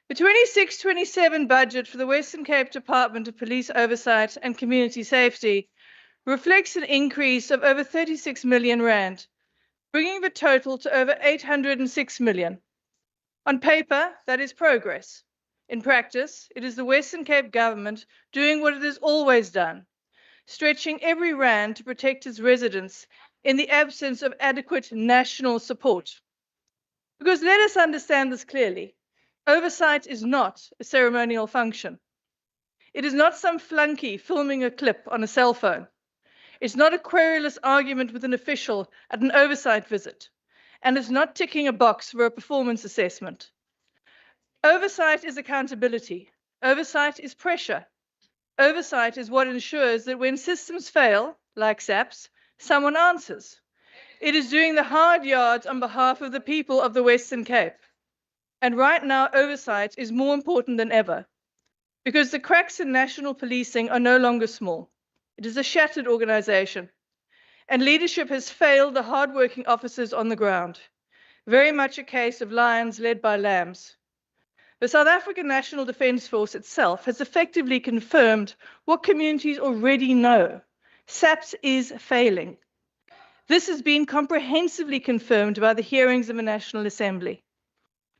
The 26-27 budget for the Western Cape Department of Police Oversight and Community Safety reflects an increase of over 36 million rand, bringing the total to over 806 million. On paper, that is progress. In practice, it is the Western Cape government doing what it has always done, stretching every rand to protect its residents in the absence of adequate national support. Because let us understand this clearly, oversight is not a ceremonial function. It is not some flunky filming a clip on a cell phone. It's not a querulous argument with an official at an oversight visit. And it's not ticking a box for a performance assessment. Oversight is accountability. Oversight is pressure. Oversight is what ensures that when systems fail, like SAPS, someone answers. It is doing the hard yards on behalf of the people of the Western Cape. And right now, oversight is more important than ever, because the cracks in national policing are no longer small. It is a shattered organization, and leadership has failed the hardworking officers on the ground. Very much a case of lions led by lambs. The South African National Defence Force itself has effectively confirmed what communities already know. SAPS is failing. This has been comprehensively confirmed by the hearings of the National Assembly.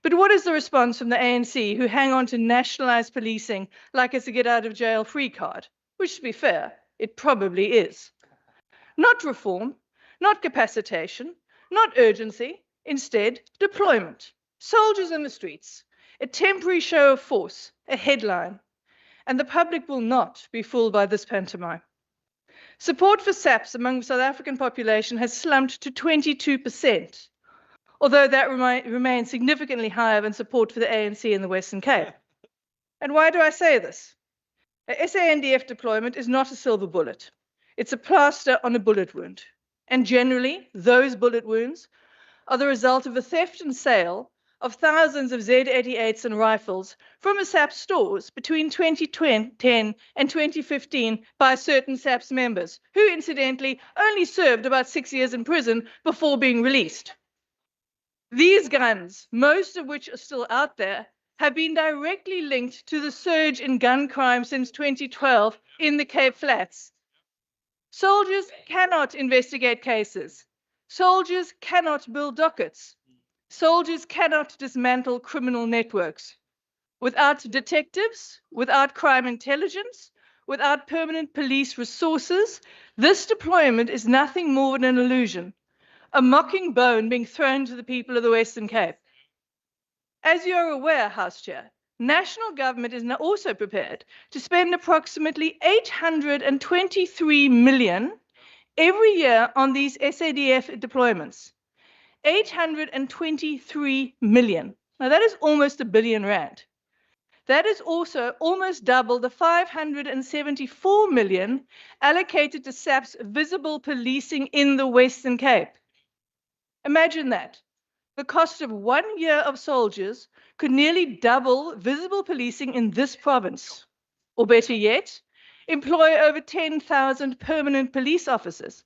But what is the response from the ANC, who hang on to nationalised policing like it's a get-out-of-jail-free card? Which, to be fair, it probably is. Not reform, not capacitation, not urgency, instead deployment. Soldiers in the streets. A temporary show of force, a headline, and the public will not be fooled by this pantomime. Support for SAPS among the South African population has slumped to 22%, although that remains significantly higher than support for the ANC in the Western Cape. And why do I say this? A SANDF deployment is not a silver bullet. It's a plaster on a bullet wound. And generally, those bullet wounds are the result of the theft and sale of thousands of Z88s and rifles from a SAPS stores between 2010 and 2015 by certain SAPS members, who incidentally only served about 6 years in prison before being released. These guns, most of which are still out there, have been directly linked to the surge in gun crime since 2012 in the Cape Flats. Soldiers cannot investigate cases. Soldiers cannot build dockets. Soldiers cannot dismantle criminal networks. Without detectives, without crime intelligence, without permanent police resources, this deployment is nothing more than an illusion, a mocking bone being thrown to the people of the Western Cape. As you are aware, House Chair, national government is now also prepared to spend approximately 823 million every year on these SADF deployments. 823 million. Now that is almost R1 billion. That is also almost double the 574 million allocated to SAP's visible policing in the Western Cape. Imagine that. The cost of 1 year of soldiers could nearly double visible policing in this province. Or better yet, employ over 10,000 permanent police officers,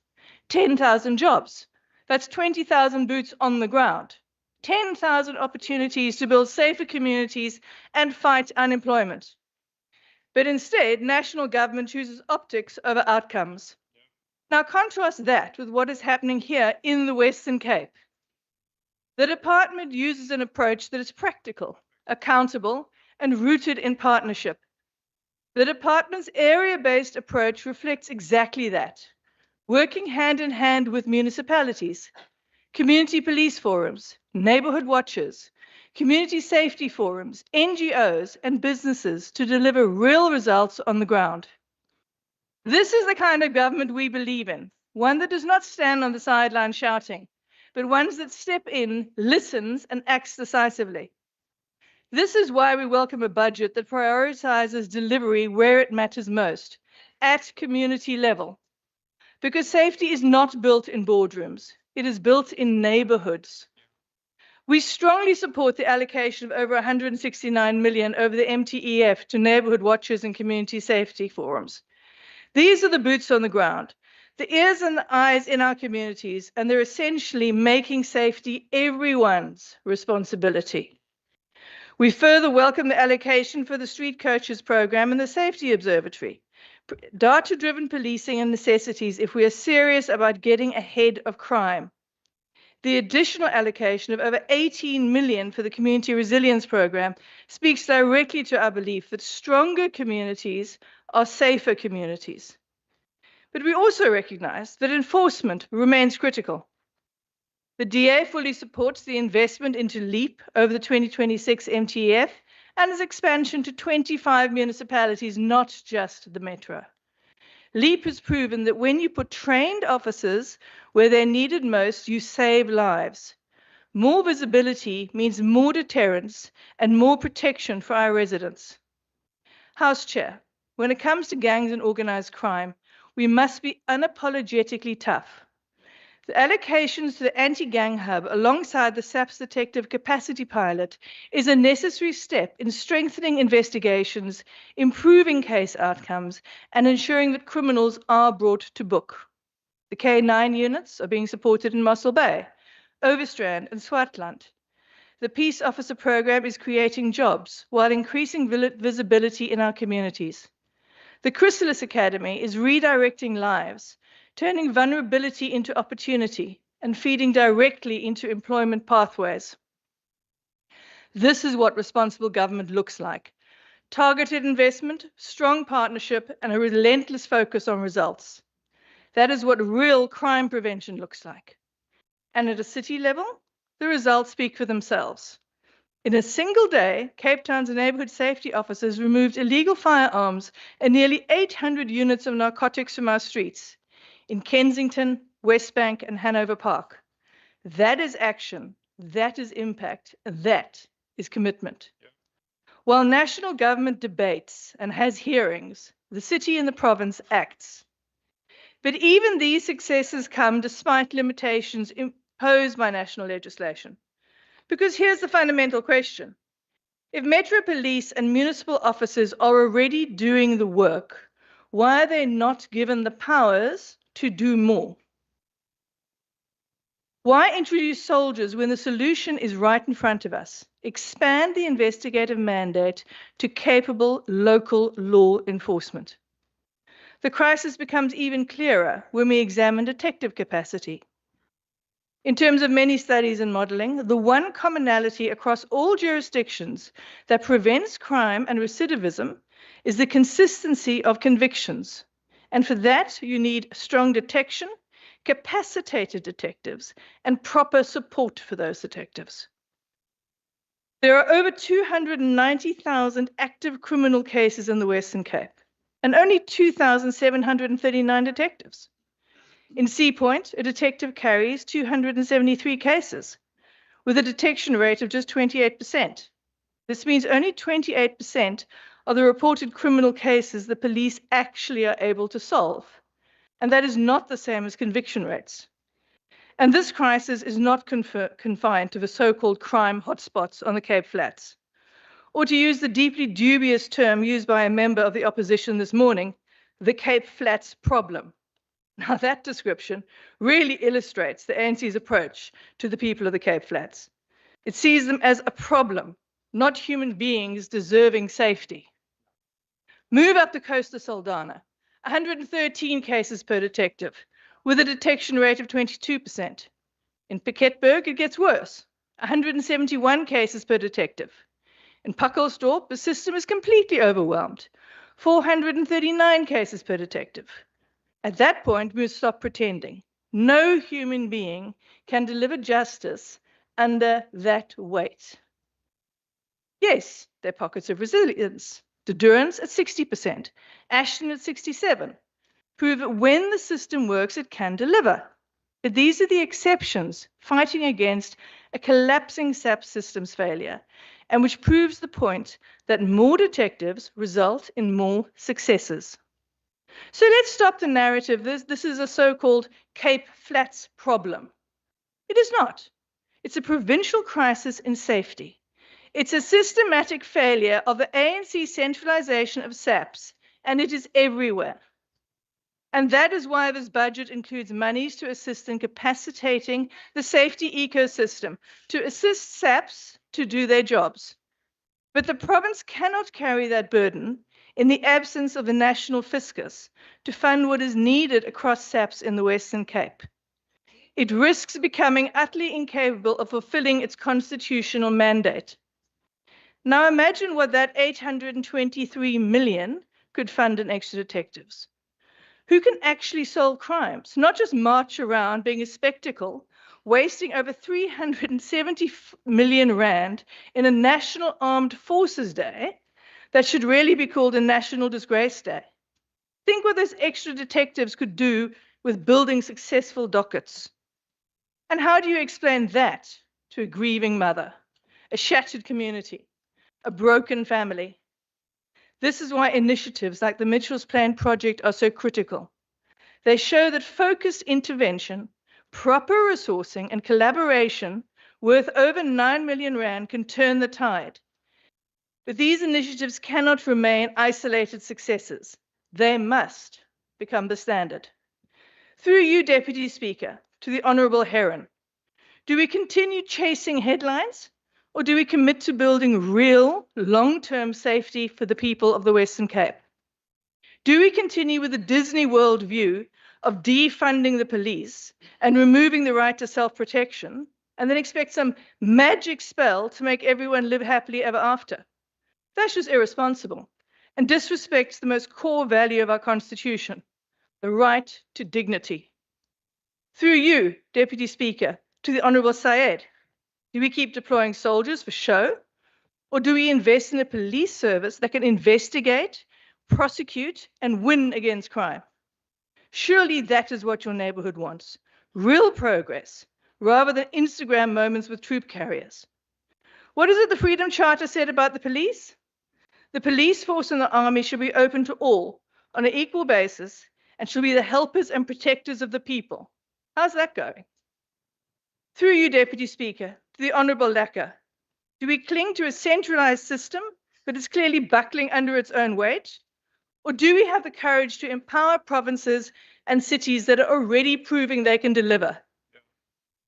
10,000 jobs. That's 20,000 boots on the ground, 10,000 opportunities to build safer communities and fight unemployment. But instead, national government chooses optics over outcomes. Now contrast that with what is happening here in the Western Cape. The department uses an approach that is practical, accountable, and rooted in partnership. The department's area-based approach reflects exactly that, working hand in hand with municipalities, community police forums, neighborhood watches, community safety forums, NGOs, and businesses to deliver real results on the ground. This is the kind of government we believe in, one that does not stand on the sideline shouting, but ones that step in, listens, and acts decisively. This is why we welcome a budget that prioritizes delivery where it matters most, at community level. Because safety is not built in boardrooms, it is built in neighborhoods. We strongly support the allocation of over 169 million over the MTEF to neighborhood watches and community safety forums. These are the boots on the ground, the ears and the eyes in our communities, and they're essentially making safety everyone's responsibility. We further welcome the allocation for the Street Coaches Program and the Safety Observatory, data-driven policing and necessities if we are serious about getting ahead of crime. The additional allocation of over 18 million for the Community Resilience Program speaks directly to our belief that stronger communities are safer communities. But we also recognize that enforcement remains critical. The DA fully supports the investment into LEAP over the 2026 MTEF and its expansion to 25 municipalities, not just the Metro. LEAP has proven that when you put trained officers where they're needed most, you save lives. More visibility means more deterrence and more protection for our residents. House Chair, when it comes to gangs and organized crime, we must be unapologetically tough. The allocations to the anti-gang hub alongside the SAPS detective capacity pilot is a necessary step in strengthening investigations, improving case outcomes, and ensuring that criminals are brought to book. The K9 units are being supported in Mossel Bay, Overstrand, and Swartland. The Peace Officer Program is creating jobs while increasing visibility in our communities. The Chrysalis Academy is redirecting lives, turning vulnerability into opportunity and feeding directly into employment pathways. This is what responsible government looks like. Targeted investment, strong partnership, and a relentless focus on results. That is what real crime prevention looks like. And at a city level, the results speak for themselves. In a single day, Cape Town's neighborhood safety officers removed illegal firearms and nearly 800 units of narcotics from our streets in Kensington, Westbank, and Hanover Park. That is action, that is impact, that is commitment. While national government debates and has hearings, the city and the province acts. But even these successes come despite limitations imposed by national legislation. Because here's the fundamental question. If Metro Police and municipal officers are already doing the work, why are they not given the powers to do more? Why introduce soldiers when the solution is right in front of us? Expand the investigative mandate to capable local law enforcement. The crisis becomes even clearer when we examine detective capacity. In terms of many studies and modeling, the one commonality across all jurisdictions that prevents crime and recidivism is the consistency of convictions. And for that, you need strong detection, capacitated detectives, and proper support for those detectives. There are over 290,000 active criminal cases in the Western Cape, and only 2,739 detectives. In Sea Point, a detective carries 273 cases with a detection rate of just 28%. This means only 28% of the reported criminal cases the police actually are able to solve. And that is not the same as conviction rates. And this crisis is not confined to the so-called crime hotspots on the Cape Flats. Or to use the deeply dubious term used by a member of the opposition this morning, the Cape Flats problem. Now that description really illustrates the ANC's approach to the people of the Cape Flats. It sees them as a problem, not human beings deserving safety. Move up the coast of Saldanha, 113 cases per detective, with a detection rate of 22%. In Piketberg, it gets worse, 171 cases per detective. In Puckelsdorp, the system is completely overwhelmed, 439 cases per detective. At that point, we must stop pretending. No human being can deliver justice under that weight. Yes, there are pockets of resilience. The Durance at 60%, Ashton at 67%. Prove that when the system works, it can deliver. But these are the exceptions fighting against a collapsing SAP systems failure, and which proves the point that more detectives result in more successes. So let's stop the narrative. This is a so-called Cape Flats problem. It is not. It's a provincial crisis in safety. It's a systematic failure of the ANC centralization of SAPs, and it is everywhere. And that is why this budget includes monies to assist in capacitating the safety ecosystem, to assist SAPs to do their jobs. But the province cannot carry that burden in the absence of the national fiscus to fund what is needed across SAPs in the Western Cape. It risks becoming utterly incapable of fulfilling its constitutional mandate. Now imagine what that 823 million could fund in extra detectives. Who can actually solve crimes, not just march around being a spectacle, wasting over 370 million rand in a National Armed Forces Day that should really be called a National Disgrace Day. Think what those extra detectives could do with building successful dockets. And how do you explain that to a grieving mother, a shattered community, a broken family? This is why initiatives like the Mitchell's Plan project are so critical. They show that focused intervention, proper resourcing, and collaboration worth over 9 million rand can turn the tide. But these initiatives cannot remain isolated successes. They must become the standard. Through you, Deputy Speaker, to the Honourable Heron, do we continue chasing headlines, or do we commit to building real, long-term safety for the people of the Western Cape? Do we continue with the Disney World view of defunding the police and removing the right to self-protection, and then expect some magic spell to make everyone live happily ever after? That's just irresponsible and disrespects the most core value of our Constitution, the right to dignity. Through you, Deputy Speaker, to the Honourable Syed, do we keep deploying soldiers for show, or do we invest in a police service that can investigate, prosecute, and win against crime? Surely that is what your neighbourhood wants. Real progress, rather than Instagram moments with troop carriers. What is it the Freedom Charter said about the police? The police force and the army should be open to all on an equal basis and shall be the helpers and protectors of the people. How's that going? Through you, Deputy Speaker, to the Honourable Laka, do we cling to a centralised system that is clearly buckling under its own weight? Or do we have the courage to empower provinces and cities that are already proving they can deliver?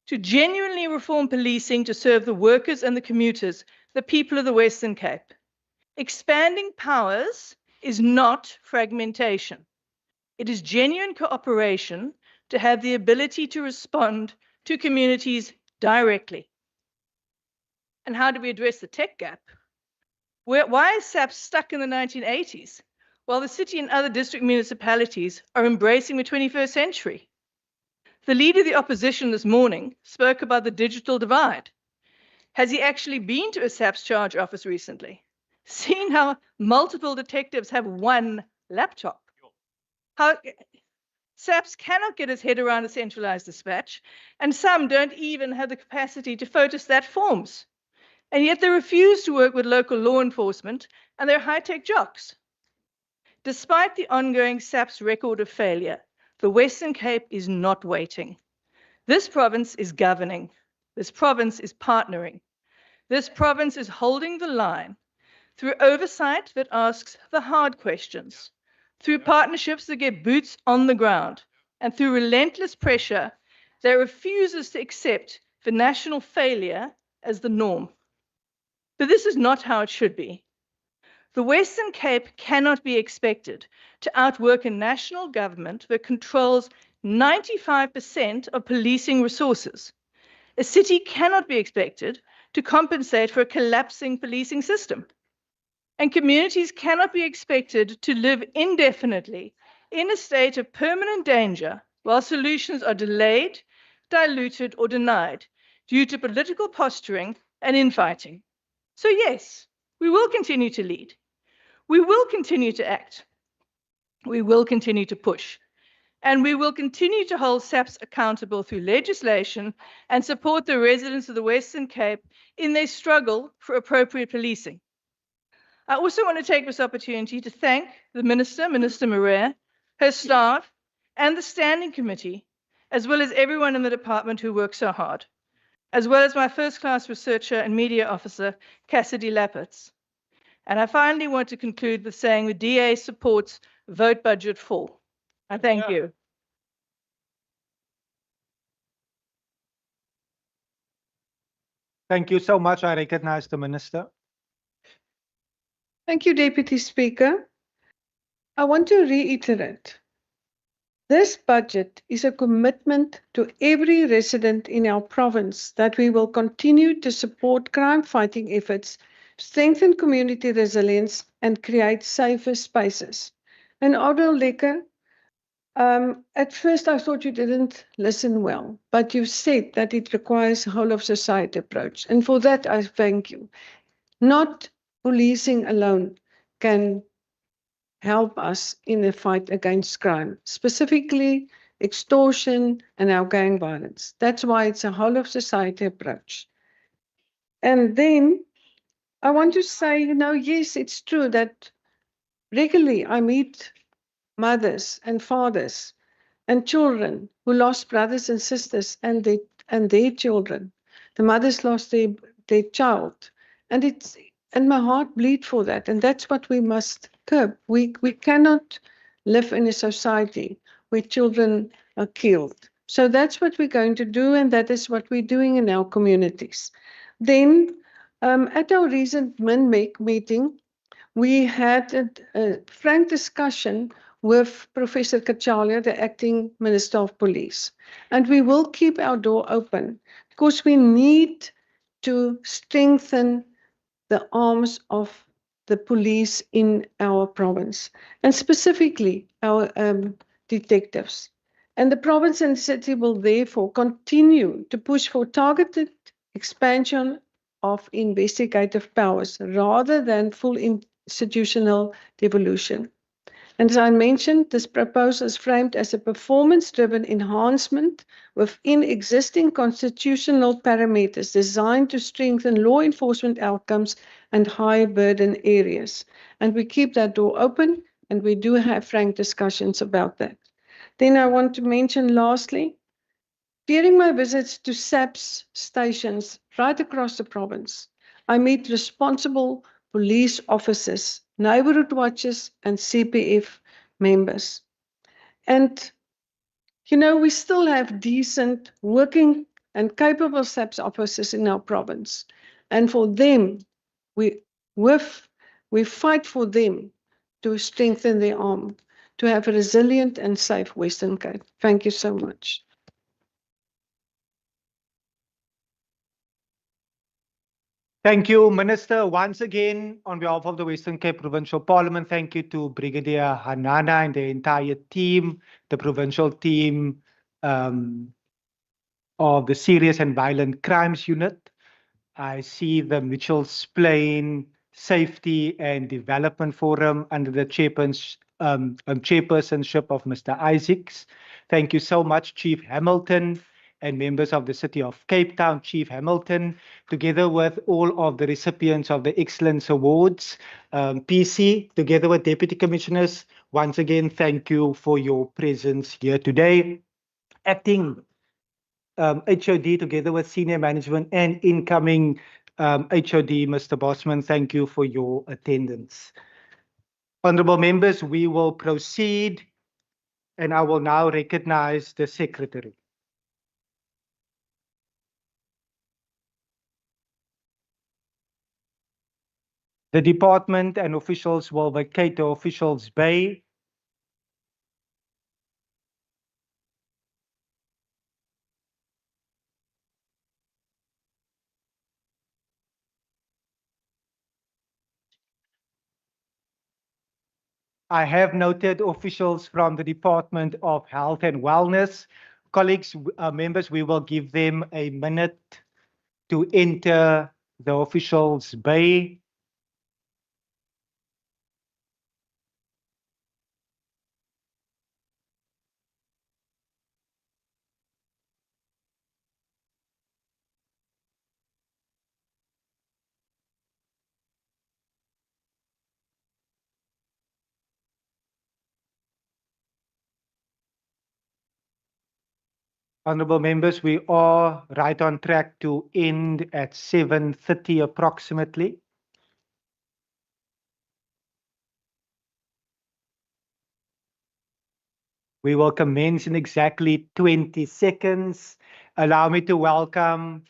To genuinely reform policing to serve the workers and the commuters, the people of the Western Cape. Expanding powers is not fragmentation. It is genuine cooperation to have the ability to respond to communities directly. And how do we address the tech gap? Why is SAP stuck in the 1980s, while the city and other district municipalities are embracing the 21st century? The leader of the opposition this morning spoke about the digital divide. Has he actually been to a SAP's charge office recently? Seen how multiple detectives have one laptop? SAPS cannot get its head around a centralized dispatch, and some don't even have the capacity to photostat forms. And yet they refuse to work with local law enforcement, and they're high-tech jocks. Despite the ongoing SAPS record of failure, the Western Cape is not waiting. This province is governing. This province is partnering. This province is holding the line through oversight that asks the hard questions, through partnerships that get boots on the ground, and through relentless pressure that refuses to accept the national failure as the norm. But this is not how it should be. The Western Cape cannot be expected to outwork a national government that controls 95% of policing resources. A city cannot be expected to compensate for a collapsing policing system. And communities cannot be expected to live indefinitely in a state of permanent danger while solutions are delayed, diluted, or denied due to political posturing and infighting. So yes, we will continue to lead. We will continue to act. We will continue to push. And we will continue to hold SAPS accountable through legislation and support the residents of the Western Cape in their struggle for appropriate policing. I also want to take this opportunity to thank the Minister, Minister Maria, her staff, and the Standing Committee, as well as everyone in the department who worked so hard, as well as my first-class researcher and media officer, Cassidy Lappertz. And I finally want to conclude with saying the DA supports Vote Budget 4. I thank you. Thank you so much. I recognize the Minister. Thank you, Deputy Speaker. I want to reiterate, this budget is a commitment to every resident in our province that we will continue to support crime-fighting efforts, strengthen community resilience, and create safer spaces. And Honourable Lekker, at first I thought you didn't listen well, but you said that it requires a whole-of-society approach. And for that, I thank you. Not policing alone can help us in the fight against crime, specifically extortion and our gang violence. That's why it's a whole-of-society approach. And then I want to say, yes, it's true that regularly I meet mothers and fathers and children who lost brothers and sisters and their children. The mothers lost their child. And my heart bleeds for that. And that's what we must curb. We cannot live in a society where children are killed. So that's what we're going to do, and that is what we're doing in our communities. Then, at our recent MINMEC meeting, we had a frank discussion with Professor Kachalia, the Acting Minister of Police. And we will keep our door open because we need to strengthen the arms of the police in our province, and specifically our detectives. And the province and city will therefore continue to push for targeted expansion of investigative powers rather than full institutional devolution. And as I mentioned, this proposal is framed as a performance-driven enhancement within existing constitutional parameters designed to strengthen law enforcement outcomes and high burden areas. And we keep that door open, and we do have frank discussions about that. Then I want to mention lastly, during my visits to SAPS stations right across the province, I meet responsible police officers, neighborhood watchers, and CPF members. And, we still have decent, working, and capable SAPS officers in our province. And for them, we fight for them to strengthen their arm, to have a resilient and safe Western Cape. Thank you so much. Thank you, Minister. Once again, on behalf of the Western Cape Provincial Parliament, thank you to Brigadier Hanana and the entire team, the provincial team of the Serious and Violent Crimes Unit. I see the Mitchell's Plain Safety and Development Forum under the chairpersonship of Mr. Isaacs. Thank you so much, Chief Hamilton, and members of the City of Cape Town, Chief Hamilton, together with all of the recipients of the Excellence Awards, PC, together with Deputy Commissioners. Once again, thank you for your presence here today. Acting HOD, together with senior management and incoming HOD, Mr. Bosman, thank you for your attendance. Honorable members, we will proceed, and I will now recognize the Secretary. The department and officials will vacate the officials' bay. I have noted officials from the Department of Health and Wellness. Colleagues, members, we will give them a minute to enter the officials' bay. Honorable members, we are right on track to end at 7:30 approximately. We will commence in exactly 20 seconds. Allow me to welcome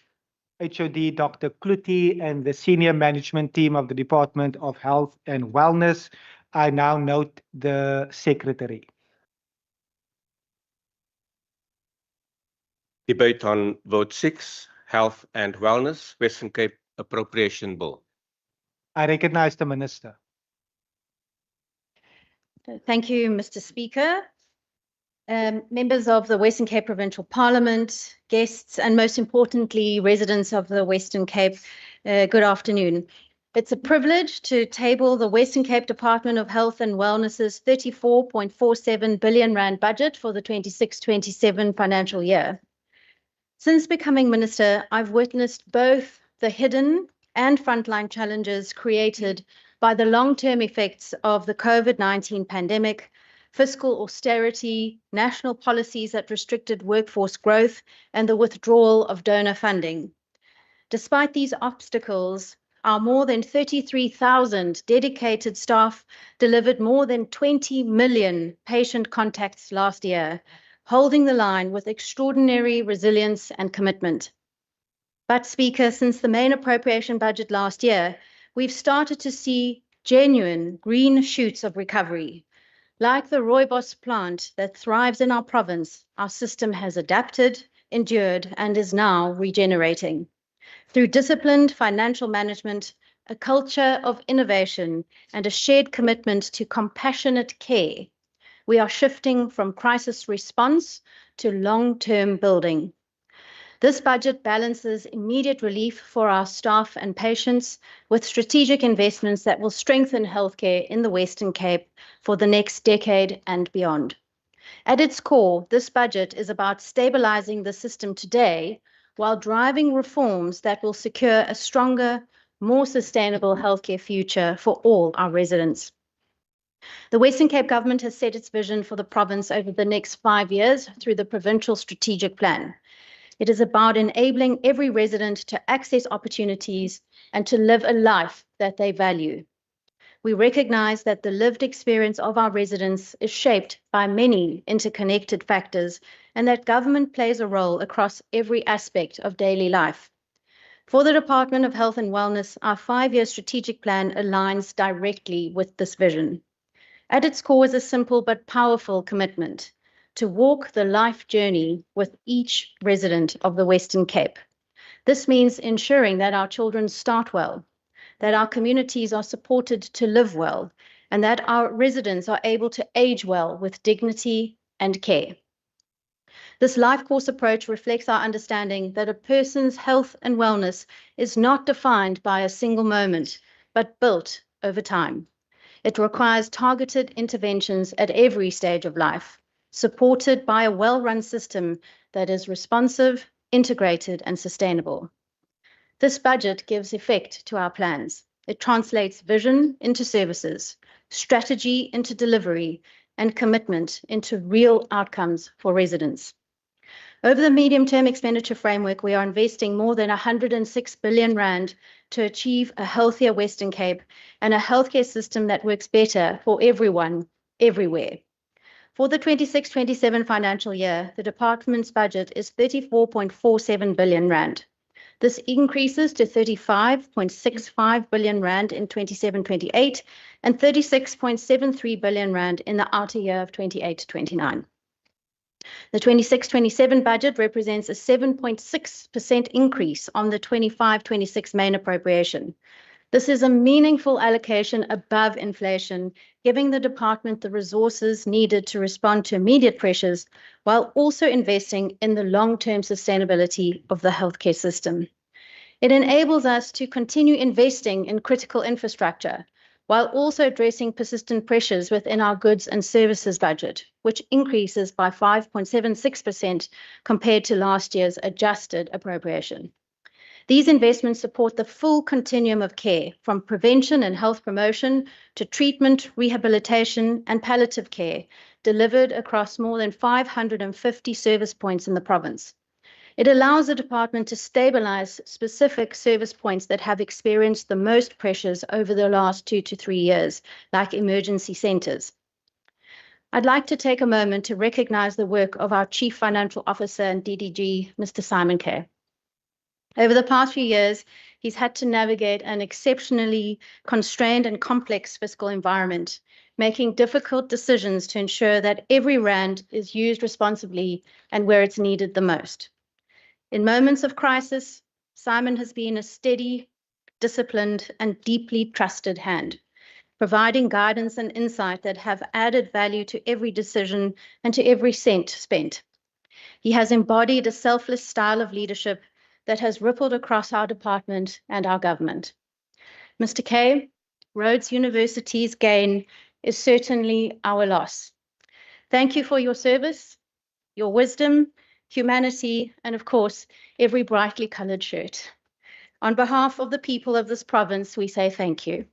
HOD Dr. Kluti and the senior management team of the Department of Health and Wellness. I now note the Secretary. Debate on Vote 6, Health and Wellness, Western Cape Appropriation Bill. I recognize the Minister. Thank you, Mr. Speaker. Members of the Western Cape Provincial Parliament, guests, and most importantly, residents of the Western Cape, good afternoon. It's a privilege to table the Western Cape Department of Health and Wellness's 34.47 billion rand budget for the 26-27 financial year. Since becoming Minister, I've witnessed both the hidden and frontline challenges created by the long-term effects of the COVID-19 pandemic, fiscal austerity, national policies that restricted workforce growth, and the withdrawal of donor funding. Despite these obstacles, our more than 33,000 dedicated staff delivered more than 20 million patient contacts last year, holding the line with extraordinary resilience and commitment. But, Speaker, since the main appropriation budget last year, we've started to see genuine green shoots of recovery. Like the rooibos plant that thrives in our province, our system has adapted, endured, and is now regenerating. Through disciplined financial management, a culture of innovation, and a shared commitment to compassionate care, we are shifting from crisis response to long-term building. This budget balances immediate relief for our staff and patients with strategic investments that will strengthen healthcare in the Western Cape for the next decade and beyond. At its core, this budget is about stabilizing the system today while driving reforms that will secure a stronger, more sustainable healthcare future for all our residents. The Western Cape government has set its vision for the province over the next 5 years through the Provincial Strategic Plan. It is about enabling every resident to access opportunities and to live a life that they value. We recognize that the lived experience of our residents is shaped by many interconnected factors and that government plays a role across every aspect of daily life. For the Department of Health and Wellness, our 5-year strategic plan aligns directly with this vision. At its core is a simple but powerful commitment to walk the life journey with each resident of the Western Cape. This means ensuring that our children start well, that our communities are supported to live well, and that our residents are able to age well with dignity and care. This life course approach reflects our understanding that a person's health and wellness is not defined by a single moment, but built over time. It requires targeted interventions at every stage of life, supported by a well-run system that is responsive, integrated, and sustainable. This budget gives effect to our plans. It translates vision into services, strategy into delivery, and commitment into real outcomes for residents. Over the medium-term expenditure framework, we are investing more than 106 billion rand to achieve a healthier Western Cape and a healthcare system that works better for everyone, everywhere. For the 26-27 financial year, the department's budget is 34.47 billion rand. This increases to 35.65 billion rand in 27-28 and 36.73 billion rand in the outer year of 28-29. The 26-27 budget represents a 7.6% increase on the 25-26 main appropriation. This is a meaningful allocation above inflation, giving the department the resources needed to respond to immediate pressures, while also investing in the long-term sustainability of the healthcare system. It enables us to continue investing in critical infrastructure, while also addressing persistent pressures within our goods and services budget, which increases by 5.76% compared to last year's adjusted appropriation. These investments support the full continuum of care, from prevention and health promotion to treatment, rehabilitation, and palliative care, delivered across more than 550 service points in the province. It allows the department to stabilize specific service points that have experienced the most pressures over the last 2 to 3 years, like emergency centers. I'd like to take a moment to recognize the work of our Chief Financial Officer and DDG, Mr. Simon Kay. Over the past few years, he's had to navigate an exceptionally constrained and complex fiscal environment, making difficult decisions to ensure that every rand is used responsibly and where it's needed the most. In moments of crisis, Simon has been a steady, disciplined, and deeply trusted hand, providing guidance and insight that have added value to every decision and to every cent spent. He has embodied a selfless style of leadership that has rippled across our department and our government. Mr. Kay, Rhodes University's gain is certainly our loss. Thank you for your service, your wisdom, humanity, and of course, every brightly colored shirt. On behalf of the people of this province, we say thank you.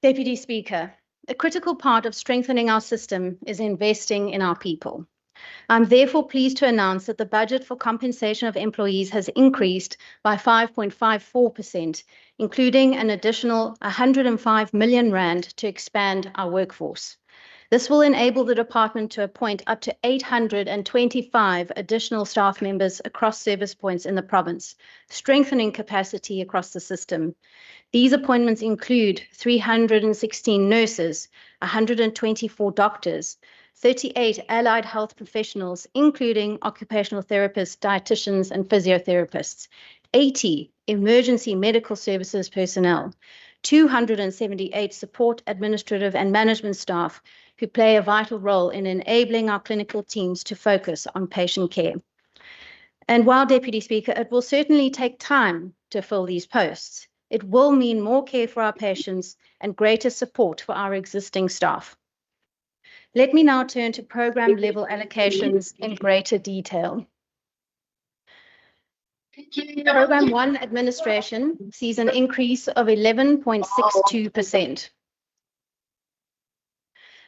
Deputy Speaker, a critical part of strengthening our system is investing in our people. I'm therefore pleased to announce that the budget for compensation of employees has increased by 5.54%, including an additional 105 million rand to expand our workforce. This will enable the department to appoint up to 825 additional staff members across service points in the province, strengthening capacity across the system. These appointments include 316 nurses, 124 doctors, 38 allied health professionals, including occupational therapists, dietitians, and physiotherapists, 80 emergency medical services personnel, 278 support, administrative, and management staff who play a vital role in enabling our clinical teams to focus on patient care. And while, Deputy Speaker, it will certainly take time to fill these posts, it will mean more care for our patients and greater support for our existing staff. Let me now turn to program level allocations in greater detail. Program 1 administration sees an increase of 11.62%.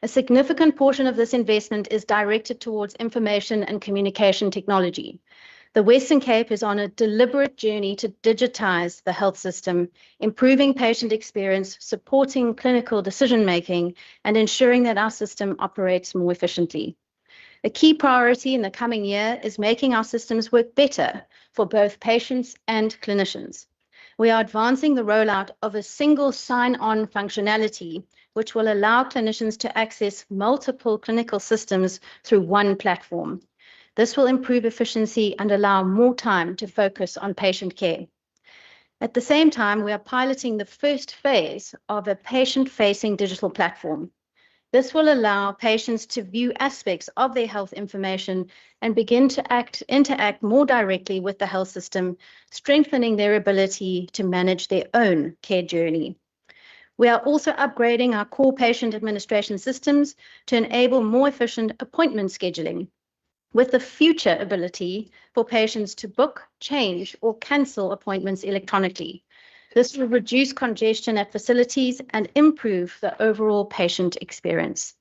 A significant portion of this investment is directed towards information and communication technology. The Western Cape is on a deliberate journey to digitize the health system, improving patient experience, supporting clinical decision-making, and ensuring that our system operates more efficiently. A key priority in the coming year is making our systems work better for both patients and clinicians. We are advancing the rollout of a single sign-on functionality, which will allow clinicians to access multiple clinical systems through one platform. This will improve efficiency and allow more time to focus on patient care. At the same time, we are piloting the first phase of a patient-facing digital platform. This will allow patients to view aspects of their health information and begin to interact more directly with the health system, strengthening their ability to manage their own care journey. We are also upgrading our core patient administration systems to enable more efficient appointment scheduling, with the future ability for patients to book, change, or cancel appointments electronically. This will reduce congestion at facilities and improve the overall patient experience.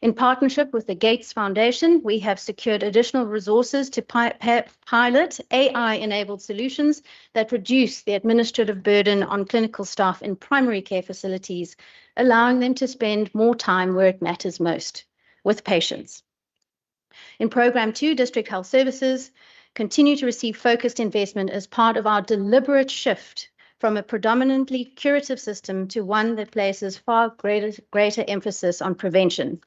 In partnership with the Gates Foundation, we have secured additional resources to pilot AI-enabled solutions that reduce the administrative burden on clinical staff in primary care facilities, allowing them to spend more time where it matters most, with patients. In Programme 2, District Health Services continue to receive focused investment as part of our deliberate shift from a predominantly curative system to one that places far greater emphasis on prevention.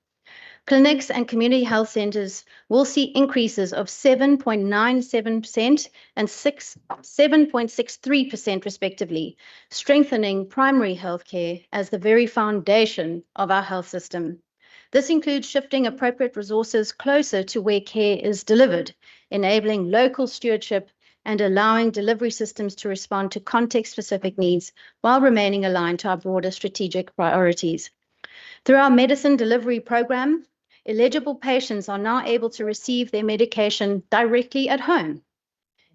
Clinics and community health centres will see increases of 7.97% and 7.63% respectively, strengthening primary healthcare as the very foundation of our health system. This includes shifting appropriate resources closer to where care is delivered, enabling local stewardship and allowing delivery systems to respond to context-specific needs while remaining aligned to our broader strategic priorities. Through our medicine delivery program, eligible patients are now able to receive their medication directly at home.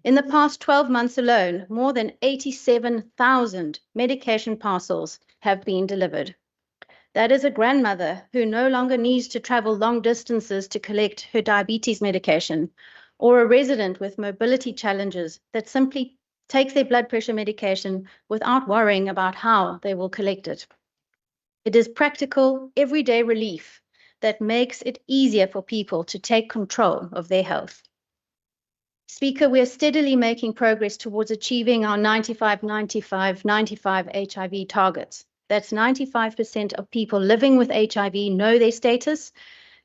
In the past 12 months alone, more than 87,000 medication parcels have been delivered. That is a grandmother who no longer needs to travel long distances to collect her diabetes medication, or a resident with mobility challenges that simply takes their blood pressure medication without worrying about how they will collect it. It is practical, everyday relief that makes it easier for people to take control of their health. Speaker, we are steadily making progress towards achieving our 95-95-95 HIV targets. That's 95% of people living with HIV know their status,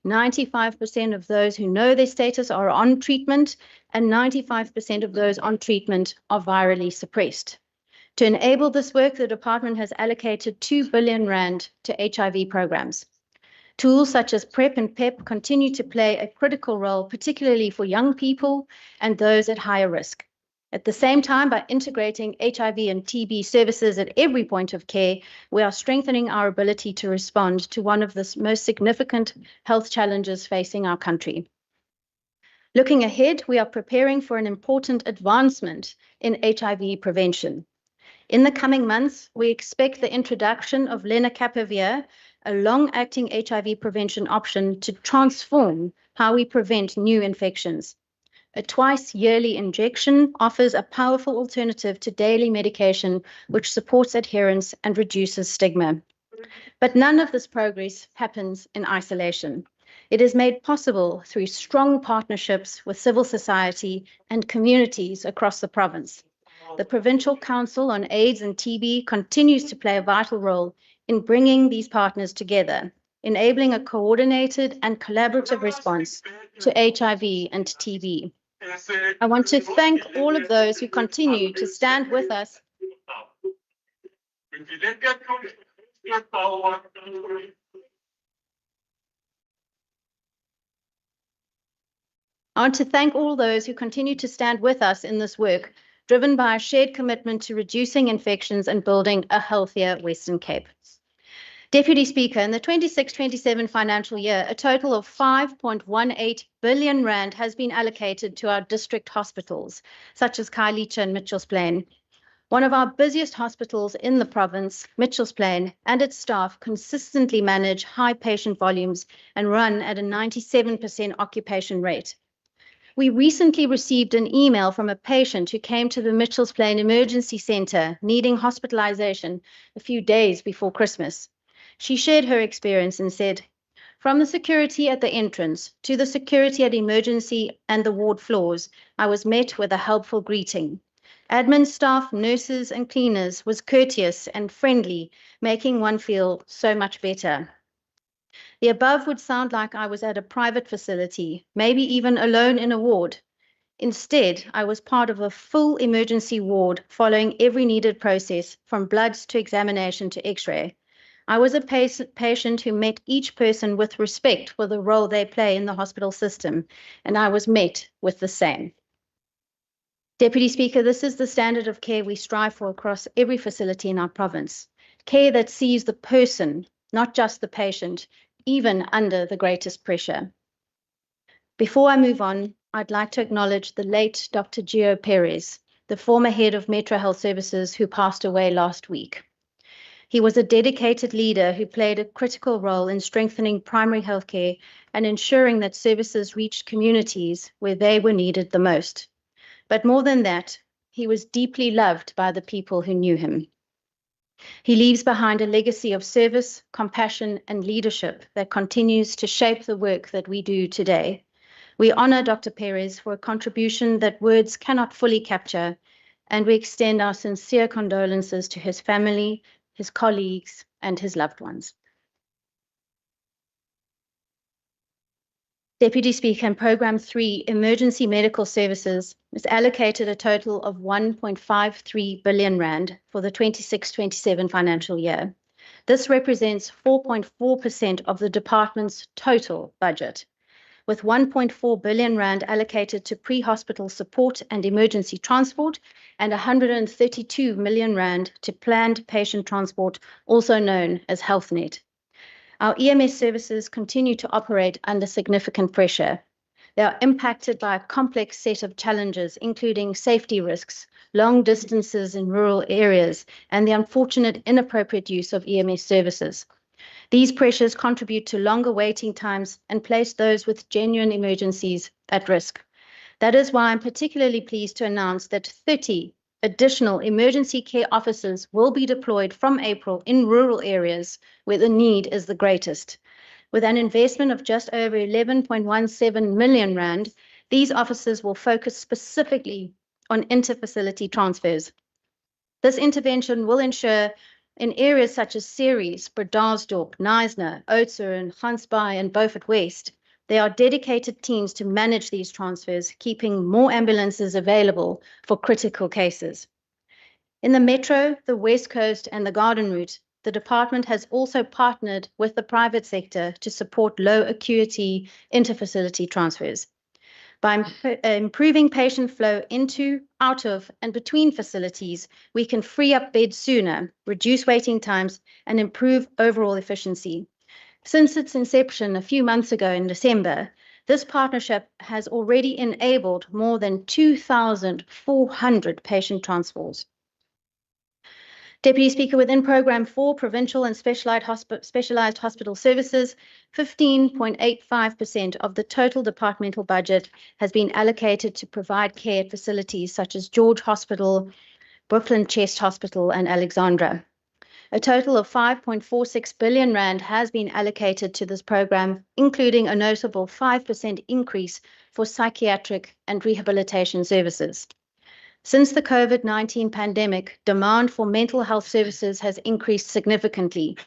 95% of those who know their status are on treatment, and 95% of those on treatment are virally suppressed. To enable this work, the department has allocated 2 billion rand to HIV programs. Tools such as PrEP and PEP continue to play a critical role, particularly for young people and those at higher risk. At the same time, by integrating HIV and TB services at every point of care, we are strengthening our ability to respond to one of the most significant health challenges facing our country. Looking ahead, we are preparing for an important advancement in HIV prevention. In the coming months, we expect the introduction of lenacapavir, a long-acting HIV prevention option, to transform how we prevent new infections. A twice-yearly injection offers a powerful alternative to daily medication, which supports adherence and reduces stigma. But none of this progress happens in isolation. It is made possible through strong partnerships with civil society and communities across the province. The Provincial Council on AIDS and TB continues to play a vital role in bringing these partners together, enabling a coordinated and collaborative response to HIV and TB. I want to thank all of those who continue to stand with us. I want to thank all those who continue to stand with us in this work, driven by a shared commitment to reducing infections and building a healthier Western Cape. Deputy Speaker, in the 26-27 financial year, a total of 5.18 billion rand has been allocated to our district hospitals, such as Khayelitsha and Mitchells Plain. One of our busiest hospitals in the province, Mitchells Plain, and its staff consistently manage high patient volumes and run at a 97% occupation rate. We recently received an email from a patient who came to the Mitchells Plain Emergency Centre needing hospitalization a few days before Christmas. She shared her experience and said, "From the security at the entrance to the security at emergency and the ward floors, I was met with a helpful greeting. Admin staff, nurses and cleaners was courteous and friendly, making one feel so much better. The above would sound like I was at a private facility, maybe even alone in a ward. Instead, I was part of a full emergency ward following every needed process from bloods to examination to x-ray. I was a patient who met each person with respect for the role they play in the hospital system, and I was met with the same. Deputy Speaker, this is the standard of care we strive for across every facility in our province. Care that sees the person, not just the patient, even under the greatest pressure. Before I move on, I'd like to acknowledge the late Dr. Gio Perez, the former head of Metro Health Services who passed away last week. He was a dedicated leader who played a critical role in strengthening primary healthcare and ensuring that services reached communities where they were needed the most. But more than that, he was deeply loved by the people who knew him. He leaves behind a legacy of service, compassion, and leadership that continues to shape the work that we do today. We honor Dr. Perez for a contribution that words cannot fully capture, and we extend our sincere condolences to his family, his colleagues, and his loved ones. Deputy Speaker, in Programme 3, Emergency Medical Services, is allocated a total of 1.53 billion rand for the 26-27 financial year. This represents 4.4% of the department's total budget, with 1.4 billion rand allocated to pre-hospital support and emergency transport and 132 million rand to planned patient transport, also known as HealthNet. Our EMS services continue to operate under significant pressure. They are impacted by a complex set of challenges, including safety risks, long distances in rural areas, and the unfortunate inappropriate use of EMS services. These pressures contribute to longer waiting times and place those with genuine emergencies at risk. That is why I'm particularly pleased to announce that 30 additional emergency care officers will be deployed from April in rural areas where the need is the greatest. With an investment of just over 11.17 million rand, these officers will focus specifically on inter-facility transfers. This intervention will ensure in areas such as Ceres, Bredasdorp, Knysna, Oudtshoorn, Gansbaai, and Beaufort West, there are dedicated teams to manage these transfers, keeping more ambulances available for critical cases. In the Metro, the West Coast, and the Garden Route, the department has also partnered with the private sector to support low acuity interfacility transfers. By improving patient flow into, out of, and between facilities, we can free up beds sooner, reduce waiting times, and improve overall efficiency. Since its inception a few months ago in December, this partnership has already enabled more than 2,400 patient transfers. Deputy Speaker, within Programme 4, Provincial and Specialised Hospital Services, 15.85% of the total departmental budget has been allocated to provide care at facilities such as George Hospital, Brooklyn Chest Hospital, and Alexandra. A total of 5.46 billion rand has been allocated to this program, including a notable 5% increase for psychiatric and rehabilitation services. Since the COVID-19 pandemic, demand for mental health services has increased significantly.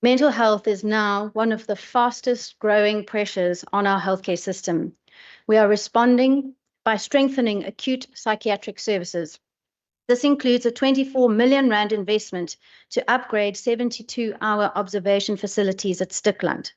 Mental health is now one of the fastest growing pressures on our healthcare system. We are responding by strengthening acute psychiatric services. This includes a 24 million rand investment to upgrade 72-hour observation facilities at Stikland.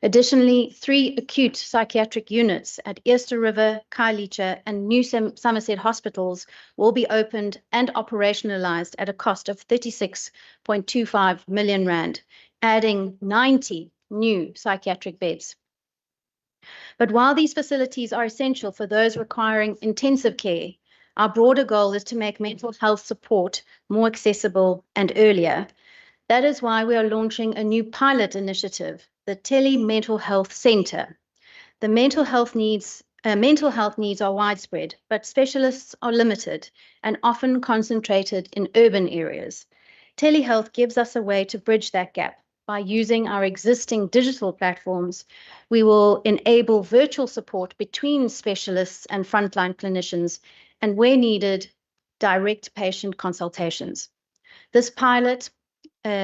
Additionally, 3 acute psychiatric units at Eerste River, Khayelitsha, and New Somerset hospitals will be opened and operationalized at a cost of 36.25 million rand, adding 90 new psychiatric beds. But while these facilities are essential for those requiring intensive care, our broader goal is to make mental health support more accessible and earlier. That is why we are launching a new pilot initiative, the Tele-Mental Health Centre. The mental health needs are widespread, but specialists are limited and often concentrated in urban areas. Telehealth gives us a way to bridge that gap. By using our existing digital platforms, we will enable virtual support between specialists and frontline clinicians, and where needed, direct patient consultations. This pilot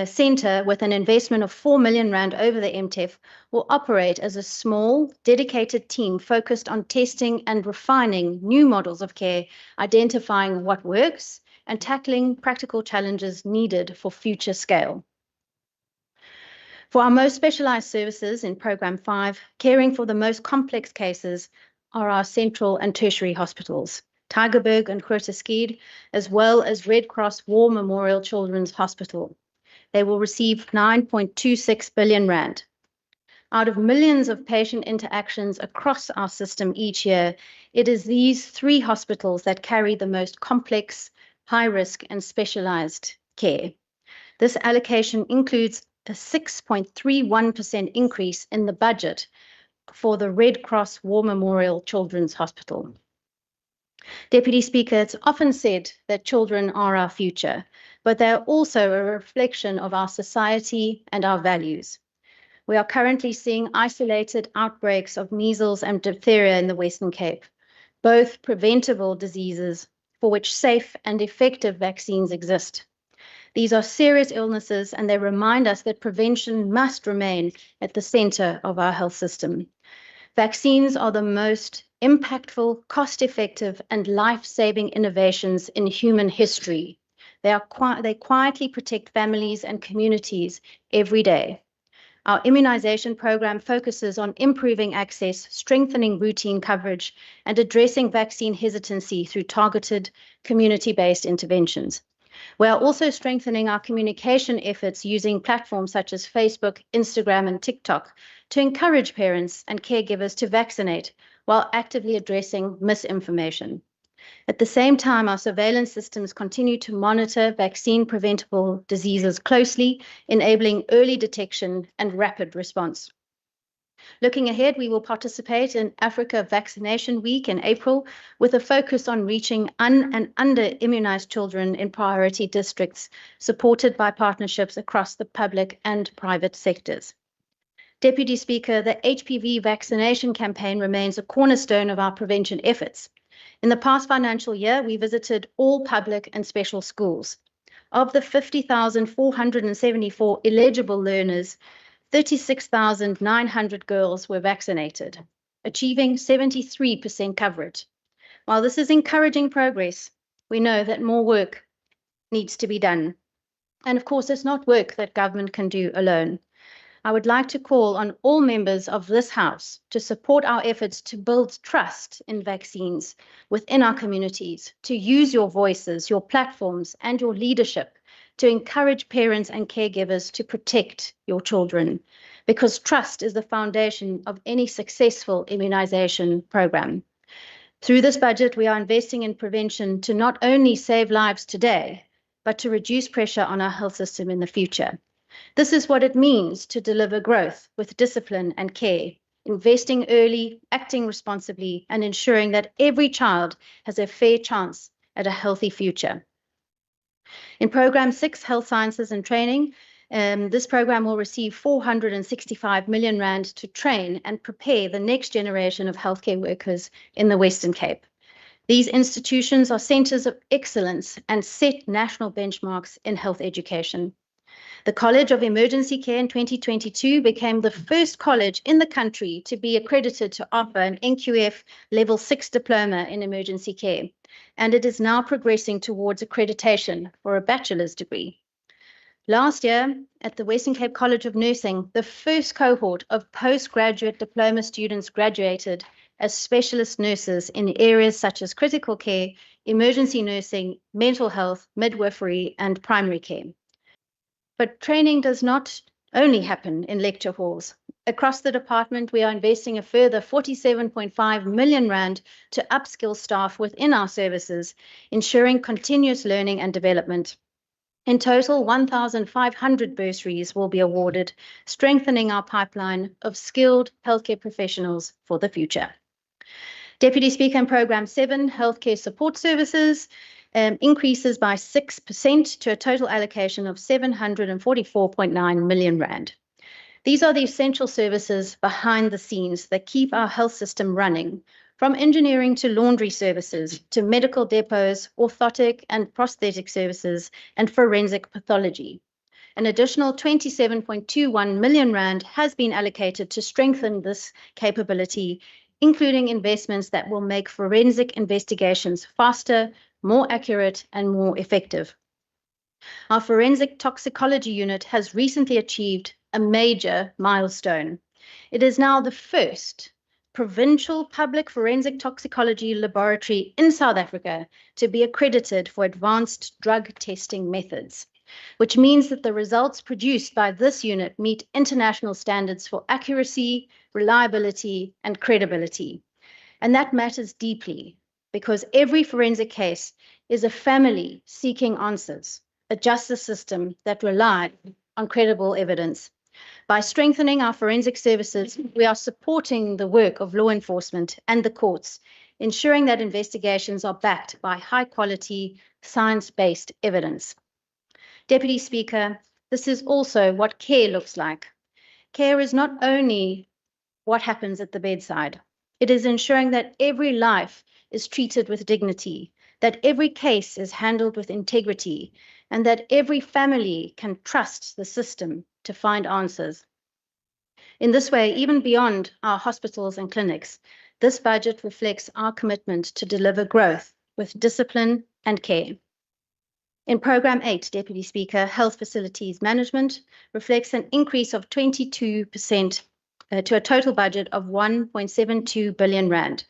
centre, with an investment of 4 million rand over the MTEF, will operate as a small, dedicated team focused on testing and refining new models of care, identifying what works, and tackling practical challenges needed for future scale. For our most specialised services in Programme 5, caring for the most complex cases are our central and tertiary hospitals, Tygerberg and Groote Schuur, as well as Red Cross War Memorial Children's Hospital. They will receive 9.26 billion rand. Out of millions of patient interactions across our system each year, it is these three hospitals that carry the most complex, high-risk and specialised care. This allocation includes a 6.31% increase in the budget for the Red Cross War Memorial Children's Hospital. Deputy Speaker, it's often said that children are our future, but they are also a reflection of our society and our values. We are currently seeing isolated outbreaks of measles and diphtheria in the Western Cape, both preventable diseases for which safe and effective vaccines exist. These are serious illnesses, and they remind us that prevention must remain at the center of our health system. Vaccines are the most impactful, cost-effective, and life-saving innovations in human history. They quietly protect families and communities every day. Our immunization program focuses on improving access, strengthening routine coverage, and addressing vaccine hesitancy through targeted community-based interventions. We are also strengthening our communication efforts using platforms such as Facebook, Instagram, and TikTok to encourage parents and caregivers to vaccinate while actively addressing misinformation. At the same time, our surveillance systems continue to monitor vaccine-preventable diseases closely, enabling early detection and rapid response. Looking ahead, we will participate in Africa Vaccination Week in April with a focus on reaching and under-immunized children in priority districts, supported by partnerships across the public and private sectors. Deputy Speaker, the HPV vaccination campaign remains a cornerstone of our prevention efforts. In the past financial year, we visited all public and special schools. Of the 50,474 eligible learners, 36,900 girls were vaccinated, achieving 73% coverage. While this is encouraging progress, we know that more work needs to be done. And of course, it's not work that government can do alone. I would like to call on all members of this House to support our efforts to build trust in vaccines within our communities, to use your voices, your platforms, and your leadership to encourage parents and caregivers to protect your children, because trust is the foundation of any successful immunization program. Through this budget, we are investing in prevention to not only save lives today, but to reduce pressure on our health system in the future. This is what it means to deliver growth with discipline and care, investing early, acting responsibly, and ensuring that every child has a fair chance at a healthy future. In Programme 6, Health Sciences and Training, this program will receive 465 million rand to train and prepare the next generation of healthcare workers in the Western Cape. These institutions are centres of excellence and set national benchmarks in health education. The College of Emergency Care in 2022 became the first college in the country to be accredited to offer an NQF Level 6 diploma in emergency care, and it is now progressing towards accreditation for a bachelor's degree. Last year, at the Western Cape College of Nursing, the first cohort of postgraduate diploma students graduated as specialist nurses in areas such as critical care, emergency nursing, mental health, midwifery, and primary care. But training does not only happen in lecture halls. Across the department, we are investing a further 47.5 million rand to upskill staff within our services, ensuring continuous learning and development. In total, 1,500 bursaries will be awarded, strengthening our pipeline of skilled healthcare professionals for the future. Deputy Speaker, in Programme 7, Healthcare Support Services, increases by 6% to a total allocation of 744.9 million rand. These are the essential services behind the scenes that keep our health system running, from engineering to laundry services, to medical depots, orthotic and prosthetic services, and forensic pathology. An additional 27.21 million rand has been allocated to strengthen this capability, including investments that will make forensic investigations faster, more accurate, and more effective. Our forensic toxicology unit has recently achieved a major milestone. It is now the first provincial public forensic toxicology laboratory in South Africa to be accredited for advanced drug testing methods, which means that the results produced by this unit meet international standards for accuracy, reliability, and credibility. And that matters deeply because every forensic case is a family seeking answers, a justice system that relies on credible evidence. By strengthening our forensic services, we are supporting the work of law enforcement and the courts, ensuring that investigations are backed by high-quality, science-based evidence. Deputy Speaker, this is also what care looks like. Care is not only what happens at the bedside. It is ensuring that every life is treated with dignity, that every case is handled with integrity, and that every family can trust the system to find answers. In this way, even beyond our hospitals and clinics, this budget reflects our commitment to deliver growth with discipline and care. In Programme 8, Deputy Speaker, Health Facilities Management reflects an increase of 22% to a total budget of 1.72 billion rand.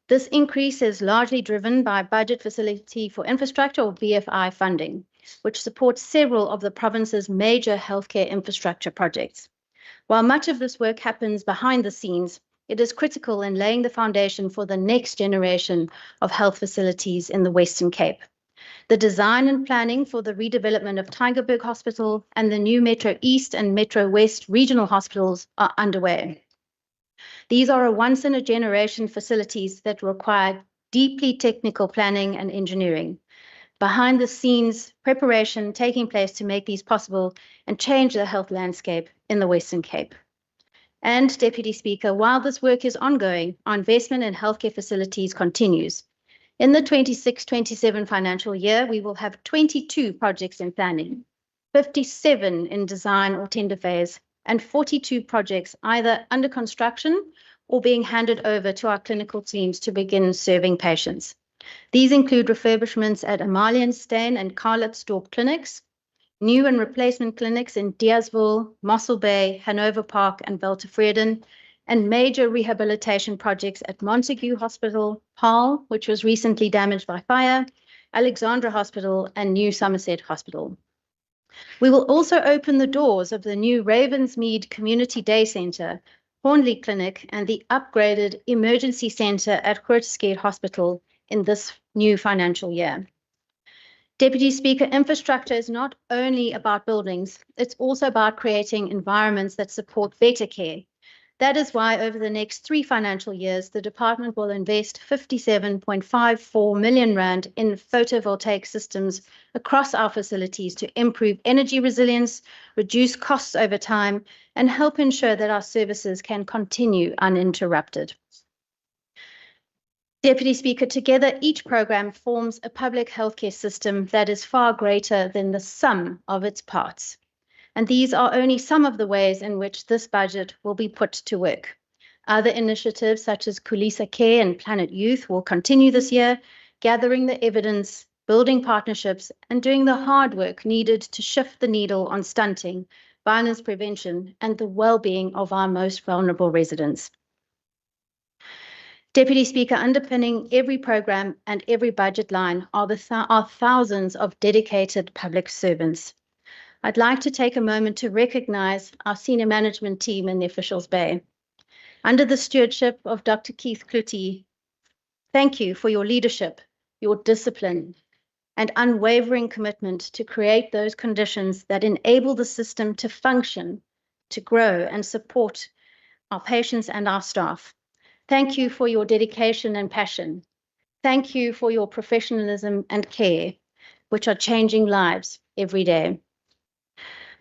This increase is largely driven by Budget Facility for Infrastructure, or BFI funding, which supports several of the province's major healthcare infrastructure projects. While much of this work happens behind the scenes, it is critical in laying the foundation for the next generation of health facilities in the Western Cape. The design and planning for the redevelopment of Tygerberg Hospital and the new Metro East and Metro West regional hospitals are underway. These are once-in-a-generation facilities that require deeply technical planning and engineering. Behind the scenes, preparation taking place to make these possible and change the health landscape in the Western Cape. And, Deputy Speaker, while this work is ongoing, our investment in healthcare facilities continues. In the 26-27 financial year, we will have 22 projects in planning, 57 in design or tender phase, and 42 projects either under construction or being handed over to our clinical teams to begin serving patients. These include refurbishments at Amalienstein and Carlitsdorp clinics, new and replacement clinics in Deersville, Mossel Bay, Hanover Park, and Weltevreden, and major rehabilitation projects at Montague Hospital, Paarl, which was recently damaged by fire, Alexandra Hospital, and New Somerset Hospital. We will also open the doors of the new Ravensmead Community Day Centre, Hornley Clinic, and the upgraded Emergency Centre at Grootersdorp Hospital in this new financial year. Deputy Speaker, infrastructure is not only about buildings, it's also about creating environments that support better care. That is why over the next 3 financial years, the department will invest 57.54 million rand in photovoltaic systems across our facilities to improve energy resilience, reduce costs over time, and help ensure that our services can continue uninterrupted. Deputy Speaker, together each program forms a public healthcare system that is far greater than the sum of its parts. And these are only some of the ways in which this budget will be put to work. Other initiatives such as Kulisa Care and Planet Youth will continue this year, gathering the evidence, building partnerships, and doing the hard work needed to shift the needle on stunting, violence prevention, and the well-being of our most vulnerable residents. Deputy Speaker, underpinning every program and every budget line are thousands of dedicated public servants. I'd like to take a moment to recognize our senior management team in the Officials Bay. Under the stewardship of Dr. Keith Kluti, thank you for your leadership, your discipline, and unwavering commitment to create those conditions that enable the system to function, to grow, and support our patients and our staff. Thank you for your dedication and passion. Thank you for your professionalism and care, which are changing lives every day.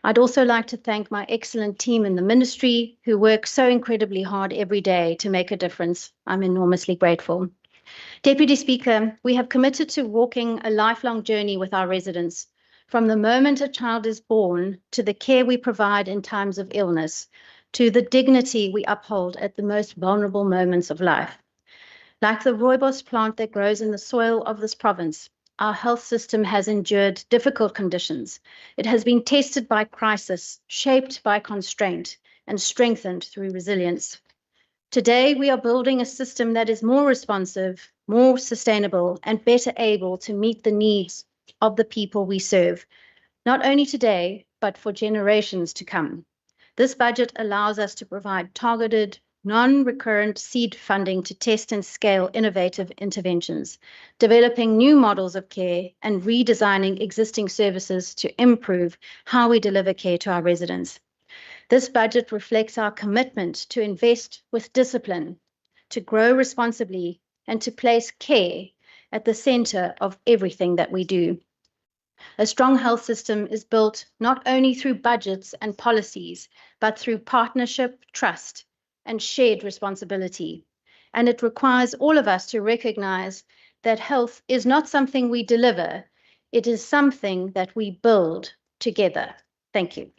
I'd also like to thank my excellent team in the ministry who work so incredibly hard every day to make a difference. I'm enormously grateful. Deputy Speaker, we have committed to walking a lifelong journey with our residents, from the moment a child is born to the care we provide in times of illness, to the dignity we uphold at the most vulnerable moments of life. Like the rooibos plant that grows in the soil of this province, our health system has endured difficult conditions. It has been tested by crisis, shaped by constraint, and strengthened through resilience. Today, we are building a system that is more responsive, more sustainable, and better able to meet the needs of the people we serve, not only today, but for generations to come. This budget allows us to provide targeted, non-recurrent seed funding to test and scale innovative interventions, developing new models of care and redesigning existing services to improve how we deliver care to our residents. This budget reflects our commitment to invest with discipline, to grow responsibly, and to place care at the center of everything that we do. A strong health system is built not only through budgets and policies, but through partnership, trust, and shared responsibility. And it requires all of us to recognize that health is not something we deliver, it is something that we build together. Thank you.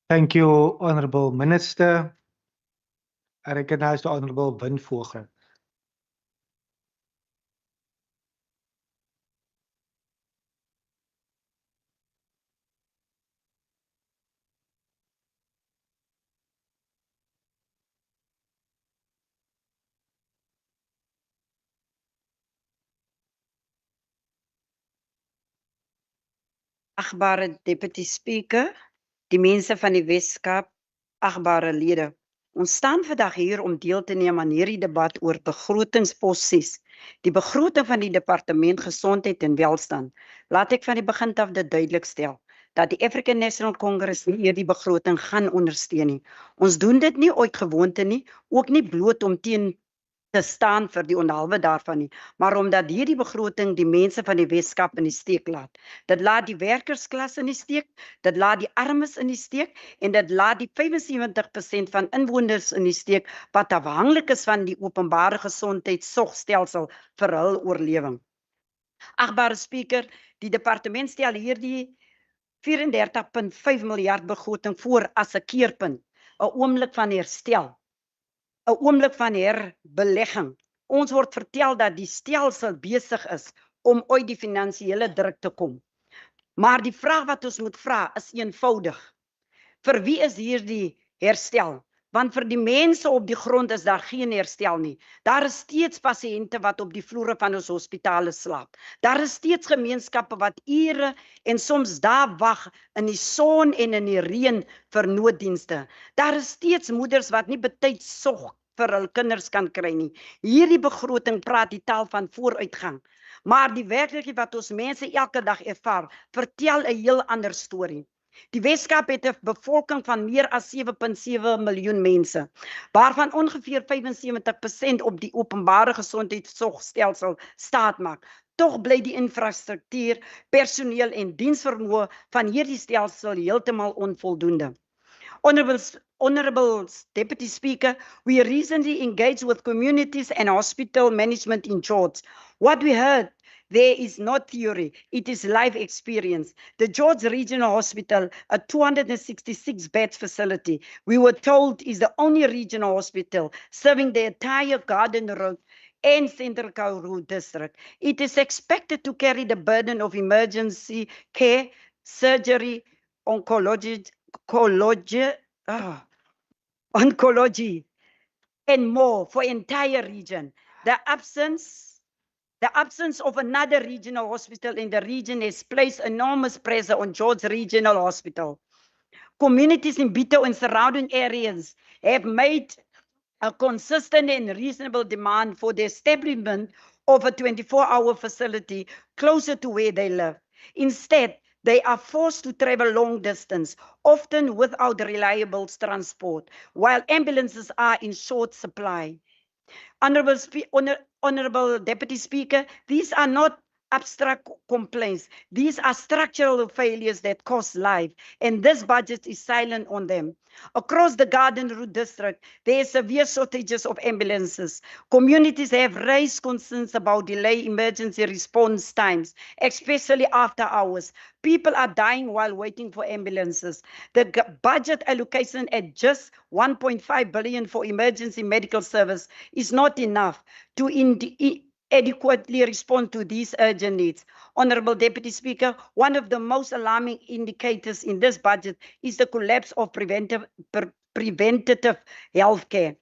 Thank you, Honourable Minister. I recognize the Honourable Windvoogel. Agbare Deputy Speaker, die mense van die Weskaap, agbare lede. Ons staan vandag hier om deel te neem aan hierdie debat oor begrotingspos 6, die begroting van die Departement Gesondheid en Welstand. Laat ek van die begin af dit duidelik stel, dat die African National Congress nie hierdie begroting gaan ondersteun nie. Ons doen dit nie uit gewoonte nie, ook nie bloot om teen te staan vir die onhalwe daarvan nie, maar omdat hierdie begroting die mense van die Weskaap in die steek laat. Dit laat die werkersklas in die steek, dit laat die armes in die steek en dit laat die 75% van inwoners in die steek wat afhanklik is van die openbare gesondheidsorgstelsel vir hul oorlewing. Agbare Speaker, die departement stel hierdie 34,5 miljard begroting voor as 'n keerpunt, 'n oomblik van herstel. 'n oomblik van herbelegging. Ons word vertel dat die stelsel besig is om uit die finansiële druk te kom. Maar die vraag wat ons moet vra is eenvoudig. Vir wie is hierdie herstel? Want vir die mense op die grond is daar geen herstel nie. Daar is steeds pasiënte wat op die vloere van ons hospitale slaap. Daar is steeds gemeenskappe wat ure en soms dae wag in die son en in die reën vir nooddienste. Daar is steeds moeders wat nie betyds sorg vir hul kinders kan kry nie. Hierdie begroting praat die taal van vooruitgang. Maar die werklikheid wat ons mense elke dag ervaar, vertel 'n heel ander storie. Die Weskaap het 'n bevolking van meer as 7,7 miljoen mense, waarvan ongeveer 75% op die openbare gesondheidsorgstelsel staat maak. Tog bly die infrastruktuur, personeel en diensvermoë van hierdie stelsel heeltemal onvoldoende. Honourable Deputy Speaker, we recently engaged with communities and hospital management in George. What we heard there is not theory, it is life experience. The George Regional Hospital, a 266-bed facility, we were told is the only regional hospital serving the entire Garden Road and Central Karoo district. It is expected to carry the burden of emergency care, surgery, oncology, and more for entire region. The absence of another regional hospital in the region has placed enormous pressure on George Regional Hospital. Communities in Bito and surrounding areas have made a consistent and reasonable demand for the establishment of a 24-hour facility closer to where they live. Instead, they are forced to travel long distance, often without reliable transport, while ambulances are in short supply. Honourable Deputy Speaker, these are not abstract complaints. These are structural failures that cost life, and this budget is silent on them. Across the Garden Route district, there are severe shortages of ambulances. Communities have raised concerns about delayed emergency response times, especially after hours. People are dying while waiting for ambulances. The budget allocation at just 1.5 billion for emergency medical service is not enough to adequately respond to these urgent needs. Honorable Deputy Speaker, one of the most alarming indicators in this budget is the collapse of preventative health care.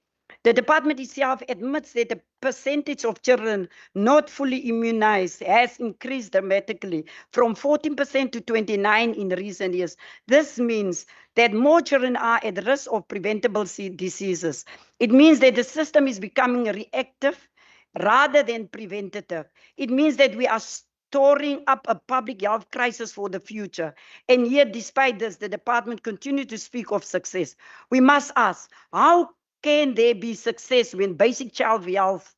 The department itself admits that the percentage of children not fully immunized has increased dramatically from 14% to 29% in recent years. This means that more children are at risk of preventable diseases. It means that the system is becoming reactive rather than preventative. It means that we are storing up a public health crisis for the future. And yet, despite this, the department continues to speak of success. We must ask, how can there be success when basic child health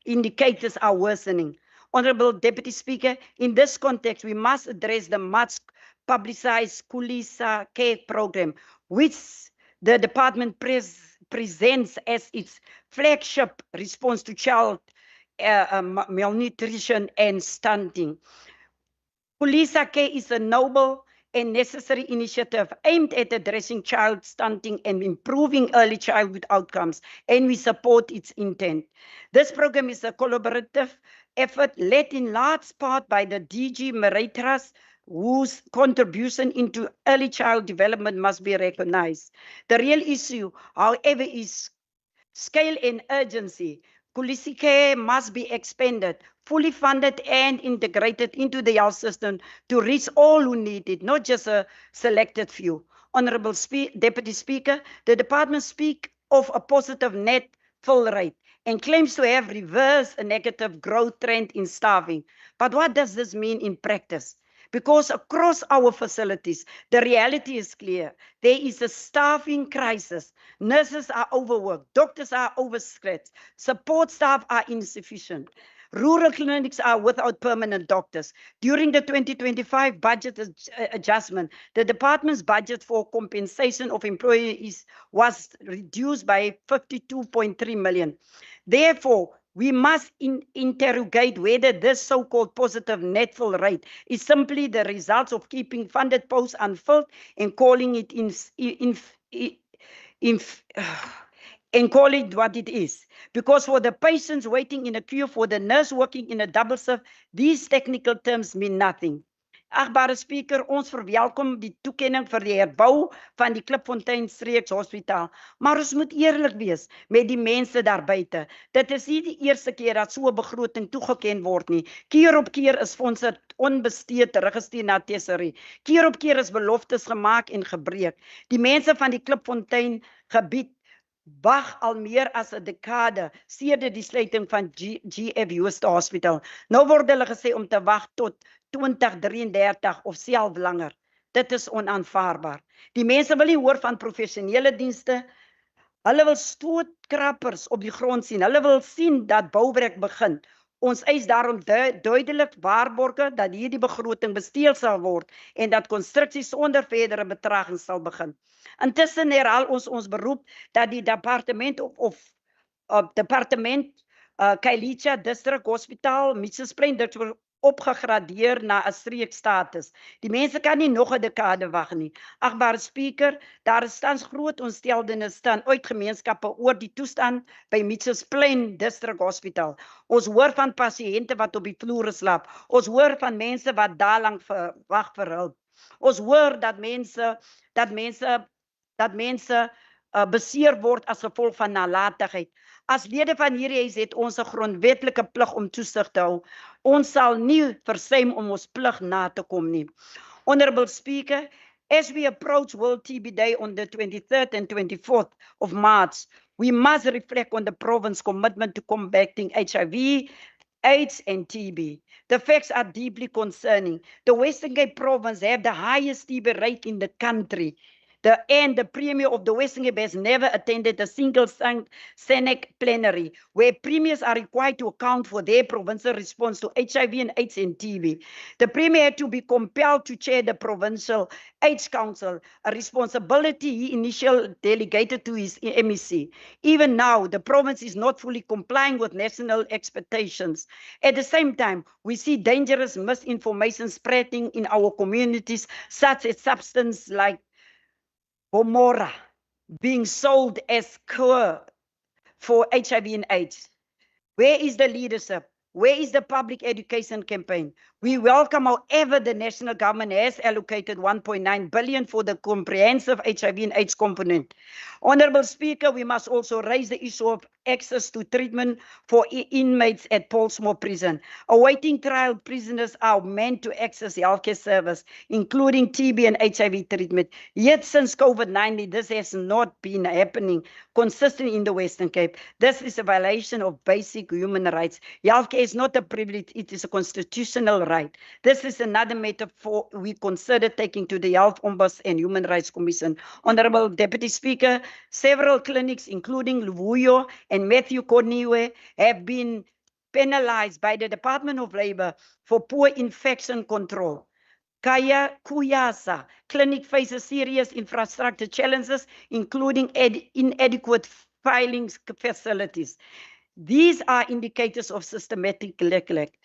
indicators are worsening? Honorable Deputy Speaker, in this context, we must address the much publicized Kulisa Care program, which the department presents as its flagship response to child malnutrition and stunting. Kulisa Care is a noble and necessary initiative aimed at addressing child stunting and improving early childhood outcomes, and we support its intent. This program is a collaborative effort led in large part by the DG Maritras, whose contribution into early child development must be recognized. The real issue, however, is scale and urgency. Kulisa Care must be expanded, fully funded and integrated into the health system to reach all who need it, not just a selected few. Honorable Deputy Speaker, the department speaks of a positive net fill rate and claims to have reversed a negative growth trend in staffing. But what does this mean in practice? Because across our facilities, the reality is clear. There is a staffing crisis. Nurses are overworked, doctors are overstretched, support staff are insufficient. Rural clinics are without permanent doctors. During the 2025 budget adjustment, the department's budget for compensation of employees was reduced by 52.3 million. Therefore, we must interrogate whether this so-called positive net fill rate is simply the result of keeping funded posts unfilled and calling it and call it what it is. Because for the patients waiting in a queue, for the nurse working in a double shift, these technical terms mean nothing. Agbare Speaker, ons verwelkom die toekenning vir die herbou van die Klipfontein Streeks Hospitaal. Maar ons moet eerlik wees met die mense daar buite. Dit is nie die eerste keer dat so 'n begroting toegeken word nie. Keer op keer is fondse onbesteed teruggestuur na tesorie. Keer op keer is beloftes gemaak en gebreek. Die mense van die Klipfontein gebied wag al meer as 'n dekade sedert die sluiting van GF Hospital. Nou word hulle gesê om te wag tot 2033 of self langer. Dit is onaanvaarbaar. Die mense wil nie hoor van professionele dienste. Hulle wil stootkrappers op die grond sien. Hulle wil sien dat bouwerk begin. Ons eis daarom duidelik waarborge dat hierdie begroting besteel sal word en dat konstruksie sonder verdere betraging sal begin. Intussen herhaal ons beroep dat die departement Kailicha District Hospitaal Mitchellsplein dit word opgegradeer na 'n streekstatus. Die mense kan nie nog 'n dekade wag nie. Agbare Speaker, daar is tans groot ontsteltenis uit gemeenskappe oor die toestand by Mitchellsplein District Hospitaal. Ons hoor van pasiënte wat op die vloere slaap. Ons hoor van mense wat daarlank wag vir hulp. Ons hoor dat mense beseer word as gevolg van nalatigheid. As lede van hierdie huis het ons 'n grondwetlike plig om toesig te hou. Ons sal nie versuim om ons plig na te kom nie. Honorable Speaker, as we approach World TB Day on the 23rd and 24th of March, we must reflect on the province's commitment to combating HIV, AIDS and TB. The facts are deeply concerning. The Western Cape province have the highest TB rate in the country. The Premier of the Western Cape has never attended a single Senate plenary where premiers are required to account for their provincial response to HIV and AIDS and TB. The Premier had to be compelled to chair the Provincial AIDS Council, a responsibility he initially delegated to his MEC. Even now, the province is not fully complying with national expectations. At the same time, we see dangerous misinformation spreading in our communities, such as substances like Gomorrah being sold as cure for HIV and AIDS. Where is the leadership? Where is the public education campaign? We welcome, however, the national government has allocated 1.9 billion for the comprehensive HIV and AIDS component. Honourable Speaker, we must also raise the issue of access to treatment for inmates at Paulsmoor Prison. Awaiting trial prisoners are meant to access healthcare service, including TB and HIV treatment. Yet since COVID-19, this has not been happening consistently in the Western Cape. This is a violation of basic human rights. Healthcare is not a privilege, it is a constitutional right. This is another matter we consider taking to the Health Ombuds and Human Rights Commission. Honourable Deputy Speaker, several clinics, including Luvuyo and Matthew Corniwe, have been penalized by the Department of Labour for poor infection control. Kaya Kuyasa clinic faces serious infrastructure challenges, including inadequate filing facilities. These are indicators of systematic neglect.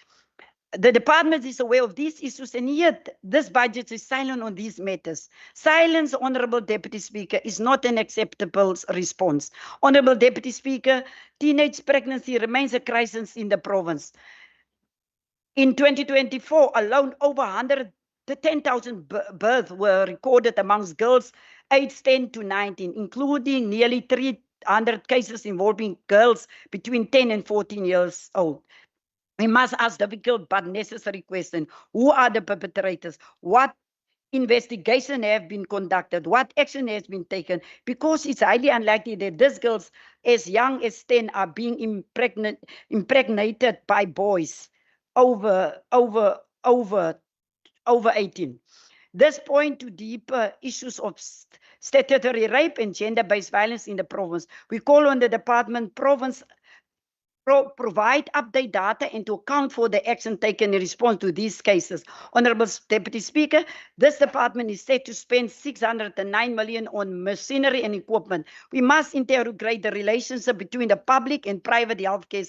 The department is aware of these issues, and yet this budget is silent on these matters. Silence, Honourable Deputy Speaker, is not an acceptable response. Honourable Deputy Speaker, teenage pregnancy remains a crisis in the province. In 2024 alone, over 110,000 births were recorded amongst girls aged 10 to 19, including nearly 300 cases involving girls between 10 and 14 years old. We must ask difficult but necessary question. Who are the perpetrators? What investigation have been conducted? What action has been taken? Because it's highly unlikely that these girls as young as 10 are being impregnated by boys over 18. This point to deeper issues of statutory rape and gender-based violence in the province. We call on the department provide update data and to account for the action taken in response to these cases. Honourable Deputy Speaker, this department is set to spend 609 million on machinery and equipment. We must interrogate the relationship between the public and private healthcare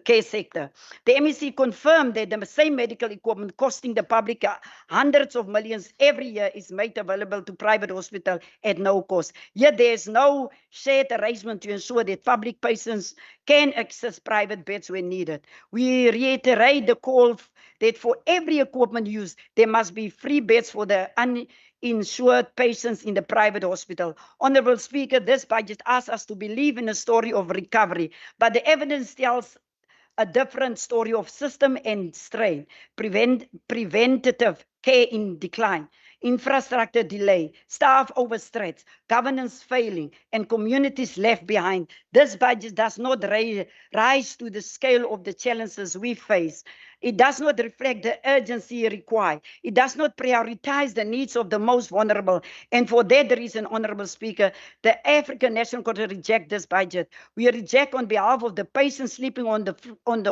care sector. The MEC confirmed that the same medical equipment costing the public hundreds of millions every year is made available to private hospitals at no cost. Yet there is no shared arrangement to ensure that public patients can access private beds when needed. We reiterate the call that for every equipment used, there must be free beds for the uninsured patients in the private hospital. Honourable Speaker, this budget asks us to believe in a story of recovery, but the evidence tells a different story of system and strain, preventative care in decline, infrastructure delay, staff overstretched, governance failing, and communities left behind. This budget does not rise to the scale of the challenges we face. It does not reflect the urgency required. It does not prioritize the needs of the most vulnerable. And for that reason, Honourable Speaker, the African National Congress reject this budget. We reject on behalf of the patients sleeping on the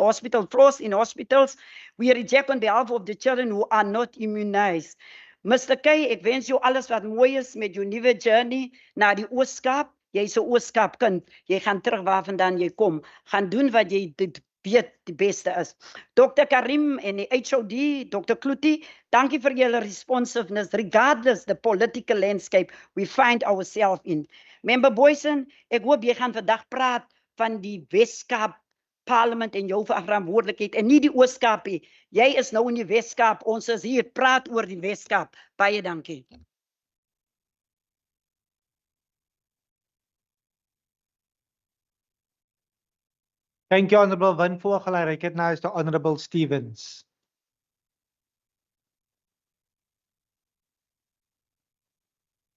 hospital floors in hospitals. We reject on behalf of the children who are not immunized. Mr. K, ek wens jou alles wat mooi is met jou nuwe journey na die Ooskaap. Jy's 'n Ooskaap kind. Jy gaan terug waarvandaan jy kom. Gaan doen wat jy weet die beste is. Dr. Karim en die HOD, Dr. Kluti, dankie vir julle responsiveness regardless the political landscape we find ourselves in. Member Boysen, ek hoop jy gaan vandag praat van die Weskaap Parlement en jou verantwoordelikheid en nie die Ooskaap nie. Jy is nou in die Weskaap, ons is hier praat oor die Weskaap. Baie dankie. Thank you, Honourable Van Vogel. I recognize the Honourable Stevens.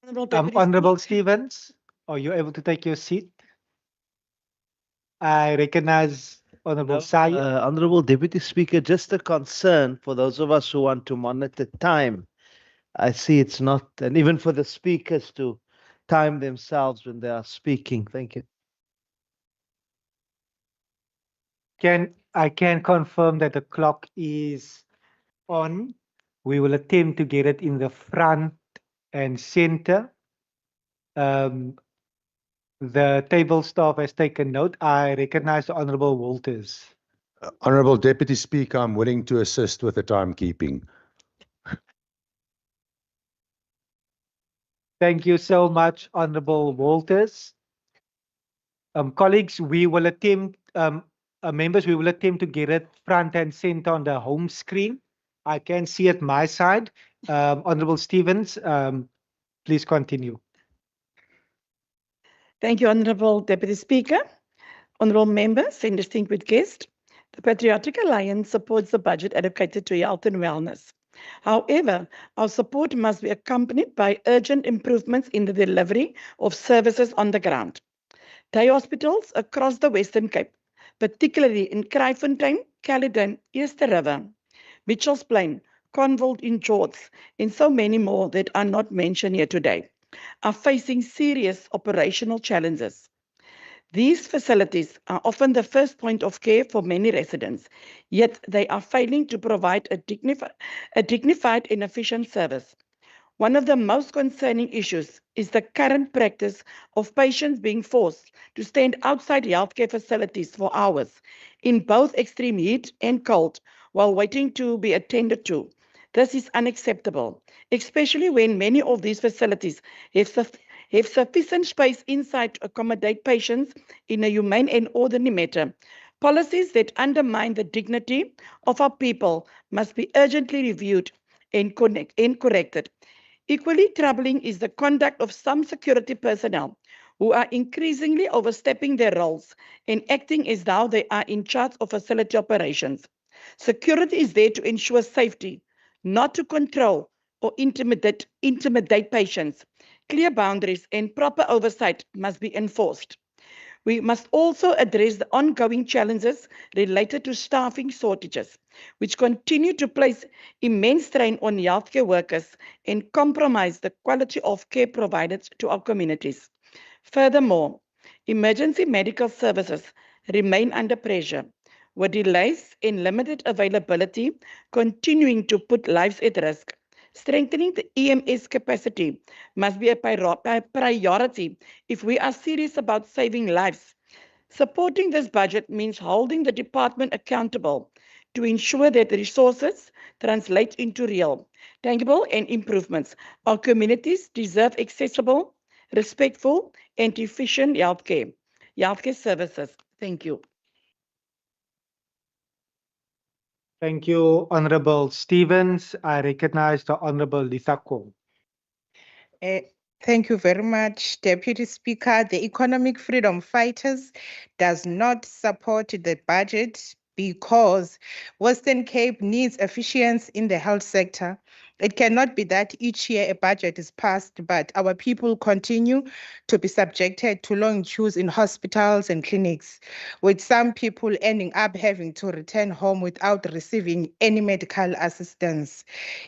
Honourable Stevens, are you able to take your seat? I recognize Honourable Sayed. Honourable Deputy Speaker, just a concern for those of us who want to monitor time. I see it's not, and even for the speakers to time themselves when they are speaking. Thank you. I can confirm that the clock is on. We will attempt to get it in the front and center. The table staff has taken note. I recognize the Honorable Walters. Honourable Deputy Speaker, I'm willing to assist with the timekeeping. Thank you so much, Honorable Walters. Colleagues, we will attempt, members, we will attempt to get it front and center on the home screen. I can see at my side. Honorable Stevens, please continue. Thank you, Honourable Deputy Speaker. Honourable members and distinguished guests, the Patriotic Alliance supports the budget allocated to health and wellness. However, our support must be accompanied by urgent improvements in the delivery of services on the ground. Day hospitals across the Western Cape, particularly in Kraaifontein, Caledon, Easter River, Mitchells Plain, Conville in George, and so many more that are not mentioned here today, are facing serious operational challenges. These facilities are often the first point of care for many residents, yet they are failing to provide a dignified and efficient service. One of the most concerning issues is the current practice of patients being forced to stand outside healthcare facilities for hours in both extreme heat and cold while waiting to be attended to. This is unacceptable, especially when many of these facilities have sufficient space inside to accommodate patients in a humane and orderly manner. Policies that undermine the dignity of our people must be urgently reviewed and corrected. Equally troubling is the conduct of some security personnel who are increasingly overstepping their roles and acting as though they are in charge of facility operations. Security is there to ensure safety, not to control or intimidate patients. Clear boundaries and proper oversight must be enforced. We must also address the ongoing challenges related to staffing shortages, which continue to place immense strain on healthcare workers and compromise the quality of care provided to our communities. Furthermore, emergency medical services remain under pressure, with delays in limited availability continuing to put lives at risk. Strengthening the EMS capacity must be a priority if we are serious about saving lives. Supporting this budget means holding the department accountable to ensure that the resources translate into real, tangible, and improvements. Our communities deserve accessible, respectful, and efficient healthcare services. Thank you. Thank you, Honorable Stevens. I recognize the Honorable Lithako. Thank you very much, Deputy Speaker. The Economic Freedom Fighters does not support the budget because Western Cape needs efficiency in the health sector. It cannot be that each year a budget is passed, but our people continue to be subjected to long queues in hospitals and clinics, with some people ending up having to return home without receiving any medical assistance.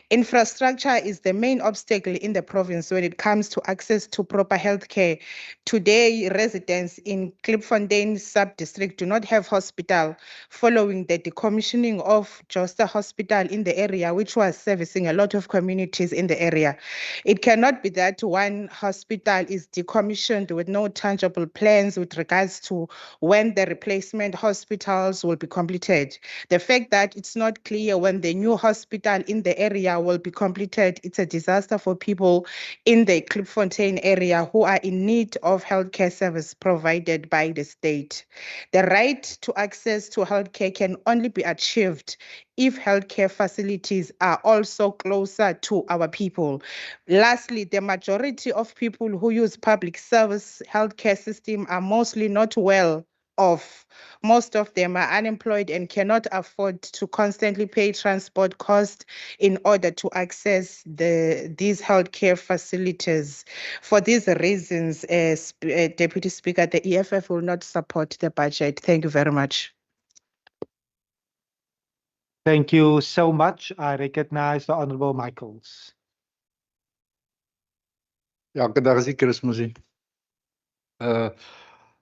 Infrastructure is the main obstacle in the province when it comes to access to proper health care. Today, residents in Klipfontein sub-district do not have hospital following the decommissioning of Josta Hospital in the area, which was servicing a lot of communities in the area. It cannot be that one hospital is decommissioned with no tangible plans with regards to when the replacement hospitals will be completed. The fact that it's not clear when the new hospital in the area will be completed, it's a disaster for people in the Klipfontein area who are in need of healthcare service provided by the state. The right to access to healthcare can only be achieved if healthcare facilities are also closer to our people. Lastly, the majority of people who use public service healthcare system are mostly not well off. Most of them are unemployed and cannot afford to constantly pay transport costs in order to access these healthcare facilities. For these reasons, Deputy Speaker, the EFF will not support the budget. Thank you very much. Thank you so much. I recognize the Honorable Michaels. Ja, elke dag is die Kersmoosie.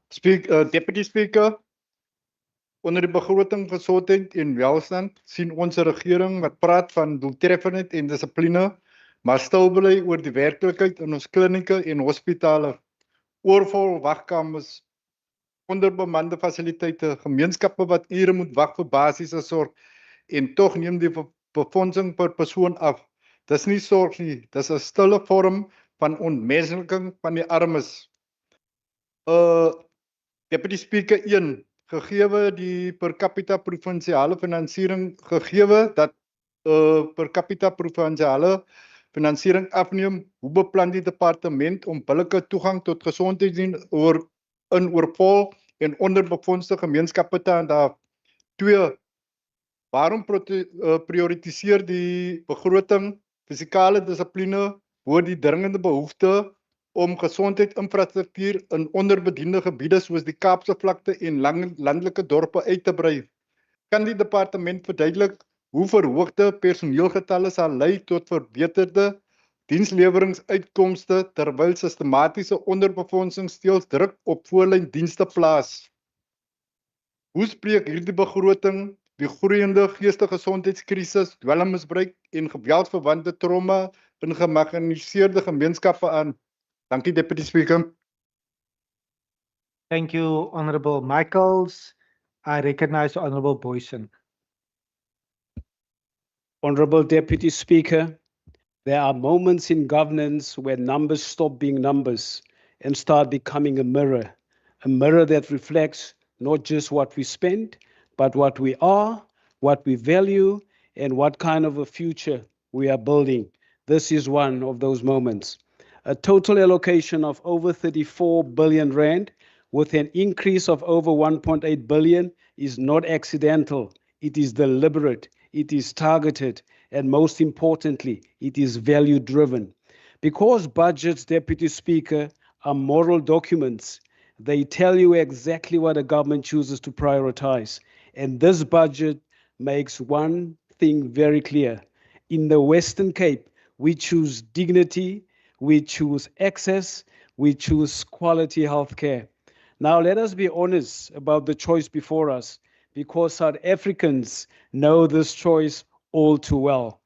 Deputy Speaker, onder die begroting gesondheid en welstand sien ons 'n regering wat praat van doeltreffendheid en dissipline, maar stil bly oor die werklikheid in ons klinieke en hospitale. Oorvol wagkamers, onderbemande fasiliteite, gemeenskappe wat ure moet wag vir basiese sorg en tog neem die befondsing per persoon af. Dis nie sorg nie, dis 'n stille vorm van ontmensliking van die armes. Deputy Speaker 1, gegeewe die per capita provinsiale finansiering, gegeewe dat per capita provinsiale finansiering afneem, hoe beplan die departement om billike toegang tot gesondheidsdiens in oorvol en onderbefondsde gemeenskappe te handhaaf? 2, waarom prioritiseer die begroting fisikale dissipline bo die dringende behoefte om gesondheidsinfrastruktuur in onderbediende gebiede soos die Kaapse vlakte en landelike dorpe uit te brei? Kan die departement verduidelik hoe verhoogde personeelgetalle sal lei tot verbeterde diensleweringsuitkomste terwyl sistematiese onderbefondsing steeds druk op voorlyn dienste plaas? Hoe spreek hierdie begroting die groeiende geestesgesondheidskrisis, dwelmmisbruik en geweldverwante trauma in gemarginaliseerde gemeenskappe aan? Dankie, Deputy Speaker. Thank you, Honorable Michaels. I recognize the Honorable Boyson. Honorable Deputy Speaker, there are moments in governance where numbers stop being numbers and start becoming a mirror that reflects not just what we spend, but what we are, what we value, and what kind of a future we are building. This is one of those moments. A total allocation of over 34 billion rand with an increase of over 1.8 billion is not accidental. It is deliberate, it is targeted, and most importantly, it is value driven. Because budgets, Deputy Speaker, are moral documents, they tell you exactly what a government chooses to prioritize. And this budget makes one thing very clear. In the Western Cape, we choose dignity, we choose access, we choose quality healthcare. Now, let us be honest about the choice before us, because South Africans know this choice all too well.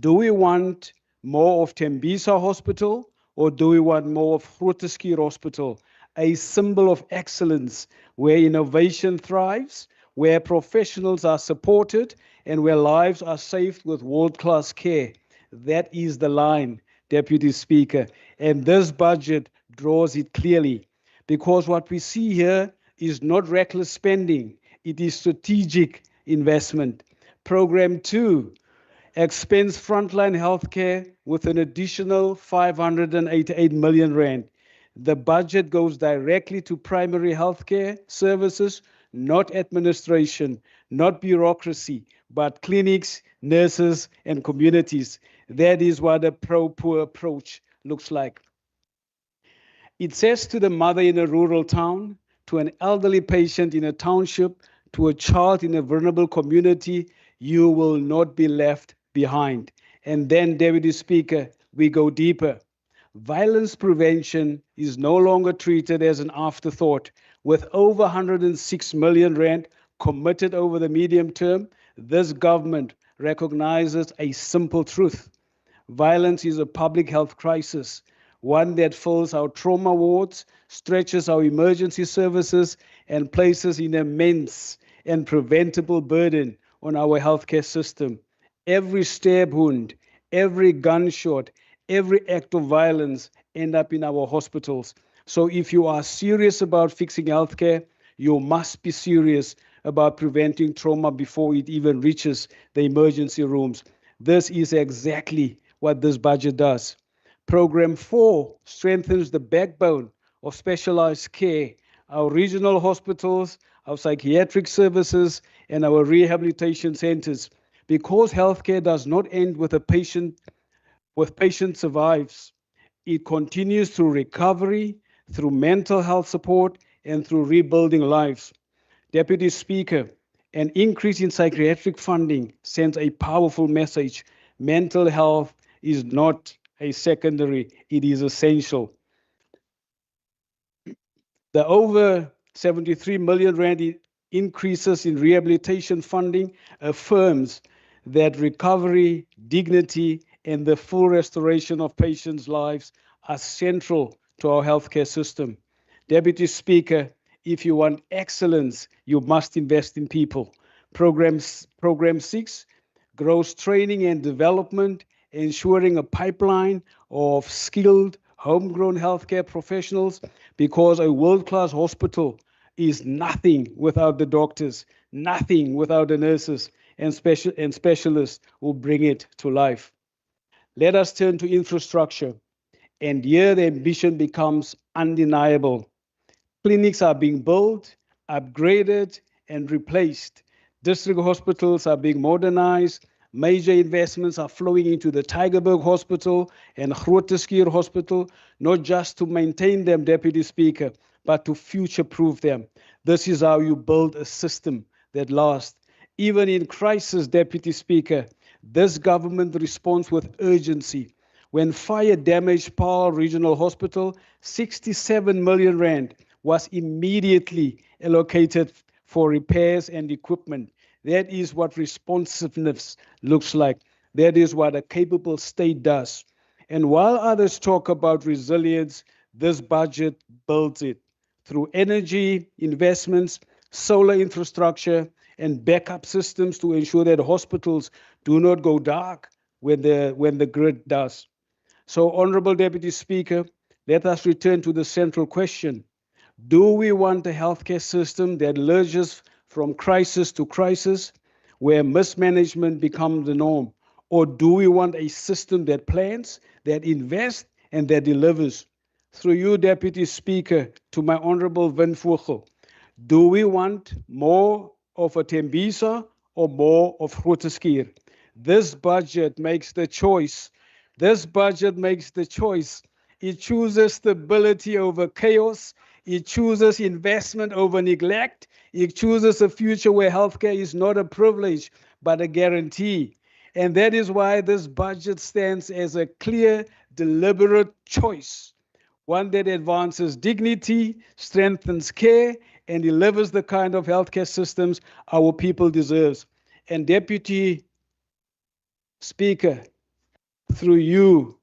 Do we want more of Tembisa Hospital, or do we want more of Groote Schuur Hospital, a symbol of excellence where innovation thrives, where professionals are supported, and where lives are saved with world-class care? That is the line, Deputy Speaker, and this budget draws it clearly, because what we see here is not reckless spending, it is strategic investment. Program 2 expands frontline healthcare with an additional 588 million rand. The budget goes directly to primary healthcare services, not administration, not bureaucracy, but clinics, nurses, and communities. That is what a pro-poor approach looks like. It says to the mother in a rural town, to an elderly patient in a township, to a child in a vulnerable community, you will not be left behind. And then, Deputy Speaker, we go deeper. Violence prevention is no longer treated as an afterthought. With over 106 million rand committed over the medium term, this government recognizes a simple truth. Violence is a public health crisis, one that fills our trauma wards, stretches our emergency services, and places an immense and preventable burden on our healthcare system. Every stab wound, every gunshot, every act of violence end up in our hospitals. So if you are serious about fixing healthcare, you must be serious about preventing trauma before it even reaches the emergency rooms. This is exactly what this budget does. Program 4 strengthens the backbone of specialized care, our regional hospitals, our psychiatric services, and our rehabilitation centers. Because healthcare does not end with patient survives, it continues through recovery, through mental health support, and through rebuilding lives. Deputy Speaker, an increase in psychiatric funding sends a powerful message. Mental health is not a secondary, it is essential. The over 73 million rand increases in rehabilitation funding affirms that recovery, dignity, and the full restoration of patients' lives are central to our healthcare system. Deputy Speaker, if you want excellence, you must invest in people. Program 6, grows training and development, ensuring a pipeline of skilled, homegrown healthcare professionals, because a world-class hospital is nothing without the doctors, nothing without the nurses and specialists who bring it to life. Let us turn to infrastructure, and here the ambition becomes undeniable. Clinics are being built, upgraded, and replaced. District hospitals are being modernized. Major investments are flowing into the Tygerberg Hospital and Grooteskier Hospital, not just to maintain them, Deputy Speaker, but to future-proof them. This is how you build a system that lasts. Even in crisis, Deputy Speaker, this government responds with urgency. When fire damaged Paarl Regional Hospital, 67 million rand was immediately allocated for repairs and equipment. That is what responsiveness looks like. That is what a capable state does. And while others talk about resilience, this budget builds it through energy investments, solar infrastructure, and backup systems to ensure that hospitals do not go dark when the grid does. So, Honorable Deputy Speaker, let us return to the central question. Do we want a healthcare system that lurches from crisis to crisis, where mismanagement becomes the norm? Or do we want a system that plans, that invests, and that delivers? Through you, Deputy Speaker, to my Honorable Vin Vogel, do we want more of a Tembisa or more of Grooteskier? This budget makes the choice. This budget makes the choice. It chooses stability over chaos. It chooses investment over neglect. It chooses a future where healthcare is not a privilege, but a guarantee. And that is why this budget stands as a clear, deliberate choice. One that advances dignity, strengthens care, and delivers the kind of healthcare systems our people deserve. And Deputy Speaker, through you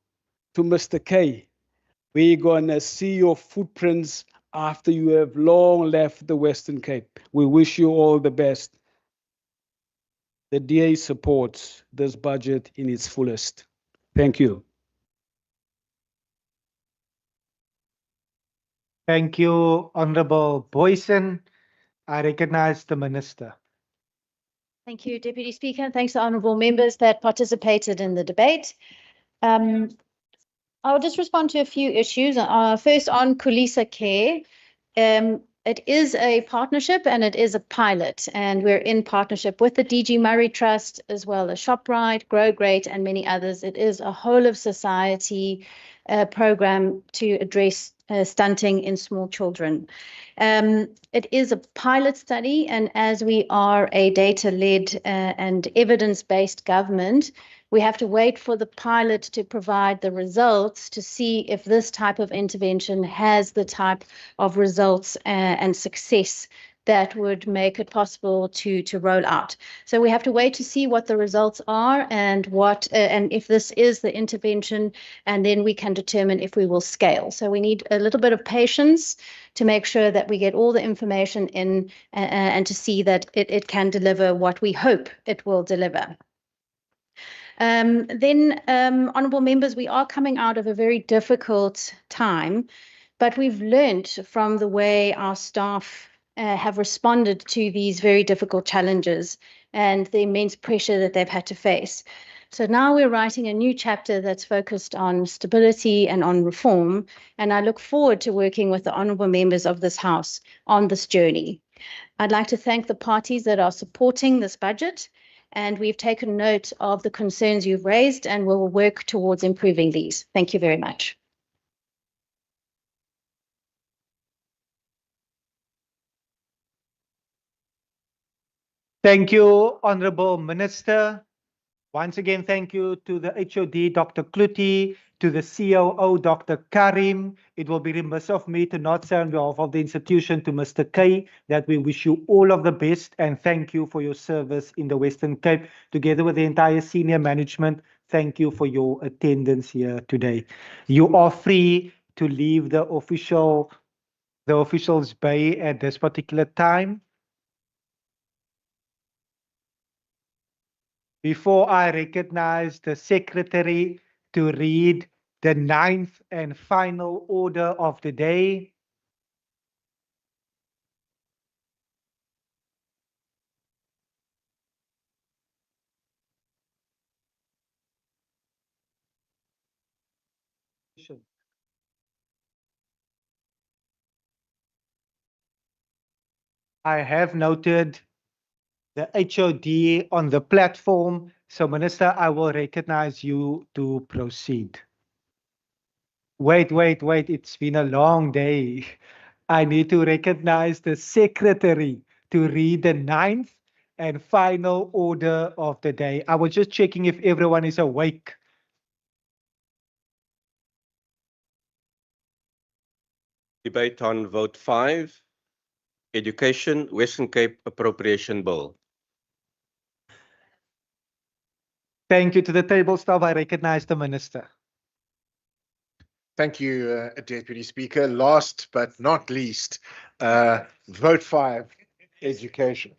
to Mr. K, we're going to see your footprints after you have long left the Western Cape. We wish you all the best. The DA supports this budget in its fullest. Thank you. Thank you, Honorable Boyson. I recognize the Minister. Thank you, Deputy Speaker. Thanks to honourable members that participated in the debate. I'll just respond to a few issues. First, on Khulisa Care. It is a partnership and it is a pilot, and we're in partnership with the DG Murray Trust as well as ShopRite, Grow Great, and many others. It is a whole of society program to address stunting in small children. It is a pilot study, and as we are a data-led and evidence-based government, we have to wait for the pilot to provide the results to see if this type of intervention has the type of results and success that would make it possible to roll out. So we have to wait to see what the results are and what and if this is the intervention, and then we can determine if we will scale. So we need a little bit of patience to make sure that we get all the information in and to see that it can deliver what we hope it will deliver. Honourable members, we are coming out of a very difficult time, but we've learned from the way our staff have responded to these very difficult challenges and the immense pressure that they've had to face. So now we're writing a new chapter that's focused on stability and on reform, and I look forward to working with the honourable members of this House on this journey. I'd like to thank the parties that are supporting this budget, and we've taken note of the concerns you've raised and will work towards improving these. Thank you very much. Thank you, Honorable Minister. Once again, thank you to the HOD, Dr. Kluti, to the COO, Dr. Karim. It will be remiss of me to not say on behalf of the institution to Mr. K that we wish you all of the best and thank you for your service in the Western Cape. Together with the entire senior management, thank you for your attendance here today. You are free to leave the officials bay at this particular time. Before I recognize the secretary to read the 9th and final order of the day. I have noted the HOD on the platform. So, Minister, I will recognize you to proceed. Wait. It's been a long day. I need to recognize the secretary to read the 9th and final order of the day. I was just checking if everyone is awake. Debate on vote 5, Education, Western Cape Appropriation Bill. Thank you to the table staff. I recognize the minister. Thank you, Deputy Speaker. Last but not least, vote 5, education.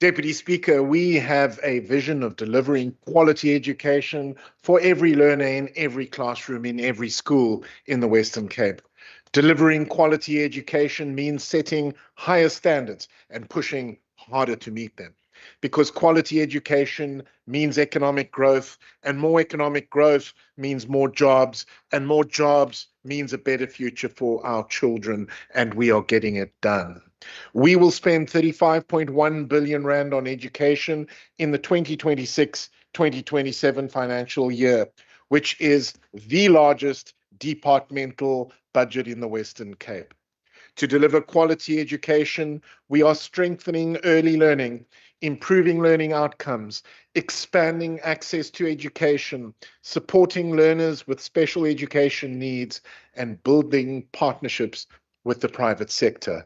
Deputy Speaker, we have a vision of delivering quality education for every learner in every classroom, in every school in the Western Cape. Delivering quality education means setting higher standards and pushing harder to meet them. Because quality education means economic growth, and more economic growth means more jobs, and more jobs means a better future for our children, and we are getting it done. We will spend 35.1 billion rand on education in the 2026-2027 financial year, which is the largest departmental budget in the Western Cape. To deliver quality education, we are strengthening early learning, improving learning outcomes, expanding access to education, supporting learners with special education needs, and building partnerships with the private sector.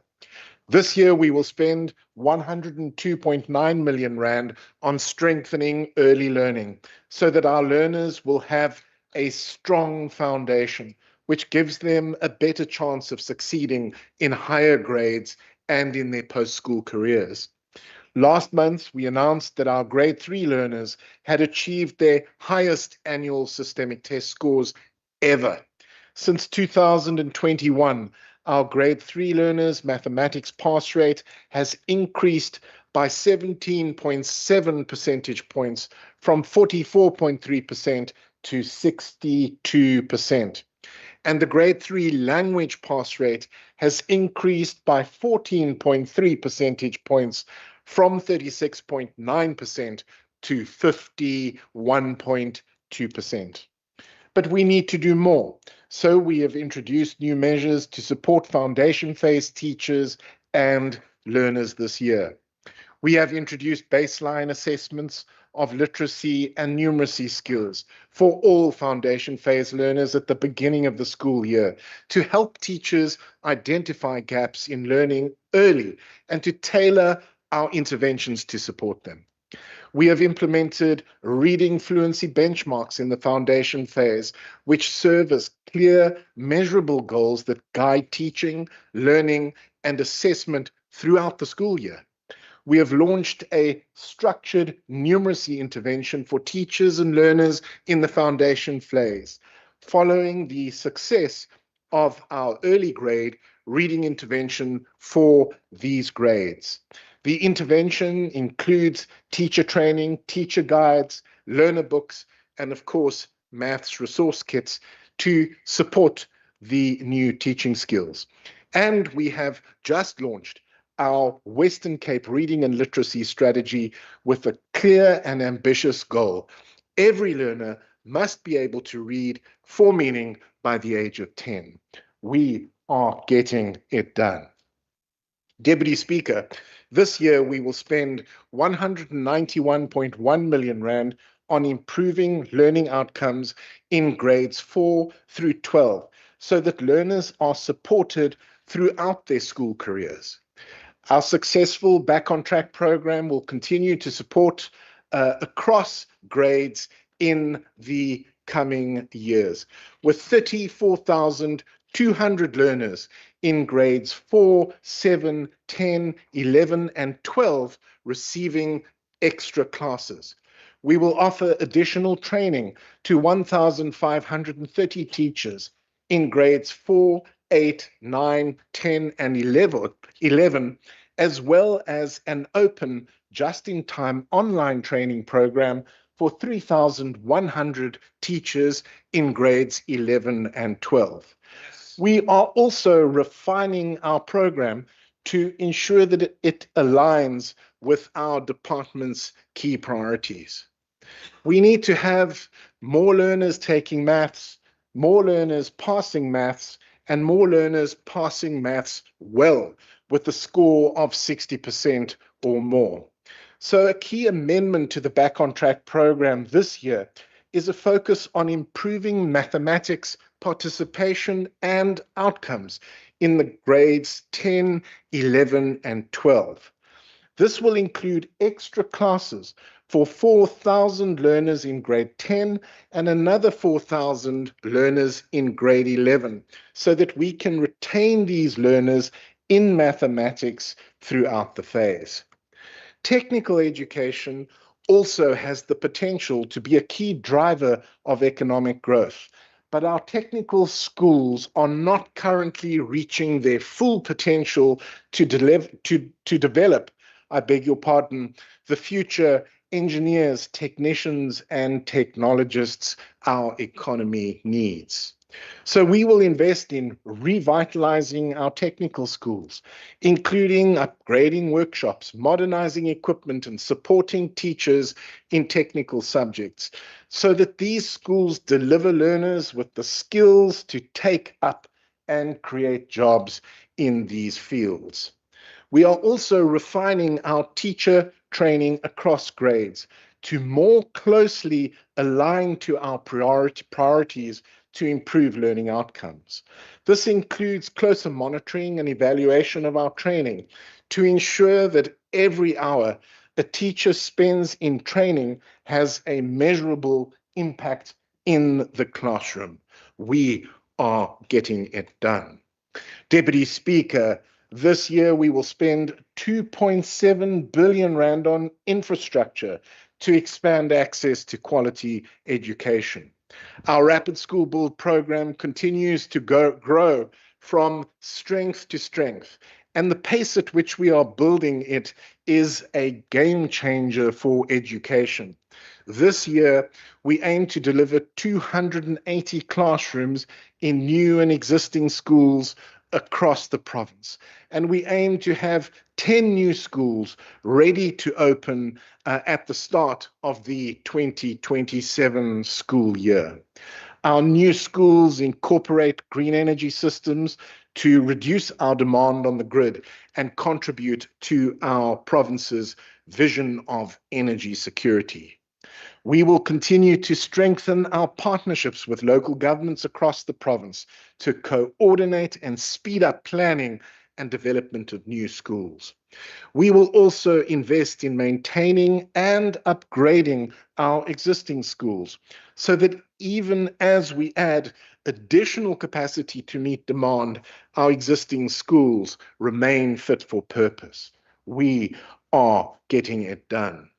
This year, we will spend 102.9 million rand on strengthening early learning so that our learners will have a strong foundation, which gives them a better chance of succeeding in higher grades and in their post-school careers. Last month, we announced that our grade 3 learners had achieved their highest annual systemic test scores ever. Since 2021, our grade 3 learners' mathematics pass rate has increased by 17.7 percentage points from 44.3% to 62%. And the grade 3 language pass rate has increased by 14.3 percentage points from 36.9% to 51.2%. But we need to do more. So we have introduced new measures to support foundation phase teachers and learners this year. We have introduced baseline assessments of literacy and numeracy skills for all foundation phase learners at the beginning of the school year to help teachers identify gaps in learning early and to tailor our interventions to support them. We have implemented reading fluency benchmarks in the foundation phase, which serve as clear, measurable goals that guide teaching, learning, and assessment throughout the school year. We have launched a structured numeracy intervention for teachers and learners in the foundation phase, following the success of our early grade reading intervention for these grades. The intervention includes teacher training, teacher guides, learner books, and of course, maths resource kits to support the new teaching skills. And we have just launched our Western Cape reading and literacy strategy with a clear and ambitious goal. Every learner must be able to read for meaning by the age of 10. We are getting it done. Deputy Speaker, this year we will spend 191.1 million rand on improving learning outcomes in grades 4 through 12 so that learners are supported throughout their school careers. Our successful Back on Track program will continue to support across grades in the coming years, with 34,200 learners in grades 4, 7, 10, 11, and 12 receiving extra classes. We will offer additional training to 1,530 teachers in grades 4, 8, 9, 10, and 11, as well as an open just-in-time online training program for 3,100 teachers in grades 11 and 12. We are also refining our program to ensure that it aligns with our department's key priorities. We need to have more learners taking maths, more learners passing maths, and more learners passing maths well with a score of 60% or more. So a key amendment to the Back on Track program this year is a focus on improving mathematics participation and outcomes in the grades 10, 11, and 12. This will include extra classes for 4,000 learners in grade 10 and another 4,000 learners in grade 11, so that we can retain these learners in mathematics throughout the phase. Technical education also has the potential to be a key driver of economic growth, but our technical schools are not currently reaching their full potential to develop, I beg your pardon, the future engineers, technicians, and technologists our economy needs. So we will invest in revitalizing our technical schools, including upgrading workshops, modernizing equipment, and supporting teachers in technical subjects, so that these schools deliver learners with the skills to take up and create jobs in these fields. We are also refining our teacher training across grades to more closely align to our priorities to improve learning outcomes. This includes closer monitoring and evaluation of our training to ensure that every hour a teacher spends in training has a measurable impact in the classroom. We are getting it done. Deputy Speaker, this year we will spend 2.7 billion rand on infrastructure to expand access to quality education. Our Rapid School Build program continues to grow from strength to strength, and the pace at which we are building it is a game changer for education. This year, we aim to deliver 280 classrooms in new and existing schools across the province, and we aim to have 10 new schools ready to open at the start of the 2027 school year. Our new schools incorporate green energy systems to reduce our demand on the grid and contribute to our province's vision of energy security. We will continue to strengthen our partnerships with local governments across the province to coordinate and speed up planning and development of new schools. We will also invest in maintaining and upgrading our existing schools so that even as we add additional capacity to meet demand, our existing schools remain fit for purpose. We are getting it done.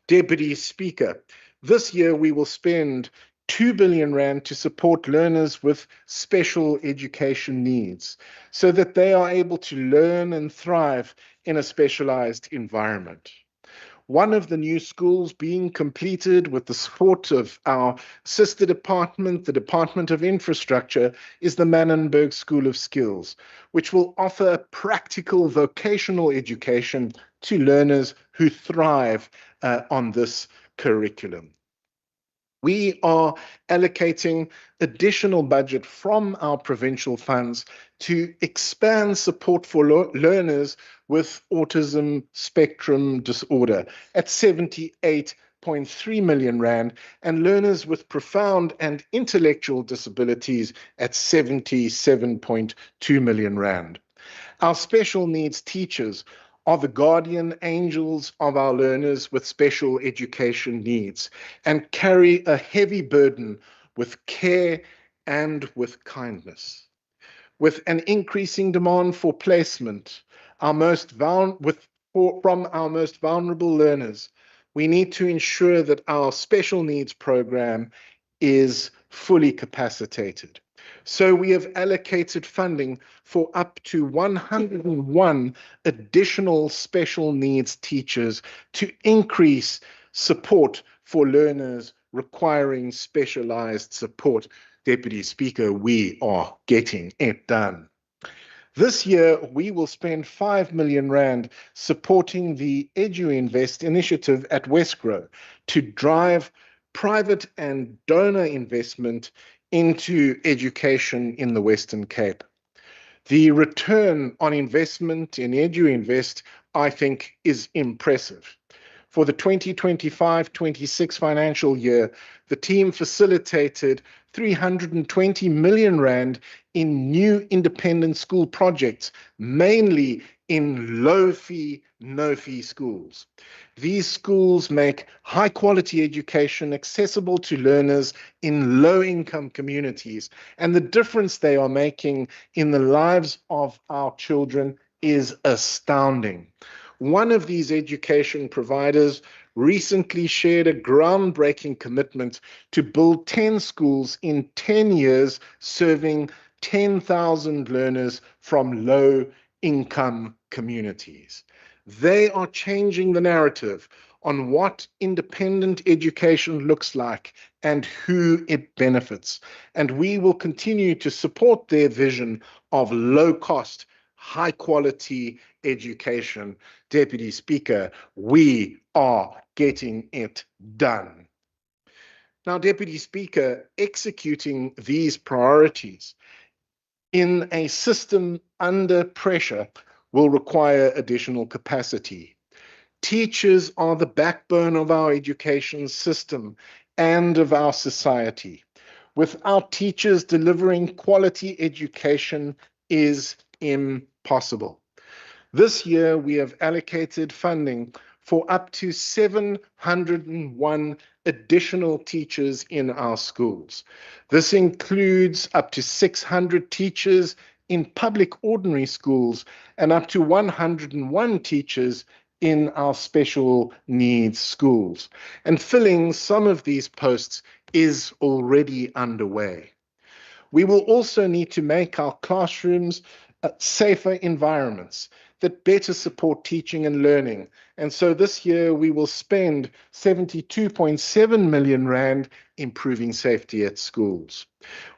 Deputy Speaker, this year we will spend 2 billion rand to support learners with special education needs so that they are able to learn and thrive in a specialized environment. One of the new schools being completed with the support of our sister department, the Department of Infrastructure, is the Mannenberg School of Skills, which will offer practical vocational education to learners who thrive on this curriculum. We are allocating additional budget from our provincial funds to expand support for learners with autism spectrum disorder at 78.3 million rand and learners with profound and intellectual disabilities at 77.2 million rand. Our special needs teachers are the guardian angels of our learners with special education needs and carry a heavy burden with care and with kindness. With an increasing demand for placement, from our most vulnerable learners, we need to ensure that our special needs program is fully capacitated. So we have allocated funding for up to 101 additional special needs teachers to increase support for learners requiring specialized support. Deputy Speaker, we are getting it done. This year, we will spend 5 million rand supporting the EduInvest initiative at Westgrow to drive private and donor investment into education in the Western Cape. The return on investment in EduInvest, I think, is impressive. For the 2025-26 financial year, the team facilitated 320 million rand in new independent school projects, mainly in low-fee, no-fee schools. These schools make high-quality education accessible to learners in low-income communities, and the difference they are making in the lives of our children is astounding. One of these education providers recently shared a groundbreaking commitment to build 10 schools in 10 years, serving 10,000 learners from low-income communities. They are changing the narrative on what independent education looks like and who it benefits. And we will continue to support their vision of low-cost, high-quality education. Deputy Speaker, we are getting it done. Now, Deputy Speaker, executing these priorities in a system under pressure will require additional capacity. Teachers are the backbone of our education system and of our society. Without teachers, delivering quality education is impossible. This year, we have allocated funding for up to 701 additional teachers in our schools. This includes up to 600 teachers in public ordinary schools and up to 101 teachers in our special needs schools. And filling some of these posts is already underway. We will also need to make our classrooms safer environments that better support teaching and learning. And so this year we will spend 72.7 million rand improving safety at schools.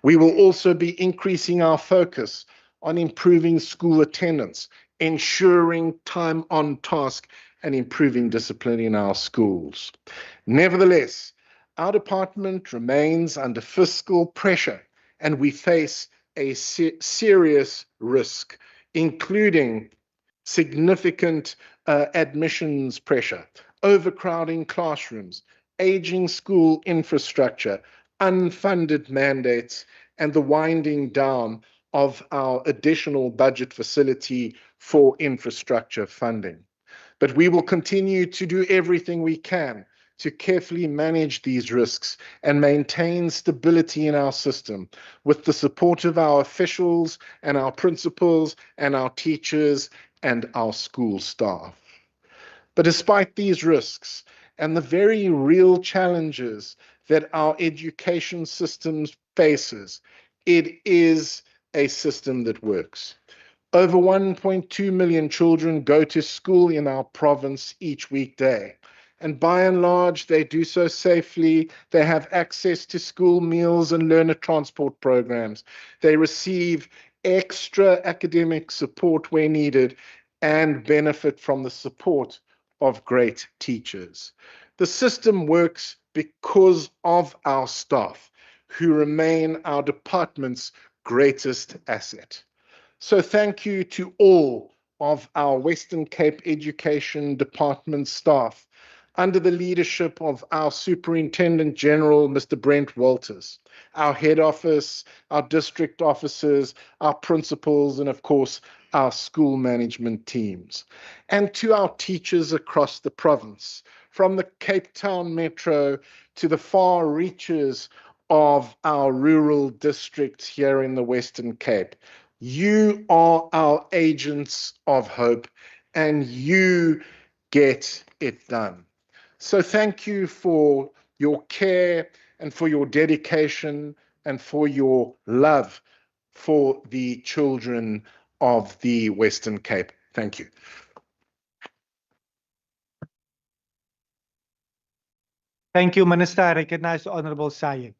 We will also be increasing our focus on improving school attendance, ensuring time on task, and improving discipline in our schools. Nevertheless, our department remains under fiscal pressure, and we face a serious risk, including significant admissions pressure, overcrowding classrooms, aging school infrastructure, unfunded mandates, and the winding down of our additional budget facility for infrastructure funding. But we will continue to do everything we can to carefully manage these risks and maintain stability in our system with the support of our officials and our principals and our teachers and our school staff. But despite these risks and the very real challenges that our education system faces, it is a system that works. Over 1.2 million children go to school in our province each weekday. And by and large, they do so safely. They have access to school meals and learner transport programs. They receive extra academic support where needed and benefit from the support of great teachers. The system works because of our staff, who remain our department's greatest asset. So thank you to all of our Western Cape Education Department staff under the leadership of our Superintendent General, Mr. Brent Walters, our head office, our district officers, our principals, and of course, our school management teams. And to our teachers across the province, from the Cape Town Metro to the far reaches of our rural districts here in the Western Cape. You are our agents of hope, and you get it done. So thank you for your care and for your dedication and for your love for the children of the Western Cape. Thank you. Thank you, Minister. I recognize the Honorable Syed.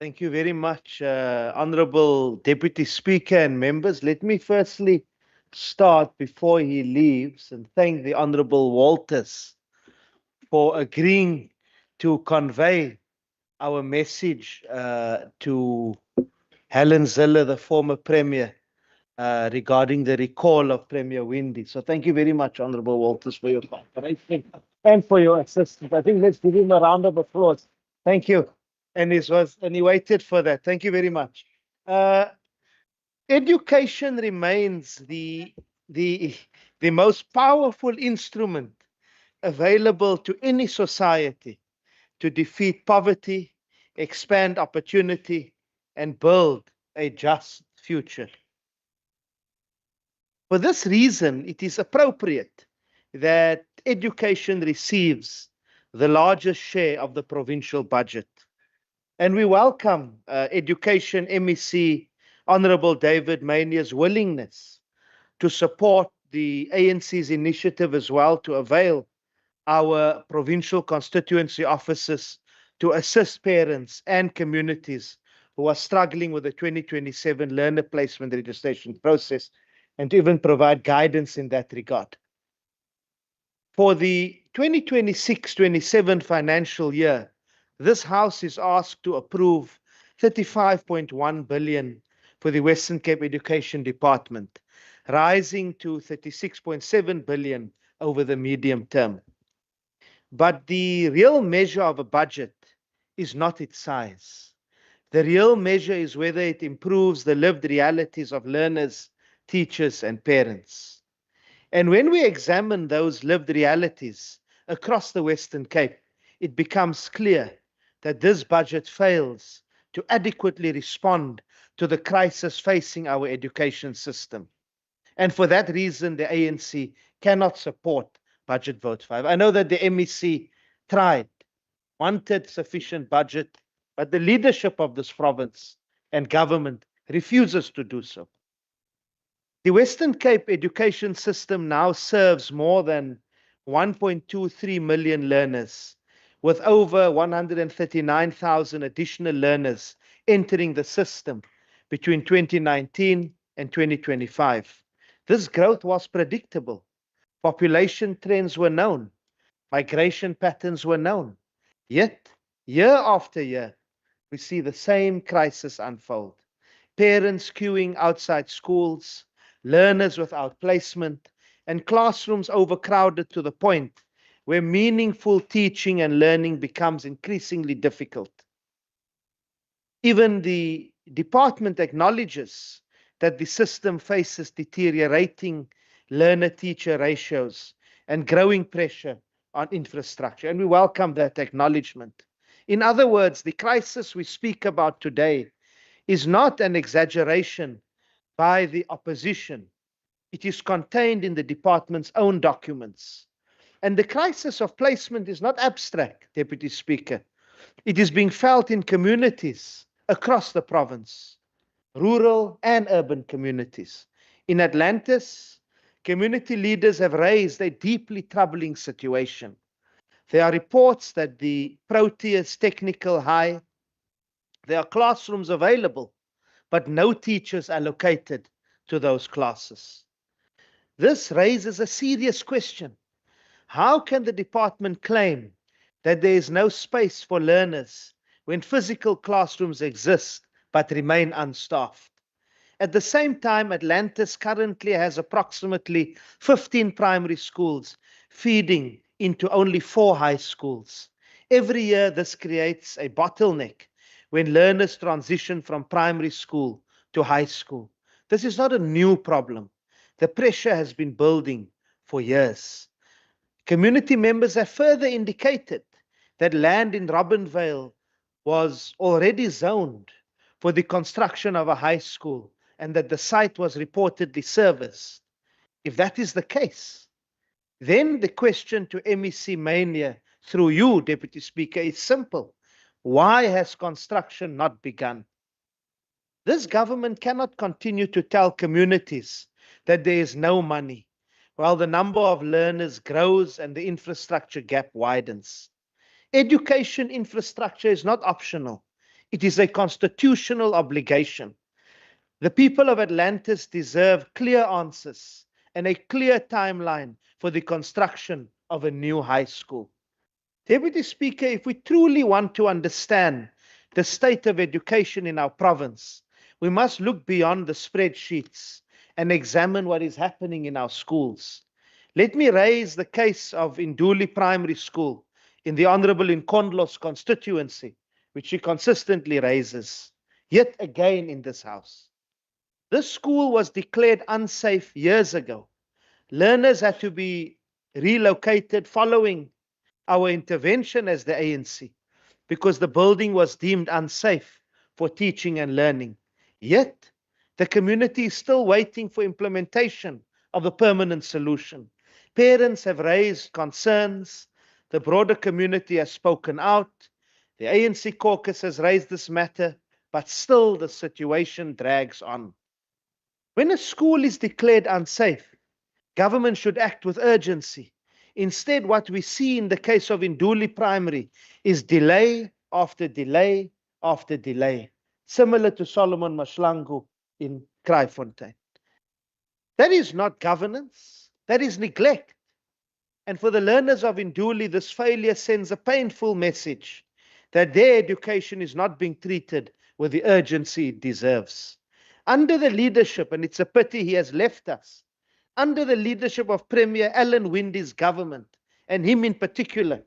Thank you very much, Honorable Deputy Speaker and members. Let me firstly start before he leaves and thank the Honorable Walters for agreeing to convey our message to Helen Zille, the former Premier, regarding the recall of Premier Windy. So thank you very much, Honorable Walters, for your cooperation and for your assistance. I think let's give him a round of applause. Thank you. And he waited for that. Thank you very much. Education remains the most powerful instrument available to any society to defeat poverty, expand opportunity, and build a just future. For this reason, it is appropriate that education receives the largest share of the provincial budget. And we welcome Education MEC Honorable David Mayne's willingness to support the ANC's initiative as well to avail our provincial constituency offices to assist parents and communities who are struggling with the 2027 learner placement registration process and to even provide guidance in that regard. For the 2026-27 financial year, this House is asked to approve 35.1 billion for the Western Cape Education Department, rising to 36.7 billion over the medium term. But the real measure of a budget is not its size. The real measure is whether it improves the lived realities of learners, teachers, and parents. And when we examine those lived realities across the Western Cape, it becomes clear that this budget fails to adequately respond to the crisis facing our education system. And for that reason, the ANC cannot support Budget Vote 5. I know that the MEC tried, wanted sufficient budget, but the leadership of this province and government refuses to do so. The Western Cape education system now serves more than 1.23 million learners, with over 139,000 additional learners entering the system between 2019 and 2025. This growth was predictable. Population trends were known. Migration patterns were known. Yet, year after year, we see the same crisis unfold. Parents queuing outside schools, learners without placement, and classrooms overcrowded to the point where meaningful teaching and learning becomes increasingly difficult. Even the department acknowledges that the system faces deteriorating learner-teacher ratios and growing pressure on infrastructure, and we welcome that acknowledgement. In other words, the crisis we speak about today is not an exaggeration by the opposition. It is contained in the department's own documents. And the crisis of placement is not abstract, Deputy Speaker. It is being felt in communities across the province, rural and urban communities. In Atlantis, community leaders have raised a deeply troubling situation. There are reports that the Proteus Technical High, there are classrooms available, but no teachers allocated to those classes. This raises a serious question. How can the department claim that there is no space for learners when physical classrooms exist but remain unstaffed? At the same time, Atlantis currently has approximately 15 primary schools feeding into only 4 high schools. Every year, this creates a bottleneck when learners transition from primary school to high school. This is not a new problem. The pressure has been building for years. Community members have further indicated that land in Robbenvale was already zoned for the construction of a high school and that the site was reportedly serviced. If that is the case, then the question to MEC Mania through you, Deputy Speaker, is simple. Why has construction not begun? This government cannot continue to tell communities that there is no money while the number of learners grows and the infrastructure gap widens. Education infrastructure is not optional. It is a constitutional obligation. The people of Atlantis deserve clear answers and a clear timeline for the construction of a new high school. Deputy Speaker, if we truly want to understand the state of education in our province, we must look beyond the spreadsheets and examine what is happening in our schools. Let me raise the case of Induli Primary School in the Honorable Nkondlo's constituency, which she consistently raises, yet again in this house. This school was declared unsafe years ago. Learners had to be relocated following our intervention as the ANC because the building was deemed unsafe for teaching and learning. Yet, the community is still waiting for implementation of a permanent solution. Parents have raised concerns. The broader community has spoken out. The ANC caucus has raised this matter, but still the situation drags on. When a school is declared unsafe, government should act with urgency. Instead, what we see in the case of Induli Primary is delay after delay after delay, similar to Solomon Mashlangu in Kraaifontein. That is not governance, that is neglect. And for the learners of Induli, this failure sends a painful message that their education is not being treated with the urgency it deserves. Under the leadership, and it's a pity he has left us, under the leadership of Premier Alan Windy's government, and him in particular,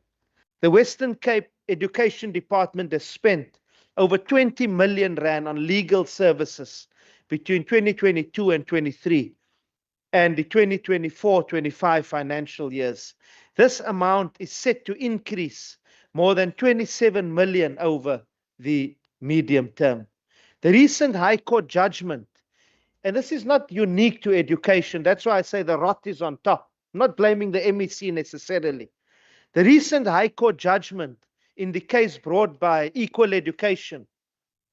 the Western Cape Education Department has spent over 20 million rand on legal services between 2022 and 23 and the 2024-25 financial years. This amount is set to increase more than 27 million over the medium term. The recent High Court judgment, and this is not unique to education, that's why I say the rot is on top. I'm not blaming the MEC necessarily. The recent High Court judgment in the case brought by Equal Education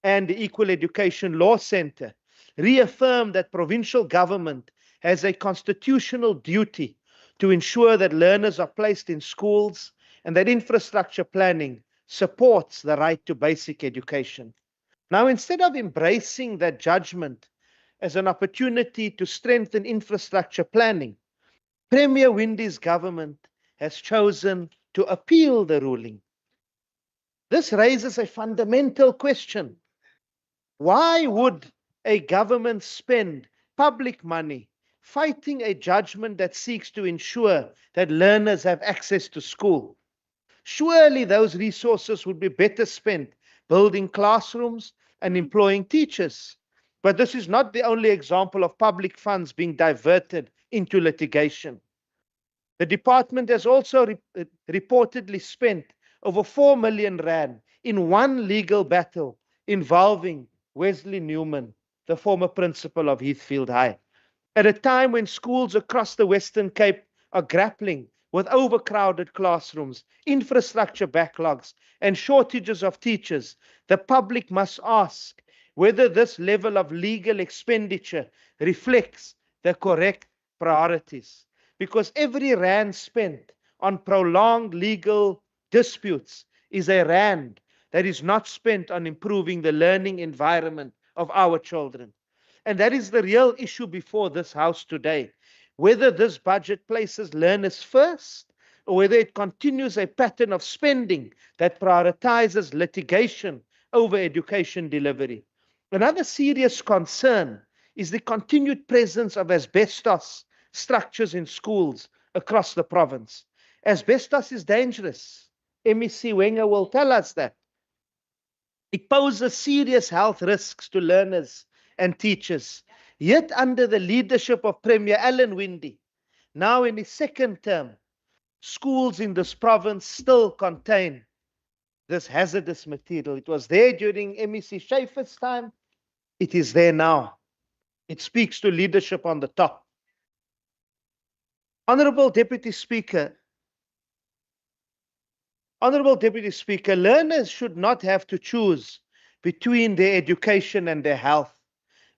and the Equal Education Law Centre reaffirmed that provincial government has a constitutional duty to ensure that learners are placed in schools and that infrastructure planning supports the right to basic education. Now, instead of embracing that judgment as an opportunity to strengthen infrastructure planning, Premier Windy's government has chosen to appeal the ruling. This raises a fundamental question. Why would a government spend public money fighting a judgment that seeks to ensure that learners have access to school? Surely those resources would be better spent building classrooms and employing teachers. But this is not the only example of public funds being diverted into litigation. The department has also reportedly spent over 4 million rand in one legal battle involving Wesley Newman, the former principal of Heathfield High, at a time when schools across the Western Cape are grappling with overcrowded classrooms, infrastructure backlogs, and shortages of teachers, the public must ask whether this level of legal expenditure reflects the correct priorities. Because every rand spent on prolonged legal disputes is a rand that is not spent on improving the learning environment of our children. And that is the real issue before this House today. Whether this budget places learners first or whether it continues a pattern of spending that prioritizes litigation over education delivery. Another serious concern is the continued presence of asbestos structures in schools across the province. Asbestos is dangerous. MEC Wenger will tell us that. It poses serious health risks to learners and teachers. Yet under the leadership of Premier Alan Winde, now in his second term, schools in this province still contain this hazardous material. It was there during MEC Schaefer's time. It is there now. It speaks to leadership on the top. Honorable Deputy Speaker, learners should not have to choose between their education and their health.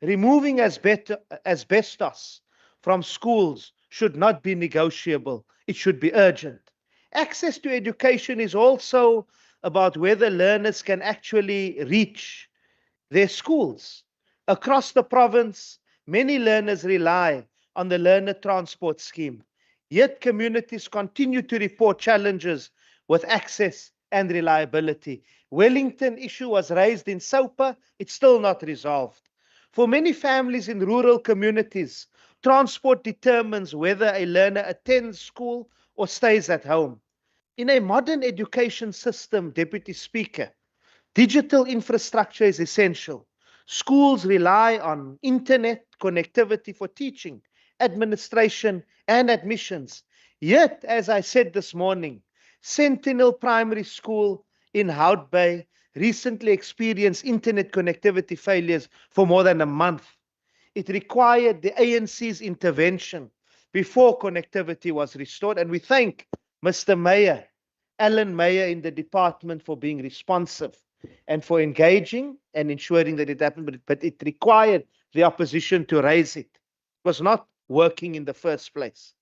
Removing asbestos from schools should not be negotiable. It should be urgent. Access to education is also about whether learners can actually reach their schools. Across the province, many learners rely on the learner transport scheme. Yet communities continue to report challenges with access and reliability. Wellington issue was raised in SOPA. It's still not resolved. For many families in rural communities, transport determines whether a learner attends school or stays at home. In a modern education system, Deputy Speaker, digital infrastructure is essential. Schools rely on internet connectivity for teaching, administration, and admissions. Yet, as I said this morning, Sentinel Primary School in Hout Bay recently experienced internet connectivity failures for more than a month. It required the ANC's intervention before connectivity was restored. And we thank Mr. Mayor, Alan Mayor in the department for being responsive and for engaging and ensuring that it happened. But it required the opposition to raise it. It was not working in the first place.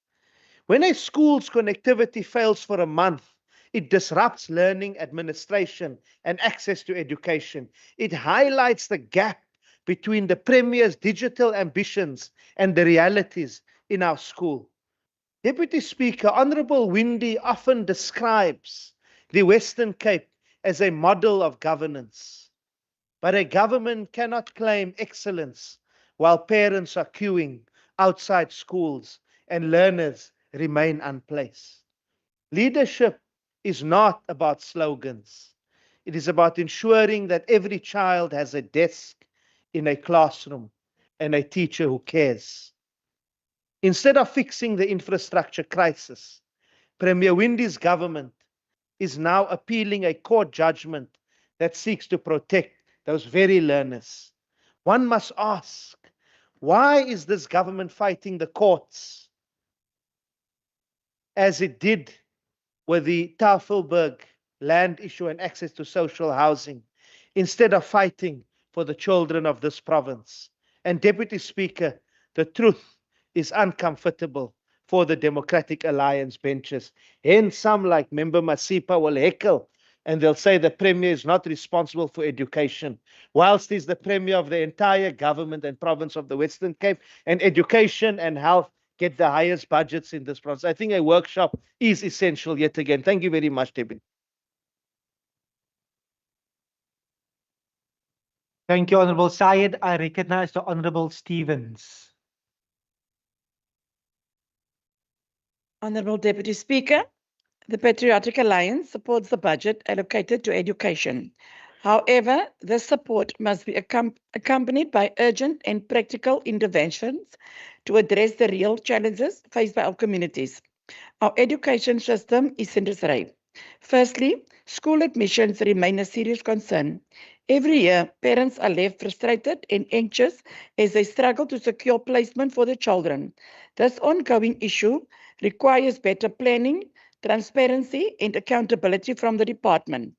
When a school's connectivity fails for a month, it disrupts learning, administration, and access to education. It highlights the gap between the Premier's digital ambitions and the realities in our school. Deputy Speaker, Honourable Winde often describes the Western Cape as a model of governance. But a government cannot claim excellence while parents are queuing outside schools and learners remain unplaced. Leadership is not about slogans. It is about ensuring that every child has a desk in a classroom and a teacher who cares. Instead of fixing the infrastructure crisis, Premier Winde's government is now appealing a court judgment that seeks to protect those very learners. One must ask, why is this government fighting the courts as it did with the Tafelberg land issue and access to social housing, instead of fighting for the children of this province? And Deputy Speaker, the truth is uncomfortable for the Democratic Alliance benches. Hence, some like Member Masipa will heckle and they'll say the Premier is not responsible for education, whilst he's the Premier of the entire government and province of the Western Cape, and education and health get the highest budgets in this province. I think a workshop is essential yet again. Thank you very much, Deputy. Thank you, Honorable Syed. I recognize the Honorable Stevens. Honourable Deputy Speaker, the Patriotic Alliance supports the budget allocated to education. However, this support must be accompanied by urgent and practical interventions to address the real challenges faced by our communities. Our education system is in disarray. Firstly, school admissions remain a serious concern. Every year, parents are left frustrated and anxious as they struggle to secure placement for their children. This ongoing issue requires better planning, transparency, and accountability from the department.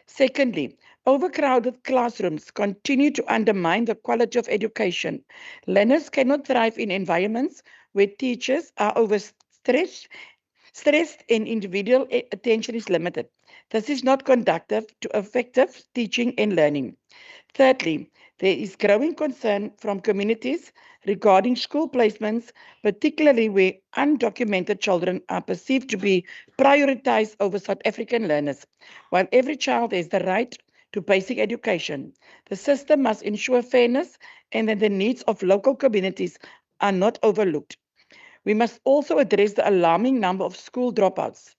Secondly, overcrowded classrooms continue to undermine the quality of education. Learners cannot thrive in environments where teachers are overstressed and individual attention is limited. This is not conducive to effective teaching and learning. Thirdly, there is growing concern from communities regarding school placements, particularly where undocumented children are perceived to be prioritized over South African learners. While every child has the right to basic education, the system must ensure fairness and that the needs of local communities are not overlooked. We must also address the alarming number of school dropouts.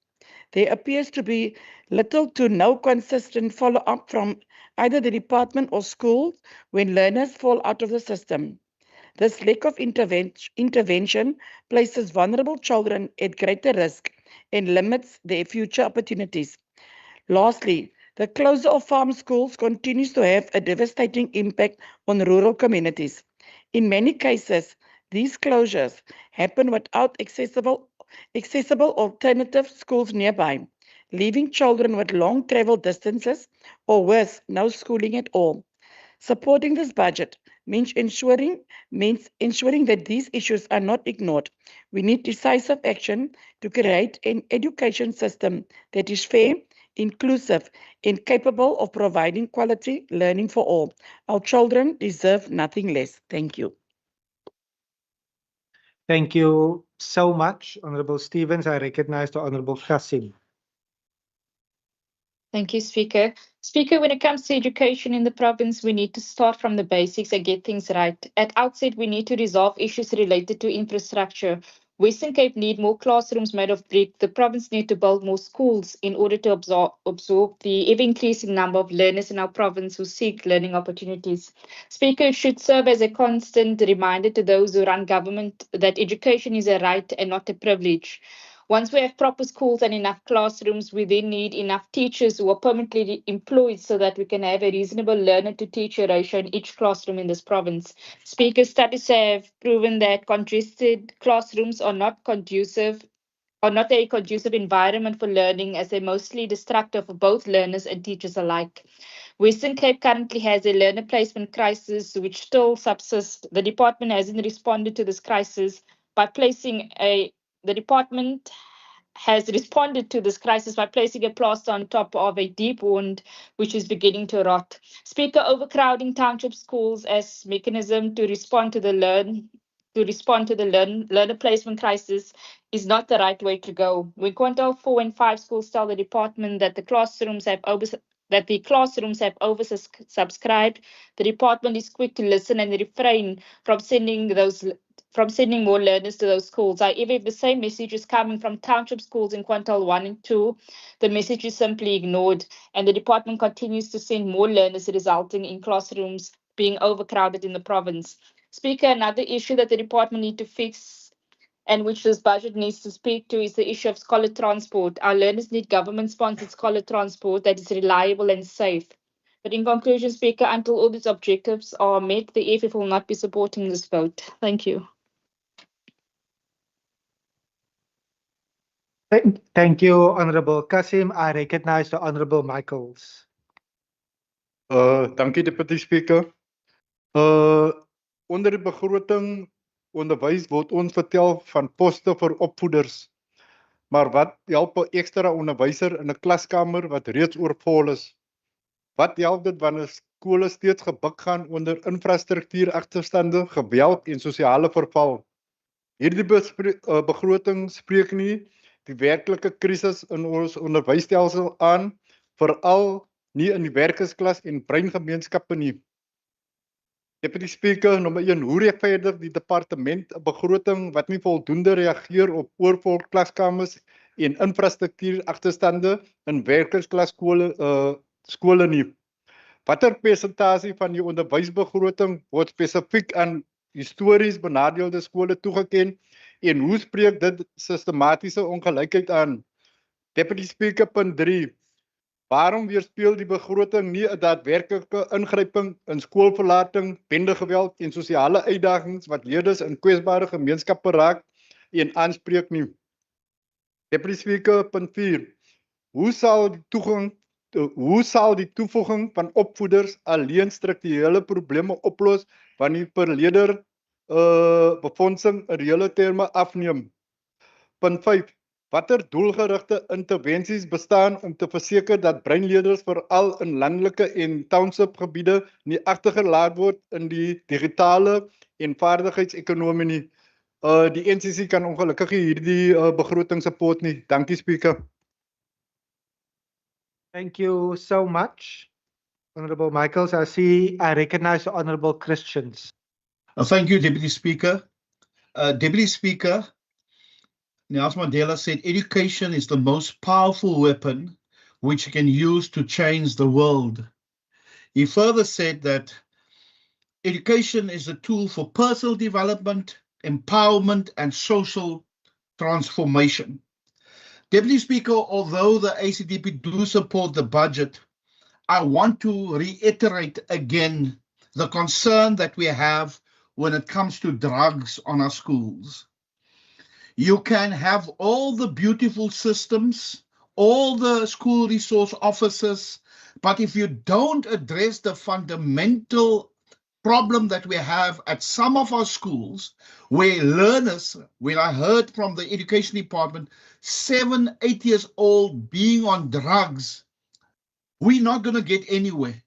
There appears to be little to no consistent follow-up from either the department or school when learners fall out of the system. This lack of intervention places vulnerable children at greater risk and limits their future opportunities. Lastly, the closure of farm schools continues to have a devastating impact on rural communities. In many cases, these closures happen without accessible alternative schools nearby, leaving children with long travel distances or worse, no schooling at all. Supporting this budget means ensuring that these issues are not ignored. We need decisive action to create an education system that is fair, inclusive, and capable of providing quality learning for all. Our children deserve nothing less. Thank you. Thank you so much, Honorable Stevens. I recognize the Honorable Kasim. Thank you, Speaker. Speaker, when it comes to education in the province, we need to start from the basics and get things right. At outset, we need to resolve issues related to infrastructure. Western Cape need more classrooms made of brick. The province need to build more schools in order to absorb the ever-increasing number of learners in our province who seek learning opportunities. Speaker, it should serve as a constant reminder to those who run government that education is a right and not a privilege. Once we have proper schools and enough classrooms, we then need enough teachers who are permanently employed so that we can have a reasonable learner to teacher ratio in each classroom in this province. Speaker, studies have proven that congested classrooms are not a conducive environment for learning, as they're mostly destructive for both learners and teachers alike. Western Cape currently has a learner placement crisis which still subsists. The department hasn't responded to this crisis by placing the department has responded to this crisis by placing a plaster on top of a deep wound which is beginning to rot. Speaker, overcrowding township schools as mechanism to respond to the learner placement crisis is not the right way to go. When Quintile 4 and 5 schools tell the department that the classrooms have oversubscribed, the department is quick to listen and refrain from sending more learners to those schools. However, if the same message is coming from township schools in Quintile 1 and 2, the message is simply ignored, and the department continues to send more learners, resulting in classrooms being overcrowded in the province. Speaker, another issue that the department needs to fix and which this budget needs to speak to is the issue of scholar transport. Our learners need government-sponsored scholar transport that is reliable and safe. But in conclusion, Speaker, until all these objectives are met, the EFF will not be supporting this vote. Thank you. Thank you, Honorable Kasim. I recognize the Honorable Michaels. Dankie Deputy Speaker. Onder die begroting onderwys word ons vertel van poste vir opvoeders. Maar wat help 'n ekstra onderwyser in 'n klaskamer wat reeds oorvol is? Wat help dit wanneer skole steeds gebuk gaan onder infrastruktuuragterstande, geweld en sosiale verval? Hierdie begroting spreek nie die werklike krisis in ons onderwysstelsel aan, veral nie in die werkersklas en breingemeenskappe nie. Deputy Speaker, nommer 1, hoe regverdig die departement 'n begroting wat nie voldoende reageer op oorvol klaskamers en infrastruktuuragterstande in werkersklas skole nie? Watter persentasie van die onderwysbegroting word spesifiek aan histories benadeelde skole toegeken en hoe spreek dit sistematiese ongelykheid aan? Deputy Speaker, punt 3. Waarom weerspieël die begroting nie 'n daadwerklike ingryping in skoolverlating, bendegeweld en sosiale uitdagings wat leerders in kwesbare gemeenskappe raak en aanspreek nie? Deputy Speaker, punt 4. Hoe sal die toevoeging van opvoeders alleen strukturele probleme oplos wanneer per leerder befondsing in reële terme afneem? Punt 5. Watter doelgerigte intervensies bestaan om te verseker dat breinleerders veral in landelike en township gebiede nie agtergelaat word in die digitale en vaardigheidsekonomie nie? Die NCC kan ongelukkig hierdie begroting support nie. Dankie Speaker. Thank you so much, Honorable Michaels. I recognize the Honorable Christians. Thank you, Deputy Speaker. Deputy Speaker, Nelson Mandela said, education is the most powerful weapon which you can use to change the world. He further said that education is a tool for personal development, empowerment, and social transformation. Deputy Speaker, although the ACDP do support the budget, I want to reiterate again the concern that we have when it comes to drugs on our schools. You can have all the beautiful systems, all the school resource officers, but if you don't address the fundamental problem that we have at some of our schools, where learners, when I heard from the education department, 7, 8 years old being on drugs, we're not going to get anywhere.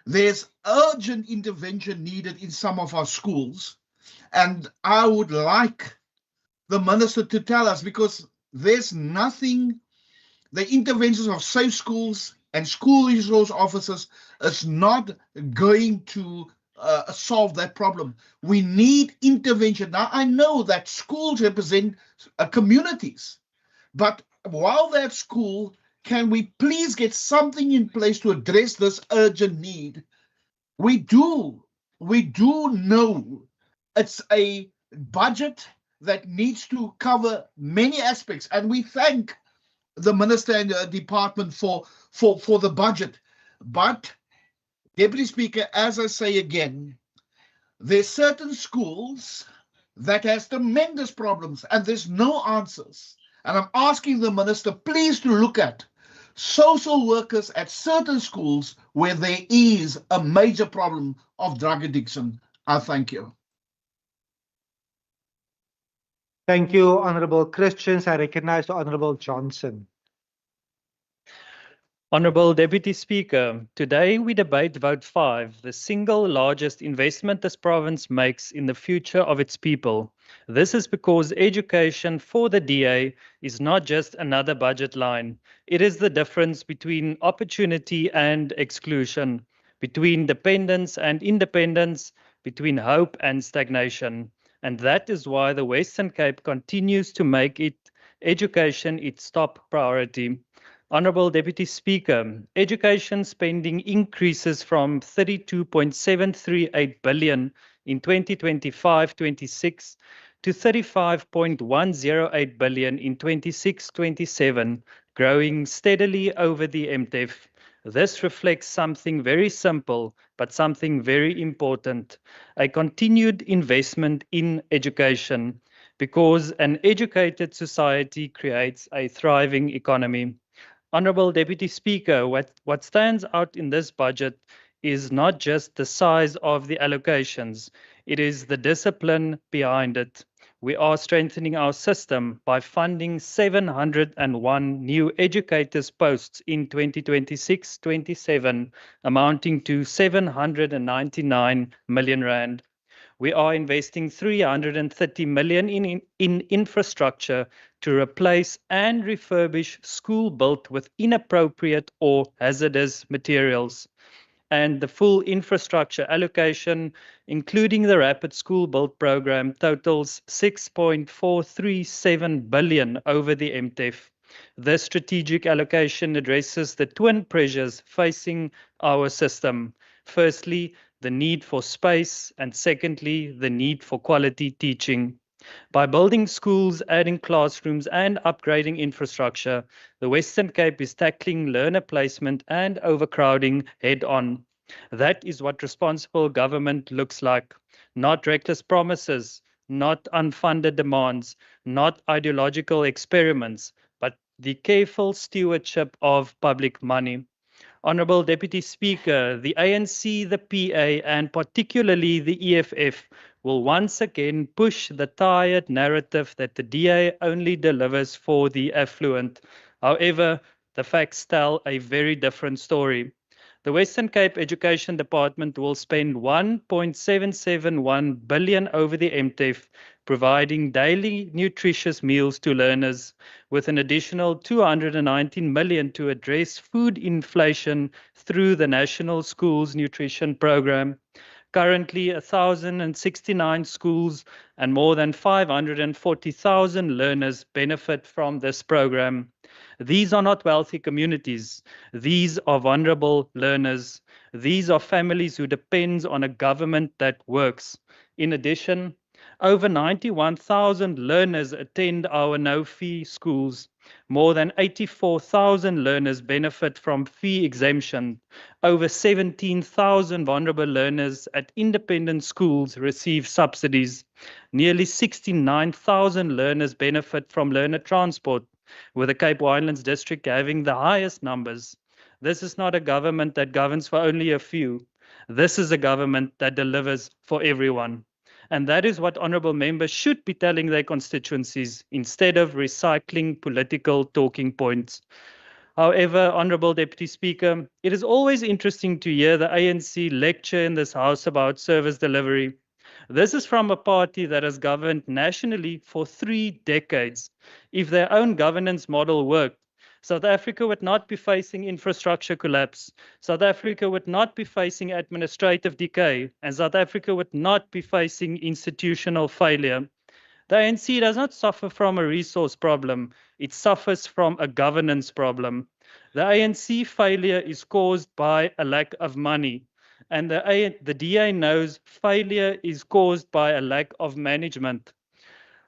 There's urgent intervention needed in some of our schools, and I would like the minister to tell us, because there's nothing, the interventions of safe schools and school resource officers is not going to solve that problem. We need intervention. Now, I know that schools represent communities, but while they're at school, can we please get something in place to address this urgent need? We do know it's a budget that needs to cover many aspects, and we thank the minister and the department for the budget. But, Deputy Speaker, as I say again, there's certain schools that has tremendous problems and there's no answers. And I'm asking the minister please to look at social workers at certain schools where there is a major problem of drug addiction. I thank you. Thank you, Honorable Christians. I recognize the Honorable Johnson. Honourable Deputy Speaker, today we debate Vote 5, the single largest investment this province makes in the future of its people. This is because education for the DA is not just another budget line. It is the difference between opportunity and exclusion, between dependence and independence, between hope and stagnation. And that is why the Western Cape continues to make education its top priority. Honourable Deputy Speaker, education spending increases from 32.738 billion in 2025-26 to 35.108 billion in 26-27, growing steadily over the MTEF. This reflects something very simple, but something very important, a continued investment in education, because an educated society creates a thriving economy. Honourable Deputy Speaker, what stands out in this budget is not just the size of the allocations, it is the discipline behind it. We are strengthening our system by funding 701 new educators posts in 2026-27, amounting to 799 million rand. We are investing 330 million in infrastructure to replace and refurbish school built with inappropriate or hazardous materials. And the full infrastructure allocation, including the Rapid School Build program, totals 6.437 billion over the MTEF. This strategic allocation addresses the twin pressures facing our system. Firstly, the need for space, and secondly, the need for quality teaching. By building schools, adding classrooms, and upgrading infrastructure, the Western Cape is tackling learner placement and overcrowding head-on. That is what responsible government looks like, not reckless promises, not unfunded demands, not ideological experiments, but the careful stewardship of public money. Honorable Deputy Speaker, the ANC, the PA, and particularly the EFF will once again push the tired narrative that the DA only delivers for the affluent. However, the facts tell a very different story. The Western Cape Education Department will spend 1.771 billion over the MTEF, providing daily nutritious meals to learners, with an additional 219 million to address food inflation through the National Schools Nutrition Program. Currently, 1,069 schools and more than 540,000 learners benefit from this program. These are not wealthy communities. These are vulnerable learners. These are families who depend on a government that works. In addition, over 91,000 learners attend our no-fee schools. More than 84,000 learners benefit from fee exemption. Over 17,000 vulnerable learners at independent schools receive subsidies. Nearly 69,000 learners benefit from learner transport, with the Cape Winelands district having the highest numbers. This is not a government that governs for only a few. This is a government that delivers for everyone. And that is what honorable members should be telling their constituencies instead of recycling political talking points. However, Honorable Deputy Speaker, it is always interesting to hear the ANC lecture in this House about service delivery. This is from a party that has governed nationally for 3 decades. If their own governance model worked, South Africa would not be facing infrastructure collapse. South Africa would not be facing administrative decay, and South Africa would not be facing institutional failure. The ANC does not suffer from a resource problem. It suffers from a governance problem. The ANC failure is caused by a lack of money. And the DA knows failure is caused by a lack of management.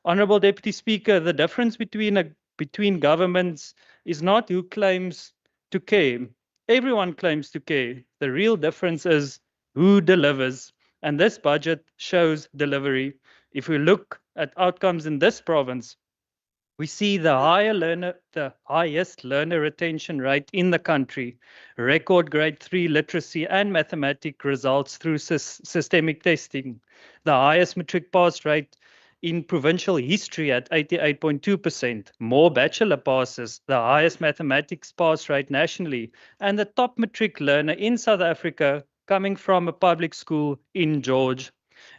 Honorable Deputy Speaker, the difference between governments is not who claims to care. Everyone claims to care. The real difference is who delivers. And this budget shows delivery. If we look at outcomes in this province, we see the highest learner retention rate in the country, record grade 3 literacy and mathematic results through systemic testing, the highest matric pass rate in provincial history at 88.2%, more bachelor passes, the highest mathematics pass rate nationally, and the top matric learner in South Africa coming from a public school in George.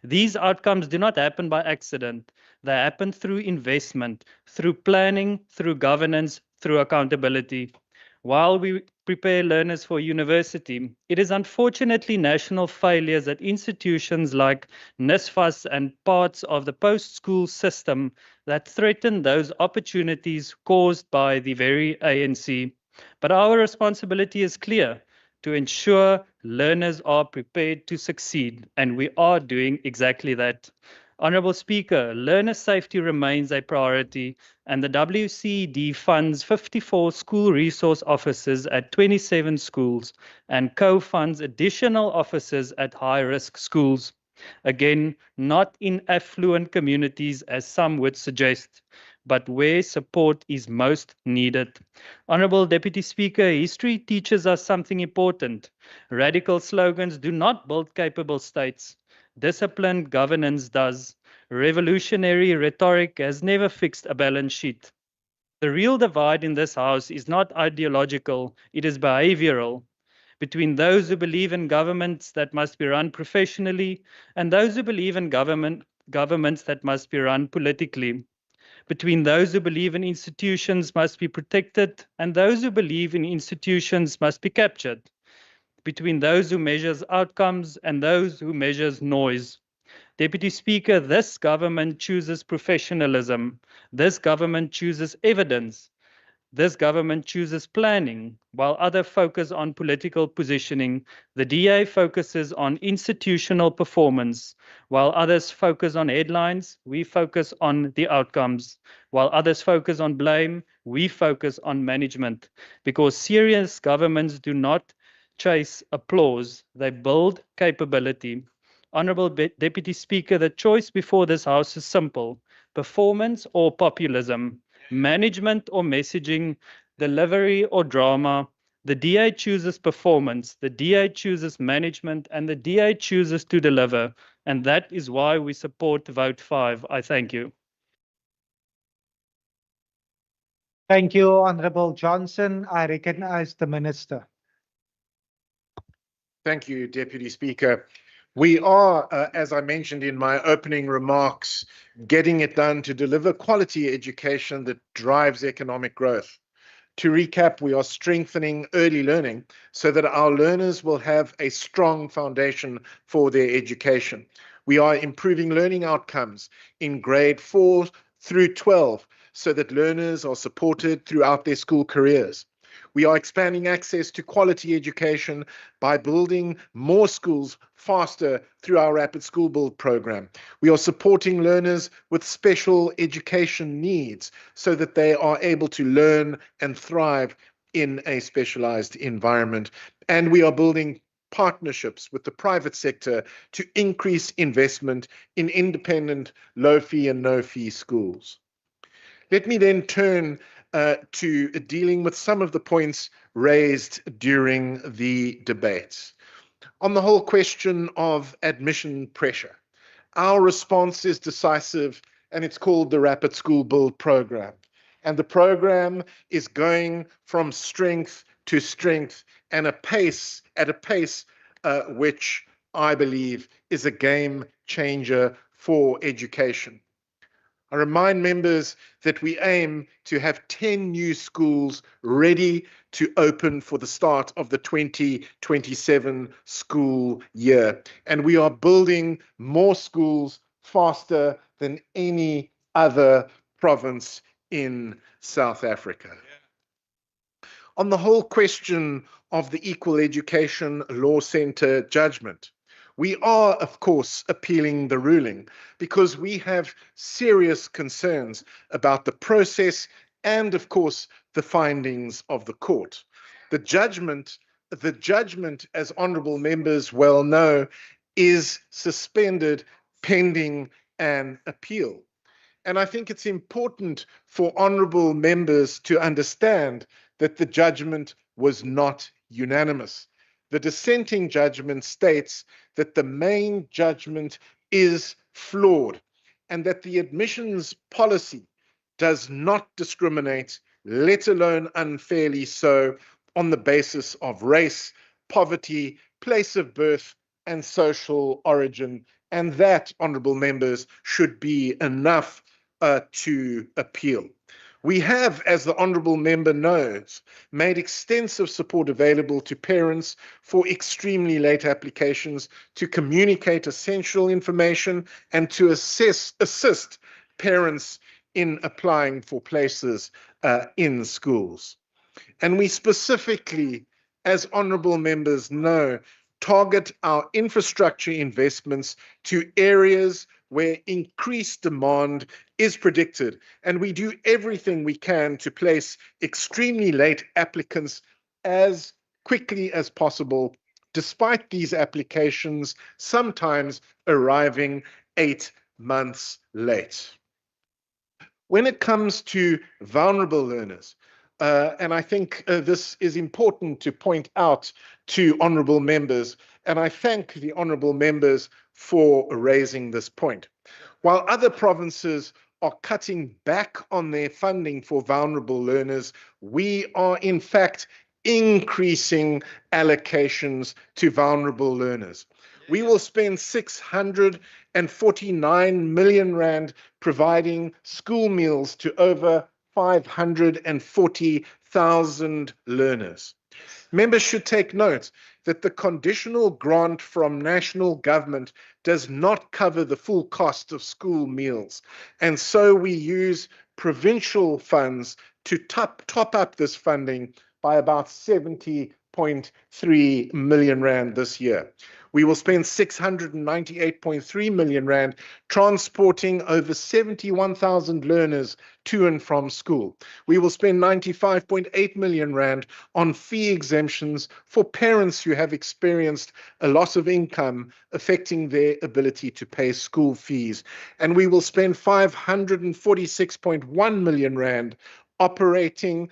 These outcomes do not happen by accident. They happen through investment, through planning, through governance, through accountability. While we prepare learners for university, it is unfortunately national failures at institutions like NSFAS and parts of the post-school system that threaten those opportunities caused by the very ANC. But our responsibility is clear: to ensure learners are prepared to succeed, and we are doing exactly that. Honorable Speaker, learner safety remains a priority, and the WCD funds 54 school resource officers at 27 schools and co-funds additional officers at high-risk schools. Again, not in affluent communities as some would suggest, but where support is most needed. Honorable Deputy Speaker, history teaches us something important. Radical slogans do not build capable states. Disciplined governance does. Revolutionary rhetoric has never fixed a balance sheet. The real divide in this House is not ideological, it is behavioral, between those who believe in governments that must be run professionally and those who believe in governments that must be run politically, between those who believe in institutions must be protected and those who believe in institutions must be captured, between those who measures outcomes and those who measures noise. Deputy Speaker, this government chooses professionalism. This government chooses evidence. This government chooses planning, while others focus on political positioning. The DA focuses on institutional performance. While others focus on headlines, we focus on the outcomes. While others focus on blame, we focus on management. Because serious governments do not chase applause, they build capability. Honourable Deputy Speaker, the choice before this House is simple: performance or populism, management or messaging, delivery or drama. The DA chooses performance, the DA chooses management, and the DA chooses to deliver. And that is why we support vote 5. I thank you. Thank you, Honorable Johnson. I recognize the Minister. Thank you, Deputy Speaker. We are, as I mentioned in my opening remarks, getting it done to deliver quality education that drives economic growth. To recap, we are strengthening early learning so that our learners will have a strong foundation for their education. We are improving learning outcomes in grade 4 through 12 so that learners are supported throughout their school careers. We are expanding access to quality education by building more schools faster through our Rapid School Build program. We are supporting learners with special education needs so that they are able to learn and thrive in a specialized environment. And we are building partnerships with the private sector to increase investment in independent low-fee and no-fee schools. Let me then turn to dealing with some of the points raised during the debates. On the whole question of admission pressure, our response is decisive, and it's called the Rapid School Build program. And the program is going from strength to strength and at a pace which I believe is a game changer for education. I remind members that we aim to have 10 new schools ready to open for the start of the 2027 school year. And we are building more schools faster than any other province in South Africa. On the whole question of the Equal Education Law Centre judgment, we are, of course, appealing the ruling because we have serious concerns about the process and, of course, the findings of the court. The judgment, as honourable members well know, is suspended pending an appeal. And I think it's important for honourable members to understand that the judgment was not unanimous. The dissenting judgment states that the main judgment is flawed and that the admissions policy does not discriminate, let alone unfairly so, on the basis of race, poverty, place of birth, and social origin. And that, honourable members, should be enough to appeal. We have, as the honourable member knows, made extensive support available to parents for extremely late applications to communicate essential information and to assist parents in applying for places in schools. And we specifically, as honourable members know, target our infrastructure investments to areas where increased demand is predicted, and we do everything we can to place extremely late applicants as quickly as possible, despite these applications sometimes arriving 8 months late. When it comes to vulnerable learners, and I think this is important to point out to honourable members, and I thank the honourable members for raising this point. While other provinces are cutting back on their funding for vulnerable learners, we are in fact increasing allocations to vulnerable learners. We will spend 649 million rand providing school meals to over 540,000 learners. Members should take note that the conditional grant from national government does not cover the full cost of school meals. And so we use provincial funds to top up this funding by about 70%. 5.3 million rand this year. We will spend 698.3 million rand transporting over 71,000 learners to and from school. We will spend 95.8 million rand on fee exemptions for parents who have experienced a loss of income affecting their ability to pay school fees. And we will spend 546.1 million rand operating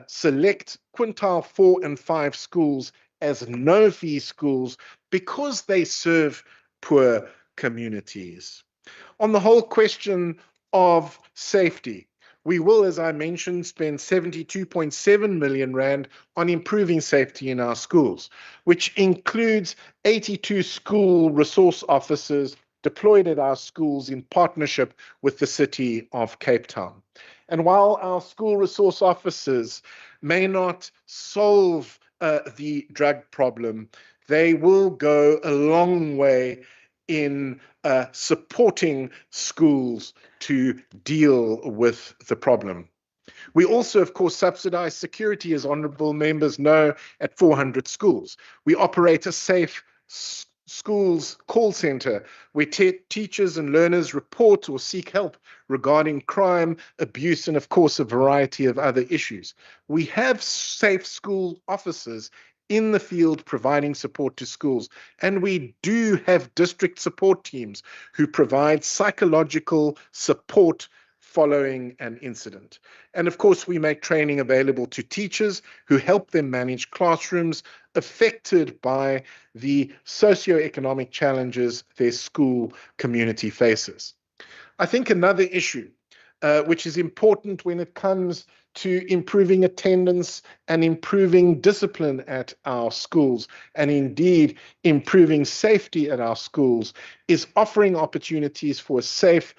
select quintile 4 and 5 schools as no-fee schools because they serve poor communities. On the whole question of safety, we will, as I mentioned, spend 72.7 million rand on improving safety in our schools, which includes 82 school resource officers deployed at our schools in partnership with the City of Cape Town. And while our school resource officers may not solve the drug problem, they will go a long way in supporting schools to deal with the problem. We also, of course, subsidize security, as honourable members know, at 400 schools. We operate a safe schools call centre where teachers and learners report or seek help regarding crime, abuse, and of course a variety of other issues. We have safe school officers in the field providing support to schools, and we do have district support teams who provide psychological support following an incident. And of course, we make training available to teachers who help them manage classrooms affected by the socioeconomic challenges their school community faces. I think another issue which is important when it comes to improving attendance and improving discipline at our schools, and indeed improving safety at our schools, is offering opportunities for a safe,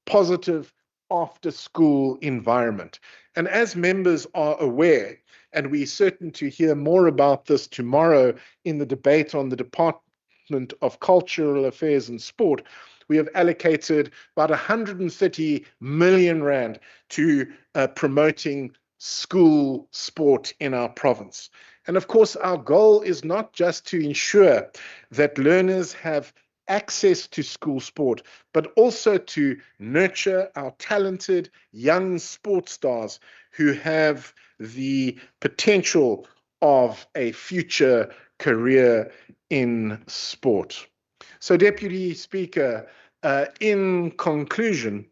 positive after-school environment. And as members are aware, and we're certain to hear more about this tomorrow in the debate on the Department of Cultural Affairs and Sport, we have allocated about 130 million rand to promoting school sport in our province. And of course, our goal is not just to ensure that learners have access to school sport, but also to nurture our talented young sports stars who have the potential of a future career in sport. So, Deputy Speaker, in conclusion,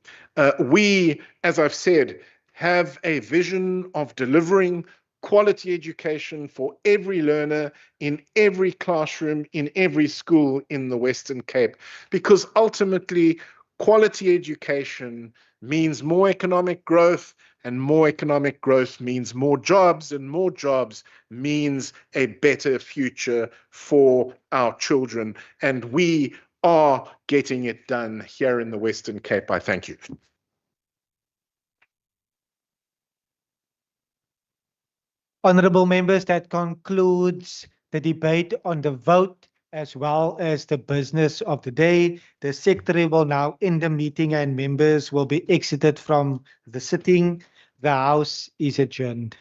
we, as I've said, have a vision of delivering quality education for every learner in every classroom, in every school in the Western Cape, because ultimately quality education means more economic growth, and more economic growth means more jobs, and more jobs means a better future for our children. And we are getting it done here in the Western Cape. I thank you. Honourable members, that concludes the debate on the vote as well as the business of the day. The secretary will now end the meeting and members will be exited from the sitting. The House is adjourned.